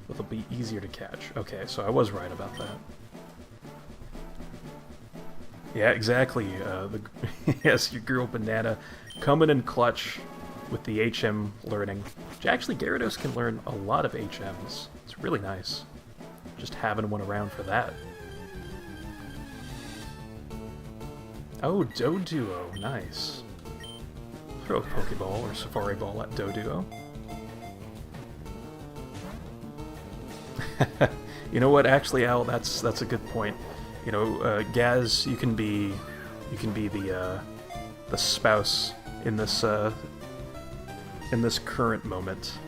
but they'll be easier to catch. Okay, so I was right about that. Yeah, exactly. Yes, your girl Banana coming in clutch with the HM learning. Actually, Gyarados can learn a lot of HMs. It's really nice. Just having one around for that. Oh, Doduo. Nice. Throw a Pokeball or Safari Ball at Doduo. You know what? Actually, Al, that's a good point. You know, Gaz, you can be the spouse in this current moment.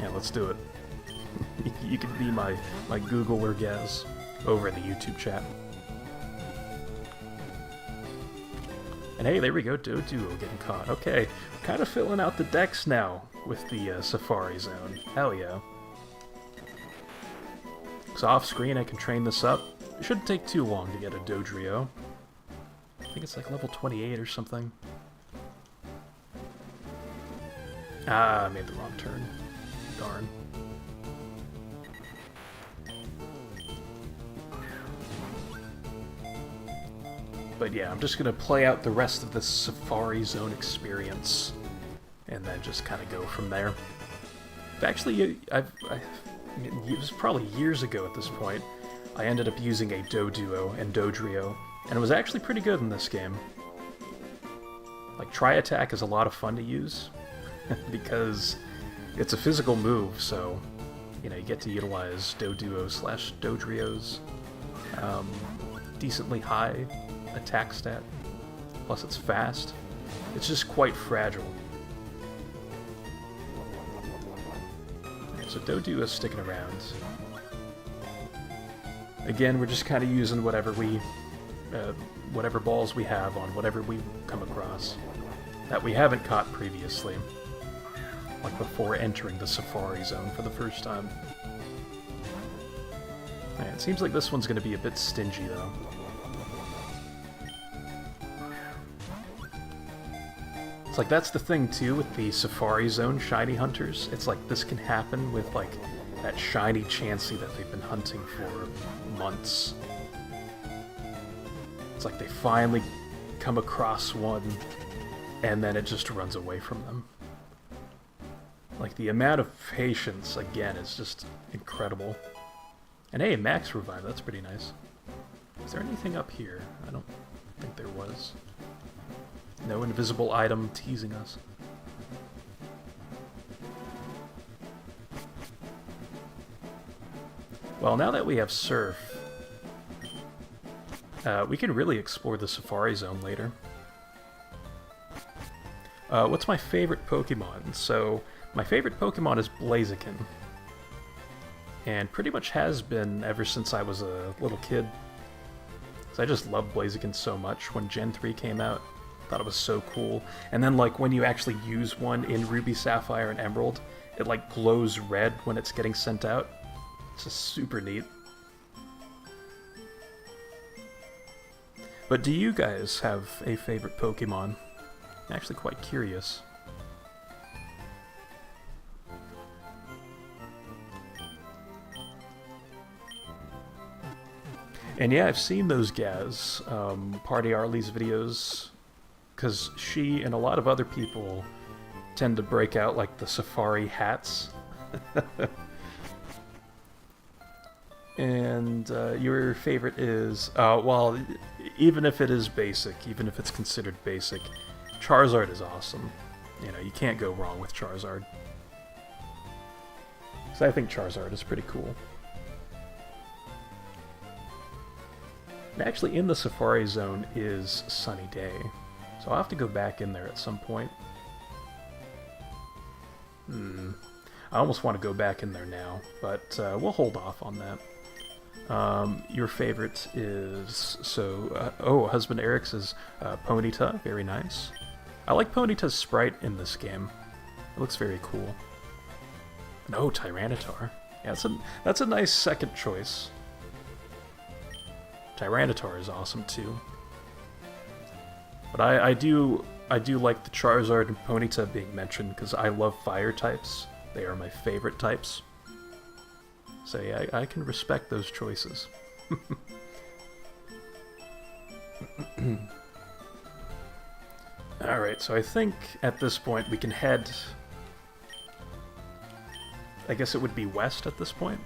Yeah, let's do it. You can be my Google or Gaz over in the YouTube chat. And hey, there we go, Doduo getting caught. Okay, we're kind of filling out the decks now with the Safari Zone. Hell yeah. So off screen I can train this up. It shouldn't take too long to get a Dodrio. I think it's like level 28 or something. Ah, I made the wrong turn. Darn. But yeah, I'm just going to play out the rest of the Safari Zone experience, and then just kind of go from there. Actually, it was probably years ago at this point, I ended up using a Doduo and Dodrio, and it was actually pretty good in this game. Like, Tri-Attack is a lot of fun to use, because it's a physical move, so, you know, you get to utilize Doduo/Dodrio's decently high attack stat, plus it's fast. It's just quite fragile. Okay, so Doduo is sticking around. Again, we're just kind of using whatever balls we have on whatever we come across that we haven't caught previously, like before entering the Safari Zone for the first time. Yeah, it seems like this one's going to be a bit stingy, though. It's like, that's the thing, too, with the Safari Zone Shiny Hunters. It's like, this can happen with, like, that shiny Chansey that they've been hunting for months. It's like they finally come across one, and then it just runs away from them. Like, the amount of patience, again, is just incredible. And hey, Max Revive, that's pretty nice. Is there anything up here? I don't think there was. No invisible item teasing us. Well, now that we have Surf, we can really explore the Safari Zone later. What's my favorite Pokemon? So, my favorite Pokemon is Blaziken. And pretty much has been ever since I was a little kid. So I just loved Blaziken so much when Gen 3 came out. Thought it was so cool. And then, like, when you actually use one in Ruby, Sapphire, and Emerald, it, like, glows red when it's getting sent out. It's just super neat. But do you guys have a favorite Pokemon? I'm actually quite curious. And yeah, I've seen those Gaz, Party Arlie's videos, because she and a lot of other people tend to break out like the safari hats. And your favorite is, well, even if it is basic, even if it's considered basic, Charizard is awesome. You know, you can't go wrong with Charizard. So I think Charizard is pretty cool. And actually, in the Safari Zone is Sunny Day, so I'll have to go back in there at some point. I almost want to go back in there now, but we'll hold off on that. Your favorite is, so, oh, Husband Eric's is Ponyta, very nice. I like Ponyta's sprite in this game. It looks very cool. No, Tyranitar. Yeah, that's a nice second choice. Tyranitar is awesome too. But I do I do like the Charizard and Ponyta being mentioned because I love fire types. They are my favorite types. So yeah, I can respect those choices. Alright, so I think at this point we can head... I guess it would be west at this point.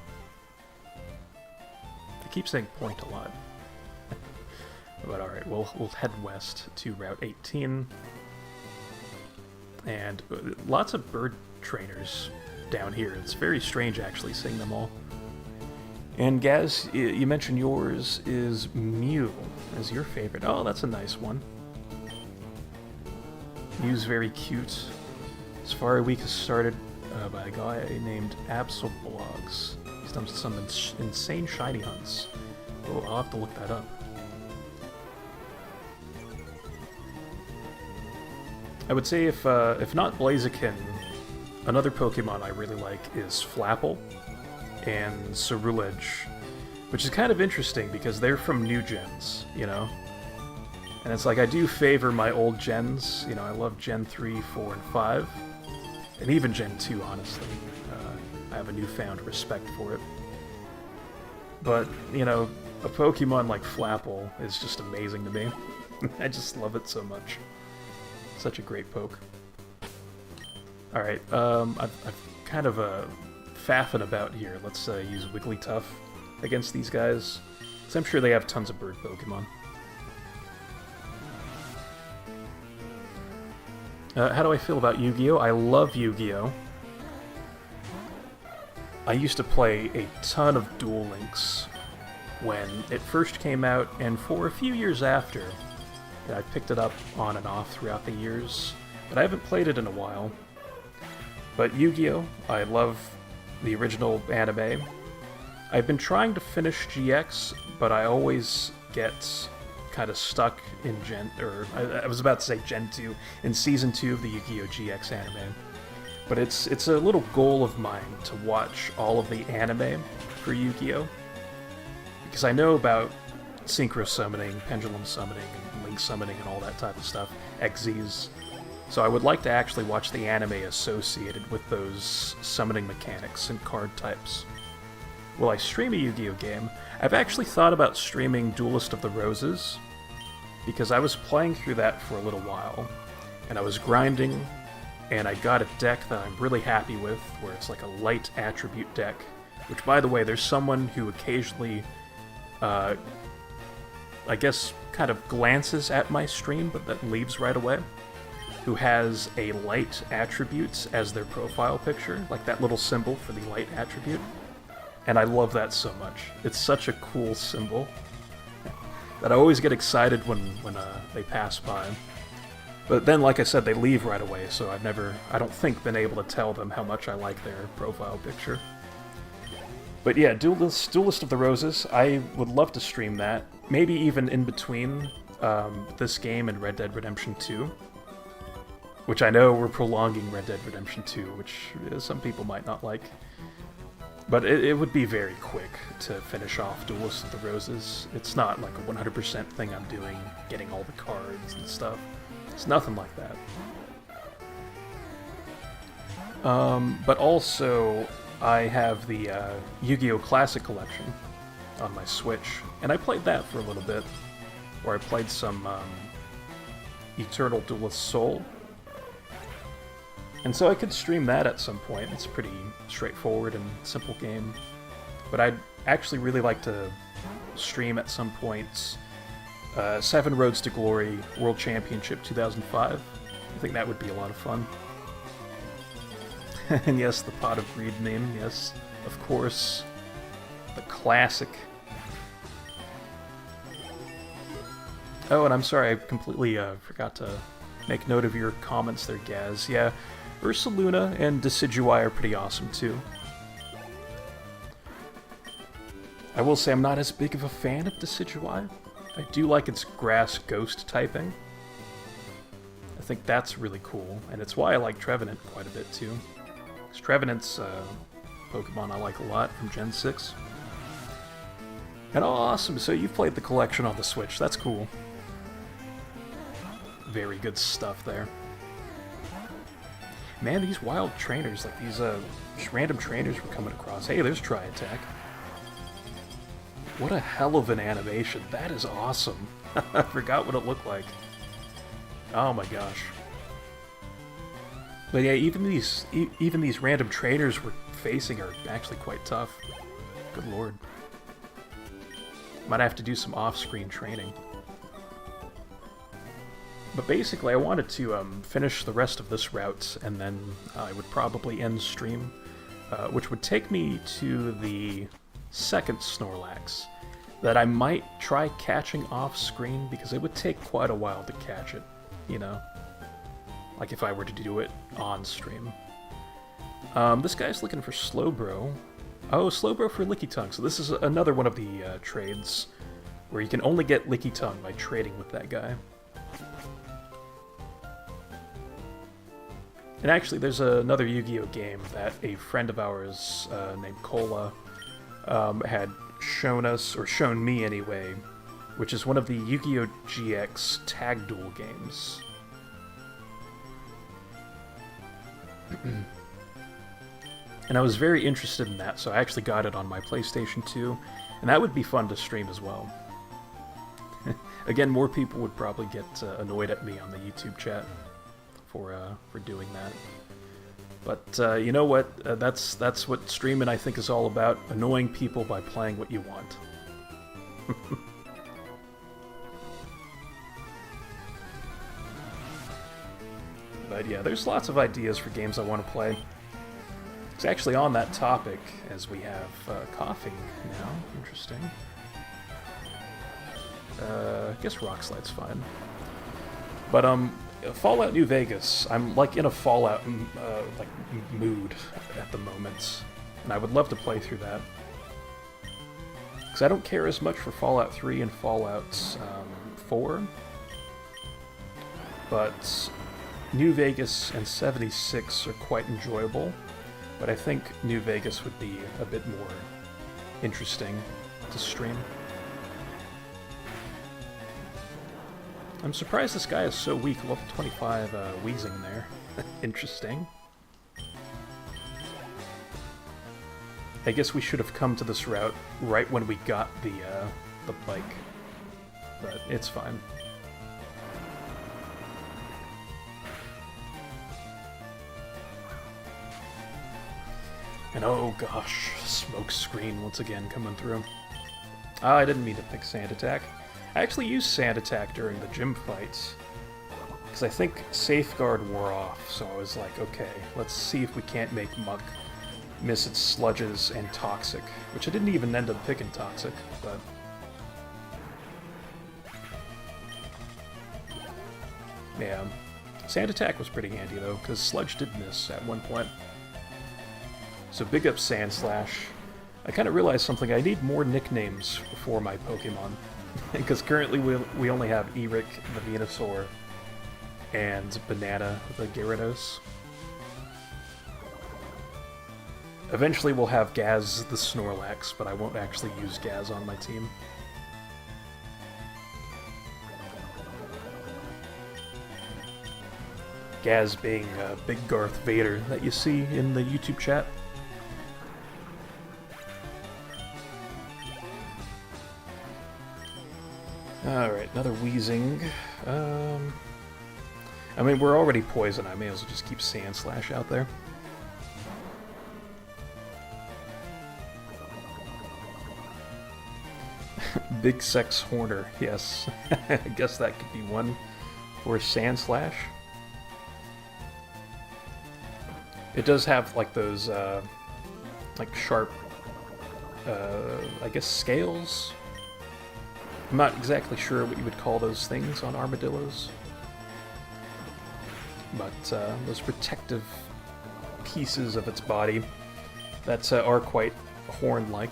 I keep saying point a lot. But alright, we'll head west to Route 18. And lots of bird trainers down here. It's very strange actually seeing them all. And Gaz, you mentioned yours is Mew as your favorite. Oh, that's a nice one. Mew's very cute. Safari Week is started by a guy named Absolblogs. He's done some insane shiny hunts. Oh, I'll have to look that up. I would say if not Blaziken, another Pokemon I really like is Flapple and Cerulege, which is kind of interesting because they're from new gens, you know? And it's like, I do favor my old gens, you know, I love Gen 3, 4, and 5, and even Gen 2, honestly. I have a newfound respect for it. But, you know, a Pokemon like Flapple is just amazing to me. I just love it so much. Such a great poke. Alright, I've kind of faffing about here. Let's use Wigglytuff against these guys. So I'm sure they have tons of bird Pokemon. How do I feel about Yu-Gi-Oh? I love Yu-Gi-Oh! I used to play a ton of Duel Links when it first came out, and for a few years after. I picked it up on and off throughout the years, but I haven't played it in a while. But Yu-Gi-Oh! I love the original anime. I've been trying to finish GX, but I always get kind of stuck in I was about to say Gen 2, in Season 2 of the Yu-Gi-Oh! GX anime. But it's a little goal of mine to watch all of the anime for Yu-Gi-Oh! Because I know about Synchro Summoning, Pendulum Summoning, and Link Summoning, and all that type of stuff, XZs. So I would like to actually watch the anime associated with those summoning mechanics and card types. Will I stream a Yu-Gi-Oh! Game? I've actually thought about streaming Duelist of the Roses, because I was playing through that for a little while, and I was grinding, and I got a deck that I'm really happy with, where it's like a light attribute deck, which, by the way, there's someone who occasionally, I guess, kind of glances at my stream, but then leaves right away, who has a light attribute as their profile picture, like that little symbol for the light attribute. And I love that so much. It's such a cool symbol that I always get excited when they pass by. But then, like I said, they leave right away, so I've never, I don't think, been able to tell them how much I like their profile picture. But yeah, Duelist of the Roses, I would love to stream that. Maybe even in between this game and Red Dead Redemption 2. Which I know we're prolonging Red Dead Redemption 2, which some people might not like. But it would be very quick to finish off Duelist of the Roses. It's not like a 100% thing I'm doing, getting all the cards and stuff. It's nothing like that. But also, I have the Yu-Gi-Oh! Classic Collection on my Switch, and I played that for a little bit, where I played some Eternal Duelist Soul. And so I could stream that at some point. It's a pretty straightforward and simple game. But I'd actually really like to stream at some point Seven Roads to Glory World Championship 2005. I think that would be a lot of fun. And yes, the Pot of Greed meme, yes, of course. The classic. Oh, and I'm sorry, I completely forgot to make note of your comments there, Gaz. Yeah, Ursaluna and Decidueye are pretty awesome, too. I will say I'm not as big of a fan of Decidueye. I do like its grass ghost typing. I think that's really cool, and it's why I like Trevenant quite a bit, too. Because Trevenant's Pokemon I like a lot from Gen 6. And oh, awesome, so you've played the collection on the Switch, that's cool. very good stuff there. Man, these wild trainers, like these just random trainers we're coming across. Hey, there's Tri-Attack. What a hell of an animation. That is awesome. I forgot what it looked like. Oh my gosh. But yeah, even these random trainers we're facing are actually quite tough. Good lord. Might have to do some off-screen training. But basically, I wanted to finish the rest of this route, and then I would probably end stream, which would take me to the second Snorlax that I might try catching off-screen, because it would take quite a while to catch it, you know? Like if I were to do it on stream. This guy's looking for Slowbro. Oh, Slowbro for Licky Tongue. So this is another one of the trades where you can only get Licky Tongue by trading with that guy. And actually, there's another Yu-Gi-Oh! Game that a friend of ours named Cola had shown us, or shown me anyway, which is one of the Yu-Gi-Oh! GX Tag Duel games. And I was very interested in that, so I actually got it on my PlayStation 2, and that would be fun to stream as well. Again, more people would probably get annoyed at me on the YouTube chat for doing that. But you know what? That's what streaming, I think, is all about: annoying people by playing what you want. But yeah, there's lots of ideas for games I want to play. It's actually on that topic, as we have coffee now. Interesting. I guess Rock Slide's fine. But Fallout New Vegas, I'm like in a Fallout like mood at the moment, and I would love to play through that. Because I don't care as much for Fallout 3 and Fallout 4, but New Vegas and 76 are quite enjoyable, but I think New Vegas would be a bit more interesting to stream. I'm surprised this guy is so weak. Level 25 Wheezing there. Interesting. I guess we should have come to this route right when we got the bike, but it's fine. And oh gosh, smoke screen once again coming through. Ah, I didn't mean to pick Sand Attack. I actually used Sand Attack during the gym fights, because I think Safeguard wore off, so I was like, okay, let's see if we can't make Muck miss its Sludges and Toxic, which I didn't even end up picking Toxic, but... yeah, Sand Attack was pretty handy though, because Sludge did miss at one point. So big up Sand Slash. I kind of realized something: I need more nicknames for my Pokemon. Because currently we only have Eric the Venusaur and Banana the Gyarados. Eventually we'll have Gaz the Snorlax, but I won't actually use Gaz on my team. Gaz being Big Darth Vader that you see in the YouTube chat. Alright, another Wheezing. I mean, we're already poisoned. I may as well just keep Sand Slash out there. Big Sex Horner, yes. I guess that could be one for Sand Slash. It does have, like, those, like, sharp, I guess, scales? I'm not exactly sure what you would call those things on armadillos. But those protective pieces of its body that are quite horn-like.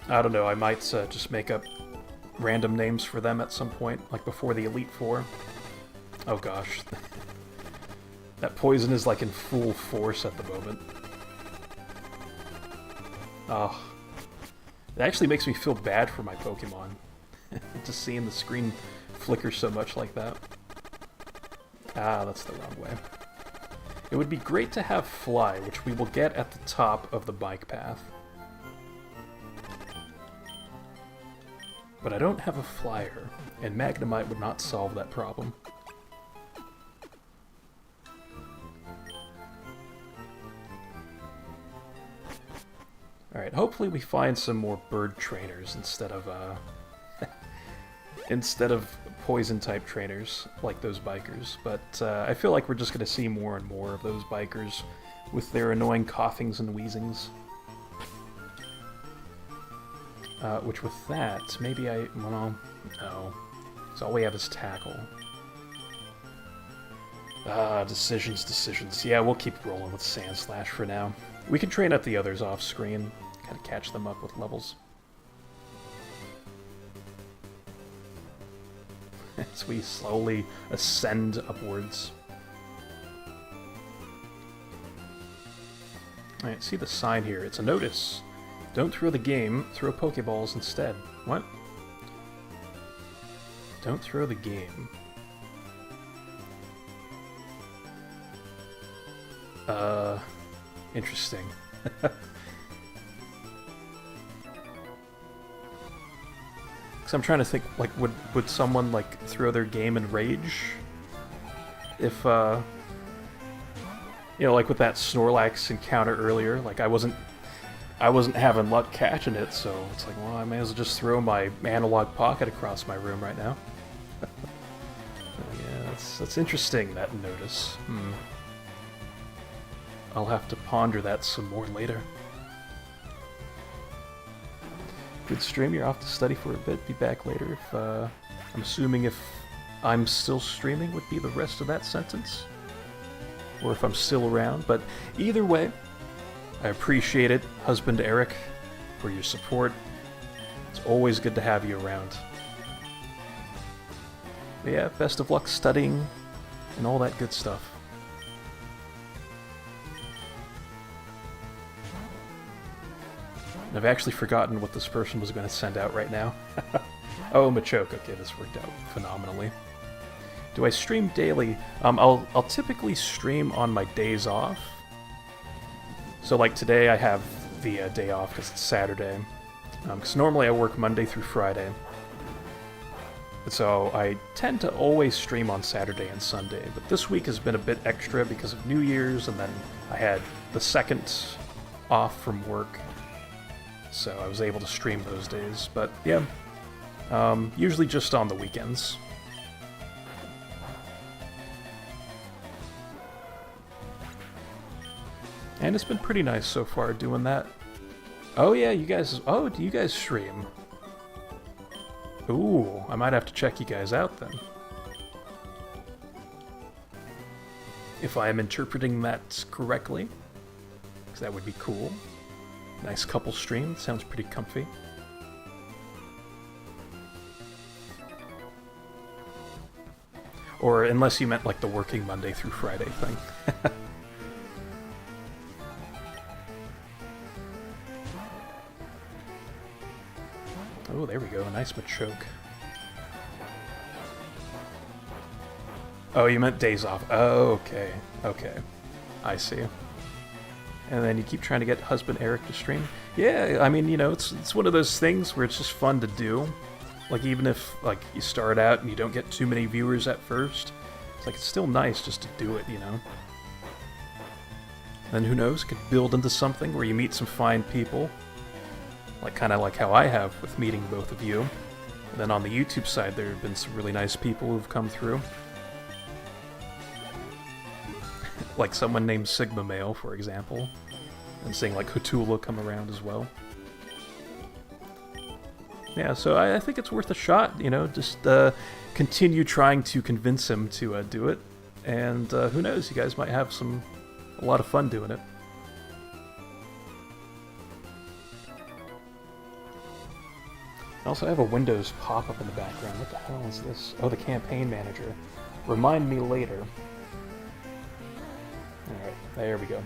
I don't know, I might just make up random names for them at some point, like before the Elite Four. Oh gosh. That poison is like in full force at the moment. Oh, it actually makes me feel bad for my Pokemon. Just seeing the screen flicker so much like that. Ah, that's the wrong way. It would be great to have Fly, which we will get at the top of the bike path. But I don't have a Flyer, and Magnemite would not solve that problem. Alright, hopefully we find some more bird trainers instead of poison-type trainers like those bikers. But I feel like we're just going to see more and more of those bikers with their annoying coughings and wheezings. Which with that, maybe well, no. So all we have is Tackle. Decisions. Yeah, we'll keep rolling with Sandslash for now. We can train up the others off screen, kind of catch them up with levels. As we slowly ascend upwards. Alright, see the sign here. It's a notice. Don't throw the game, throw Pokeballs instead. What? Don't throw the game. Interesting. Because I'm trying to think, like, would someone, like, throw their game in rage? If, you know, like with that Snorlax encounter earlier, like, I wasn't having luck catching it, so it's like, well, I may as well just throw my analog pocket across my room right now. Yeah, that's interesting, that notice. I'll have to ponder that some more later. Good stream, you're off to study for a bit, be back later. If, I'm assuming if I'm still streaming would be the rest of that sentence. Or if I'm still around, but either way, I appreciate it, husband Eric, for your support. It's always good to have you around. But yeah, best of luck studying and all that good stuff. I've actually forgotten what this person was going to send out right now. Oh, Machoke. Okay, this worked out phenomenally. Do I stream daily? I'll typically stream on my days off. So like today I have the day off because it's Saturday. Because normally I work Monday through Friday. So I tend to always stream on Saturday and Sunday. But this week has been a bit extra because of New Year's, and then I had the second off from work. So I was able to stream those days. But yeah, usually just on the weekends. And it's been pretty nice so far doing that. Oh yeah, you guys... Oh, do you guys stream? Ooh, I might have to check you guys out then. If I am interpreting that correctly. Because that would be cool. Nice couple stream, sounds pretty comfy. Or unless you meant like the working Monday through Friday thing. Oh, there we go, a nice Machoke. Oh, you meant days off. Oh, okay. Okay. I see. And then you keep trying to get husband Eric to stream. Yeah, I mean, you know, it's one of those things where it's just fun to do. Like, even if, like, you start out and you don't get too many viewers at first, it's like, it's still nice just to do it, you know? Then who knows, it could build into something where you meet some fine people. Like, kind of like how I have with meeting both of you. And then on the YouTube side, there have been some really nice people who've come through. Like someone named Sigma Male, for example. And seeing, like, Hutula come around as well. Yeah, so I think it's worth a shot, you know, just continue trying to convince him to do it. And who knows, you guys might have a lot of fun doing it. I also have a Windows pop-up in the background. What the hell is this? Oh, the campaign manager. Remind me later. Alright, there we go.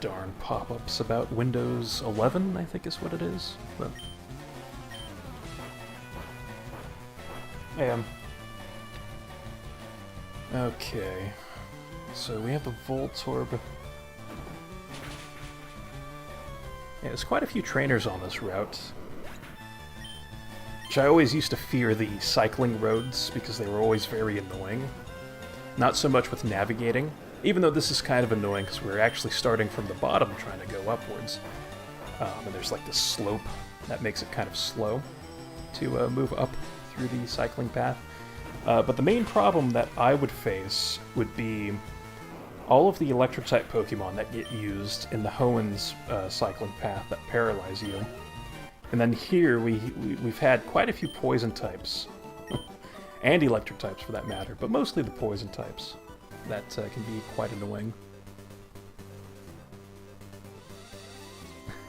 darn pop-ups about Windows 11, I think is what it is. But... Okay. So we have the Voltorb. Yeah, there's quite a few trainers on this route. Which I always used to fear the cycling roads because they were always very annoying. Not so much with navigating, even though this is kind of annoying because we're actually starting from the bottom trying to go upwards. And there's like this slope that makes it kind of slow to move up through the cycling path. But the main problem that I would face would be all of the electric-type Pokemon that get used in the Hoenn's cycling path that paralyze you. And then here we've had quite a few poison types, and electric types for that matter, but mostly the poison types. That can be quite annoying.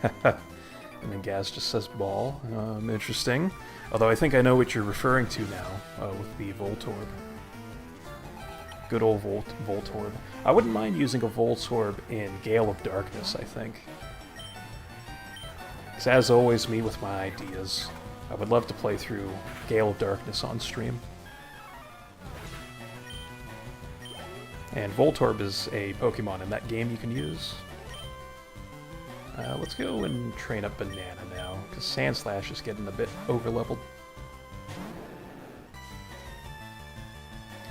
And then Gaz just says ball. Interesting. Although I think I know what you're referring to now with the Voltorb. Good old Voltorb. I wouldn't mind using a Voltorb in Gale of Darkness, I think. Because as always, me with my ideas. I would love to play through Gale of Darkness on stream. And Voltorb is a Pokemon in that game you can use. Let's go and train up Banana now, because Sandslash is getting a bit overleveled.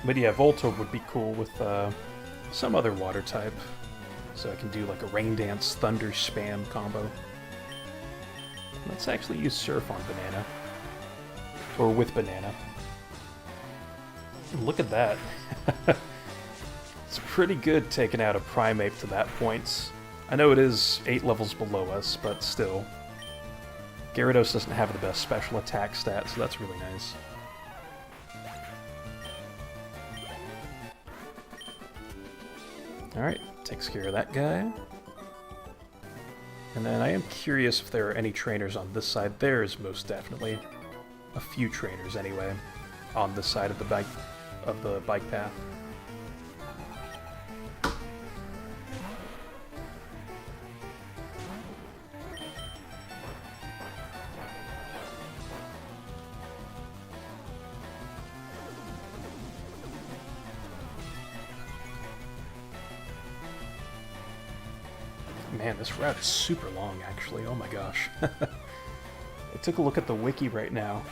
But yeah, Voltorb would be cool with some other water type. So I can do like a Rain Dance Thunder Spam combo. Let's actually use Surf on Banana. Or with Banana. Look at that. It's pretty good taking out a Primeape to that point. I know it is 8 levels below us, but still. Gyarados doesn't have the best special attack stat, so that's really nice. Alright, takes care of that guy. And then I am curious if there are any trainers on this side. There is most definitely a few trainers anyway on this side of the bike path. Man, this route is super long, actually. Oh my gosh. I took a look at the wiki right now.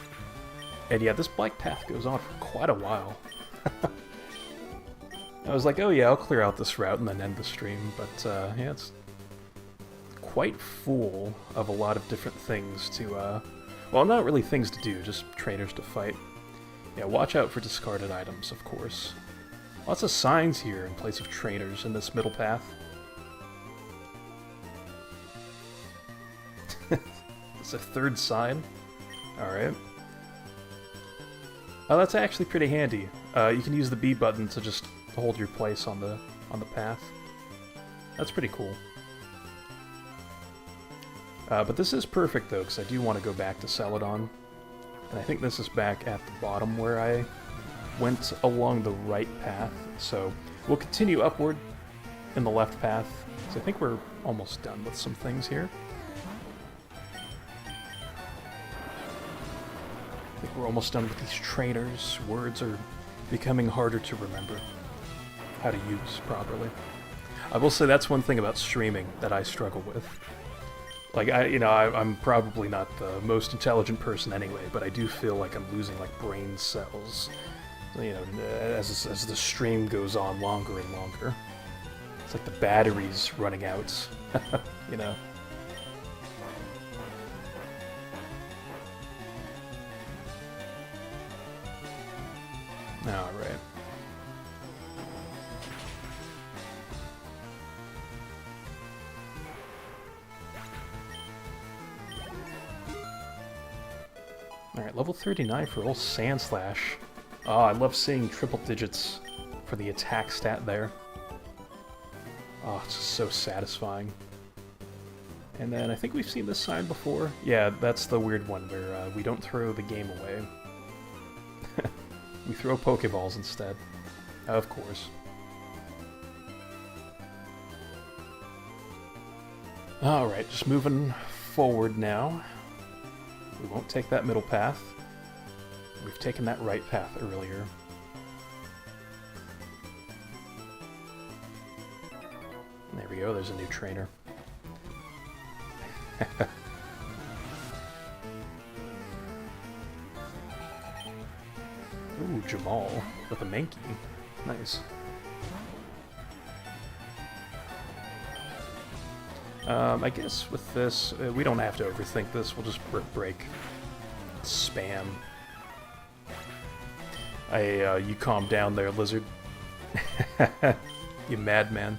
And yeah, this bike path goes on for quite a while. I was like, oh yeah, I'll clear out this route and then end the stream. But yeah, it's quite full of a lot of different things to... well, not really things to do, just trainers to fight. Yeah, watch out for discarded items, of course. Lots of signs here in place of trainers in this middle path. It's a third sign. Alright. Oh, that's actually pretty handy. You can use the B button to just hold your place on the path. That's pretty cool. But this is perfect though, because I do want to go back to Celadon. And I think this is back at the bottom where I went along the right path. So we'll continue upward in the left path. So I think we're almost done with some things here. I think we're almost done with these trainers. Words are becoming harder to remember how to use properly. I will say that's one thing about streaming that I struggle with. Like, I'm probably not the most intelligent person anyway, but I do feel like I'm losing, like, brain cells, you know, as the stream goes on longer and longer. It's like the battery's running out, you know. Alright. Alright, level 39 for old Sandslash. Oh, I love seeing triple digits for the attack stat there. Oh, it's just so satisfying. And then I think we've seen this sign before. Yeah, that's the weird one where we don't throw the game away. We throw Pokeballs instead. Of course. Alright, just moving forward now. We won't take that middle path. We've taken that right path earlier. There we go, there's a new trainer. Ooh, Jamal with a Mankey. Nice. I guess with this, we don't have to overthink this. We'll just brick break. Spam. You calm down there, lizard. You madman.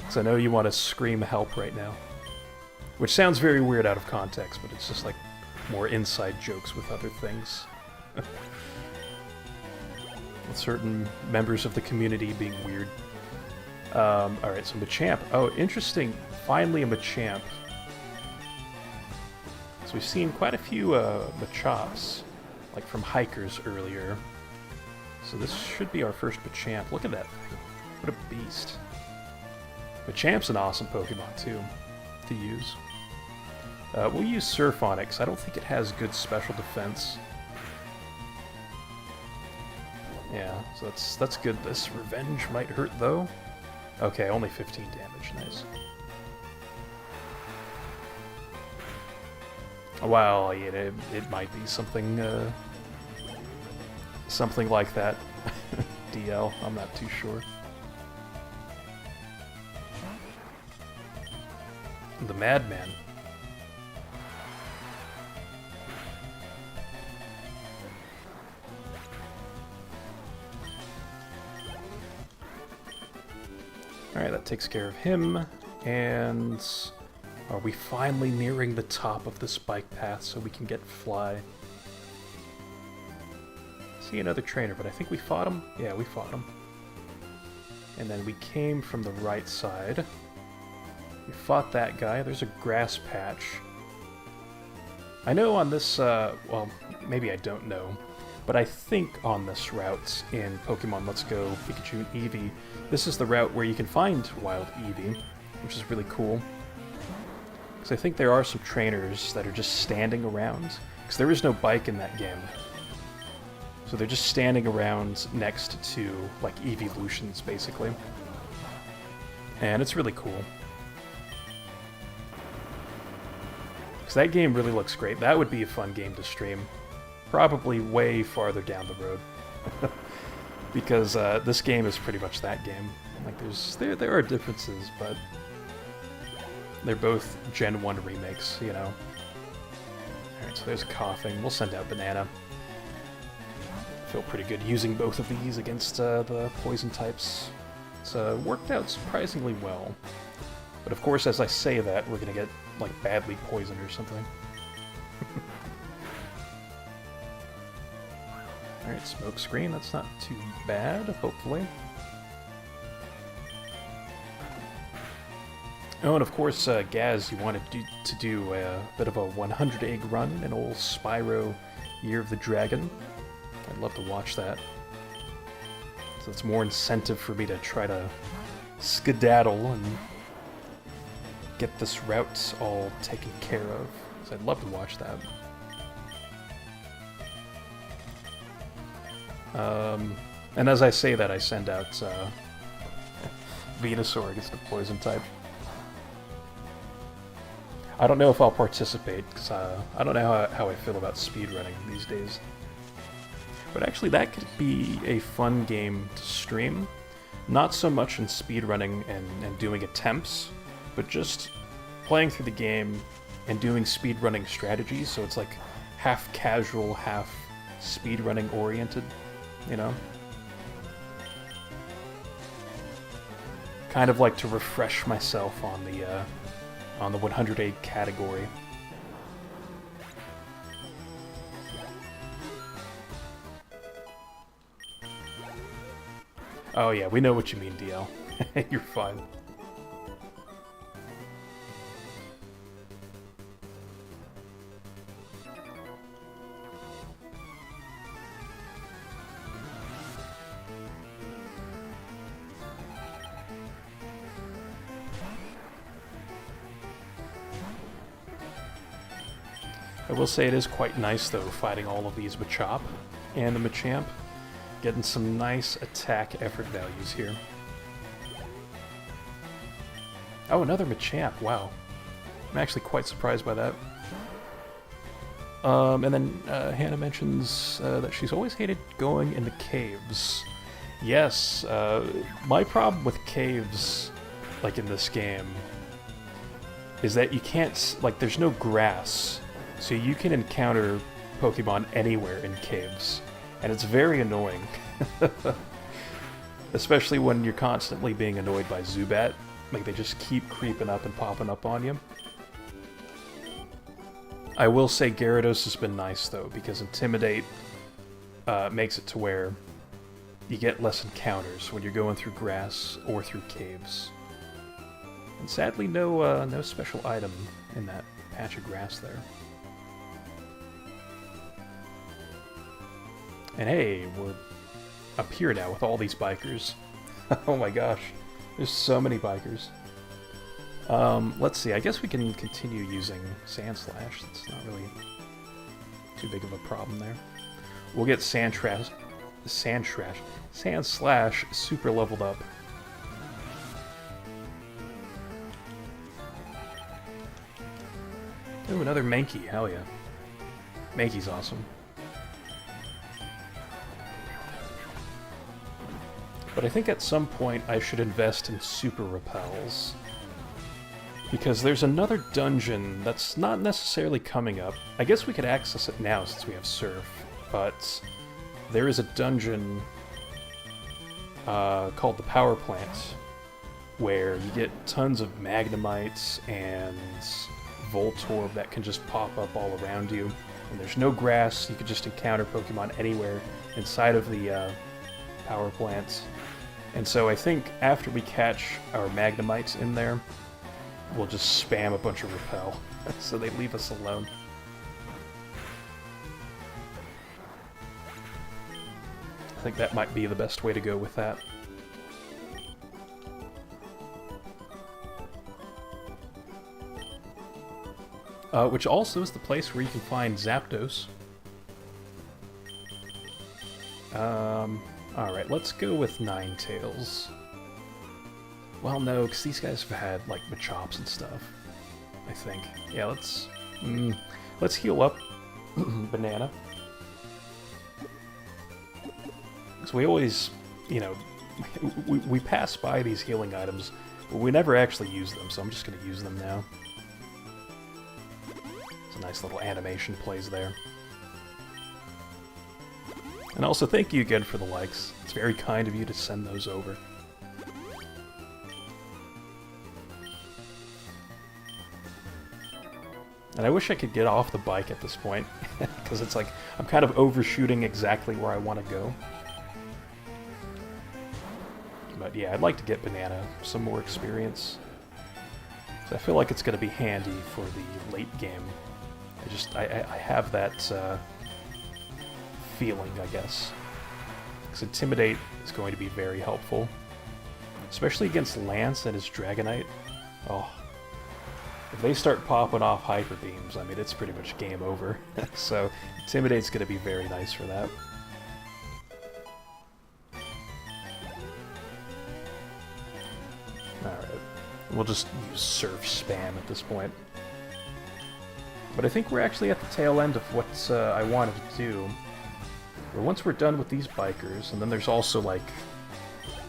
Because I know you want to scream help right now. Which sounds very weird out of context, but it's just like more inside jokes with other things. With certain members of the community being weird. Alright, so Machamp. Oh, interesting. Finally a Machamp. So we've seen quite a few Machops, like from hikers earlier. So this should be our first Machamp. Look at that thing. What a beast. Machamp's an awesome Pokemon, too, to use. We'll use Surf on it, 'cause I don't think it has good special defense. Yeah, so that's good. This Revenge might hurt, though. Okay, only 15 damage. Nice. Well, yeah, it might be something, something like that. DL, I'm not too sure. The Madman. Alright, that takes care of him, and are we finally nearing the top of this bike path so we can get Fly? See another trainer, but I think we fought him? Yeah, we fought him. And then we came from the right side. We fought that guy. There's a grass patch. I know on this, well, maybe I don't know, but I think on this route in Pokemon Let's Go Pikachu and Eevee, this is the route where you can find wild Eevee, which is really cool. Because I think there are some trainers that are just standing around, because there is no bike in that game. So they're just standing around next to, like, Eeveelutions, basically. And it's really cool. Because that game really looks great. That would be a fun game to stream. Probably way farther down the road. Because this game is pretty much that game. Like, there are differences, but they're both Gen 1 remakes, you know. Alright, so there's Coughing. We'll send out Banana. Feel pretty good using both of these against the poison types. It's worked out surprisingly well. But of course, as I say that, we're gonna get, like, badly poisoned or something. Alright, Smoke Screen, that's not too bad, hopefully. Oh, and of course, Gaz, you wanted to do a bit of a 100 egg run in old Spyro Year of the Dragon. I'd love to watch that. So it's more incentive for me to try to skedaddle and get this route all taken care of. So I'd love to watch that. And as I say that, I send out Venusaur against the poison type. I don't know if I'll participate, because I don't know how I feel about speedrunning these days. But actually, that could be a fun game to stream. Not so much in speedrunning and doing attempts, but just playing through the game and doing speedrunning strategies, so it's like half casual, half speedrunning oriented, you know? Kind of like to refresh myself on the 100 egg category. Oh yeah, we know what you mean, DL. You're fine. I will say it is quite nice, though, fighting all of these Machop and the Machamp. Getting some nice attack effort values here. Oh, another Machamp, wow. I'm actually quite surprised by that. And then Hannah mentions that she's always hated going in the caves. Yes, my problem with caves, like in this game, is that you can't, like, there's no grass, so you can encounter Pokemon anywhere in caves, and it's very annoying. Especially when you're constantly being annoyed by Zubat. Like, they just keep creeping up and popping up on you. I will say Gyarados has been nice, though, because Intimidate makes it to where you get less encounters when you're going through grass or through caves. And sadly, no special item in that patch of grass there. And hey, we're up here now with all these bikers. Oh my gosh, there's so many bikers. Let's see, I guess we can continue using Sand Slash. That's not really too big of a problem there. We'll get Sand Slash super leveled up. Ooh, another Mankey, hell yeah. Mankey's awesome. But I think at some point I should invest in Super Repels. Because there's another dungeon that's not necessarily coming up. I guess we could access it now since we have Surf, but there is a dungeon called the Power Plant, where you get tons of Magnemites and Voltorb that can just pop up all around you. And there's no grass, you can just encounter Pokemon anywhere inside of the Power Plant. And so I think after we catch our Magnemites in there, we'll just spam a bunch of Repel, so they leave us alone. I think that might be the best way to go with that. Which also is the place where you can find Zapdos. Alright, let's go with Ninetales. Well, no, because these guys have had, like, Machops and stuff, I think. Yeah, let's heal up Banana. Because we always, you know, we pass by these healing items, but we never actually use them, so I'm just going to use them now. It's a nice little animation plays there. And also, thank you again for the likes. It's very kind of you to send those over. And I wish I could get off the bike at this point, because it's like, I'm kind of overshooting exactly where I want to go. But yeah, I'd like to get Banana some more experience. So I feel like it's going to be handy for the late game. I have that feeling, I guess. Because Intimidate is going to be very helpful. Especially against Lance and his Dragonite. Oh. If they start popping off Hyper Beams, I mean, it's pretty much game over. So, Intimidate's going to be very nice for that. Alright. We'll just use Surf Spam at this point. But I think we're actually at the tail end of what I wanted to do. Where once we're done with these bikers, and then there's also, like,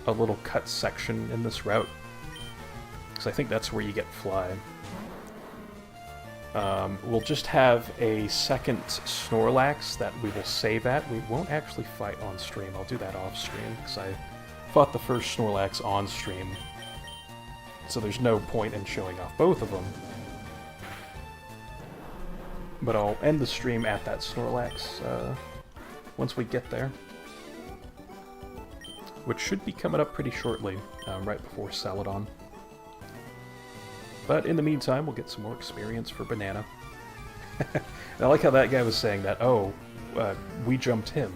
a little cut section in this route. Because I think that's where you get Fly. We'll just have a second Snorlax that we will save at. We won't actually fight on stream. I'll do that off stream, because I fought the first Snorlax on stream. So there's no point in showing off both of them. But I'll end the stream at that Snorlax once we get there. Which should be coming up pretty shortly, right before Celadon. But in the meantime, we'll get some more experience for Banana. I like how that guy was saying that, oh, we jumped him.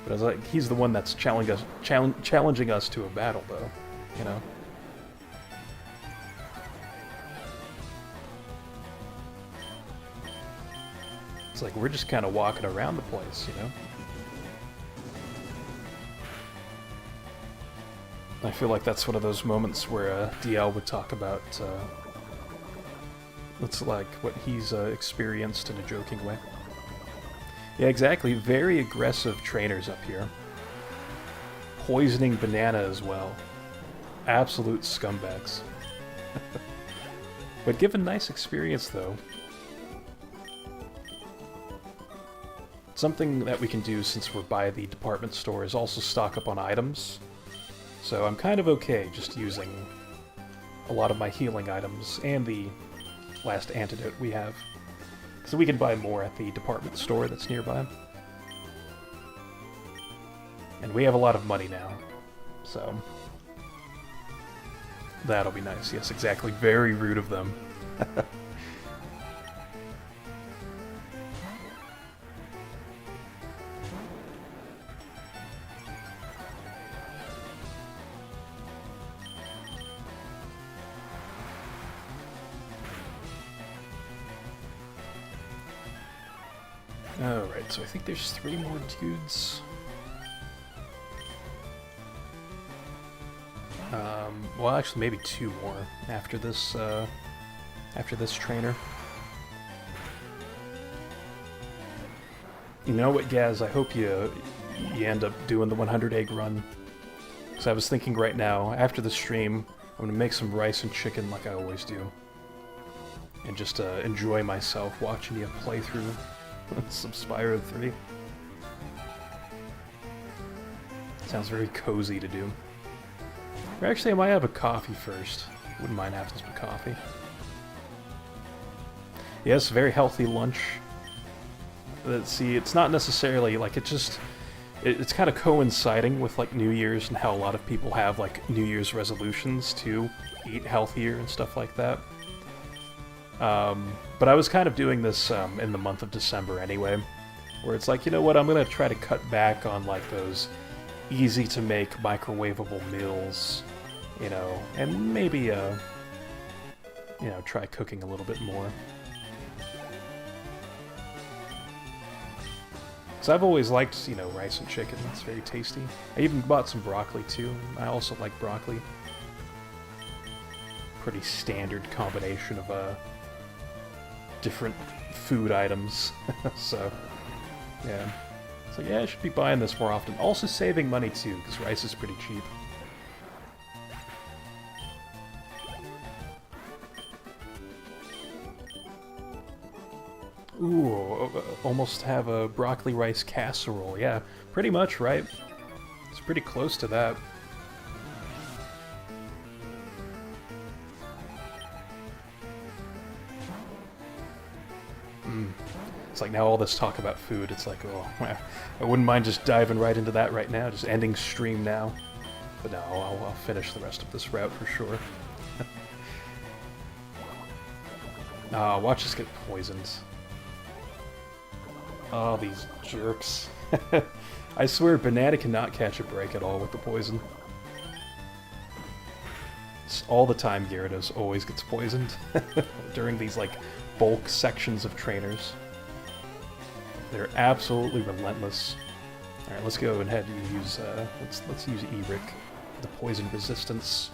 But I was like, he's the one that's challenging us to a battle, though, you know? It's like we're just kind of walking around the place, you know? I feel like that's one of those moments where DL would talk about it's like what he's experienced in a joking way. Yeah, exactly. Very aggressive trainers up here. Poisoning banana as well. Absolute scumbags. But give a nice experience, though. Something that we can do since we're by the department store is also stock up on items. So I'm kind of okay just using a lot of my healing items and the last antidote we have. So we can buy more at the department store that's nearby. And we have a lot of money now, so that'll be nice. Yes, exactly. Very rude of them. Alright, so I think there's 3 more dudes. Well, actually, maybe 2 more after this trainer. You know what, Gaz? I hope you end up doing the 100 egg run. Because I was thinking right now, after the stream, I'm gonna make some rice and chicken like I always do, and just enjoy myself watching you play through some Spyro 3. Sounds very cozy to do. Or actually, I might have a coffee first. Wouldn't mind having some coffee. Yes, very healthy lunch. Let's see, it's not necessarily like it's kind of coinciding with like New Year's and how a lot of people have like New Year's resolutions to eat healthier and stuff like that. But I was kind of doing this in the month of December anyway, where it's like, you know what, I'm gonna try to cut back on like those easy to make microwavable meals, you know, and maybe you know, try cooking a little bit more. So I've always liked, you know, rice and chicken. It's very tasty. I even bought some broccoli too. I also like broccoli. Pretty standard combination of different food items. So yeah. So yeah, I should be buying this more often. Also saving money too, because rice is pretty cheap. Ooh, almost have a broccoli rice casserole. Yeah, pretty much, right? It's pretty close to that. It's like now all this talk about food, it's like, oh, I wouldn't mind just diving right into that right now, just ending stream now. But no, I'll finish the rest of this route for sure. Watch us get poisoned. Oh, these jerks. I swear, Banana cannot catch a break at all with the poison. It's all the time, Gyarados always gets poisoned during these, like, bulk sections of trainers. They're absolutely relentless. Alright, let's go ahead and use, let's use Eric, the poison resistance.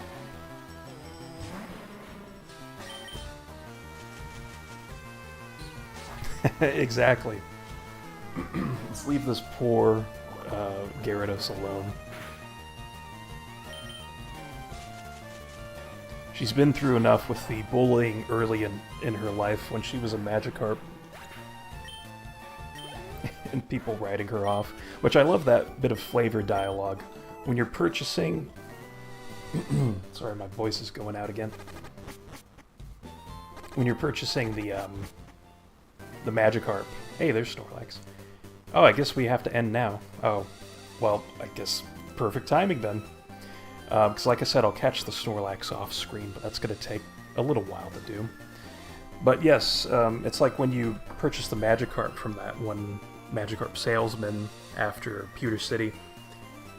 Exactly. Let's leave this poor Gyarados alone. She's been through enough with the bullying early in her life when she was a Magikarp. And people writing her off. Which I love that bit of flavor dialogue. When you're purchasing... Sorry, my voice is going out again. When you're purchasing the Magikarp... Hey, there's Snorlax. Oh, I guess we have to end now. Oh, well, I guess perfect timing then. Because like I said, I'll catch the Snorlax off screen, but that's going to take a little while to do. But yes, it's like when you purchase the Magikarp from that one Magikarp salesman after Pewter City.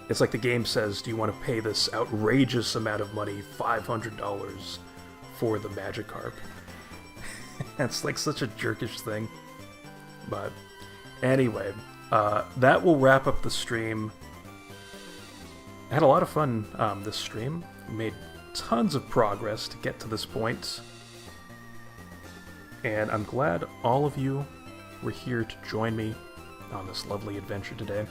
It's like the game says, do you want to pay this outrageous amount of money, $500, for the Magikarp? It's like such a jerkish thing. But anyway, that will wrap up the stream. I had a lot of fun this stream. Made tons of progress to get to this point. And I'm glad all of you were here to join me on this lovely adventure today.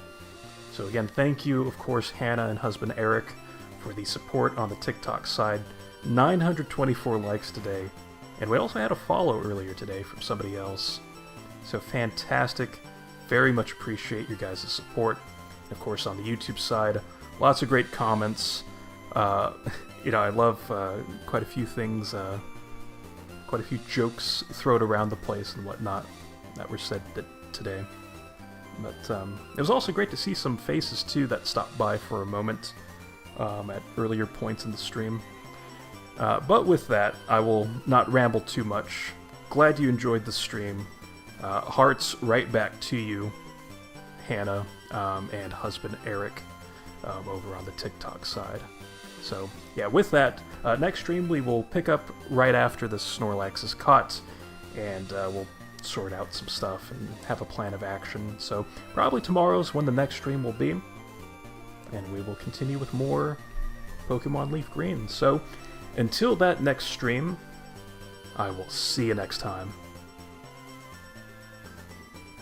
So again, thank you, of course, Hannah and husband Eric, for the support on the TikTok side. 924 likes today. And we also had a follow earlier today from somebody else. So fantastic. Very much appreciate your guys' support. Of course, on the YouTube side, lots of great comments. You know, I love quite a few things, quite a few jokes thrown around the place and whatnot that were said today. But it was also great to see some faces, too, that stopped by for a moment at earlier points in the stream. But with that, I will not ramble too much. Glad you enjoyed the stream. Hearts right back to you, Hannah, and husband Eric over on the TikTok side. So, yeah, with that, next stream we will pick up right after the Snorlax is caught, and we'll sort out some stuff and have a plan of action. So, probably tomorrow's when the next stream will be, and we will continue with more Pokemon Leaf Green. So, until that next stream, I will see you next time.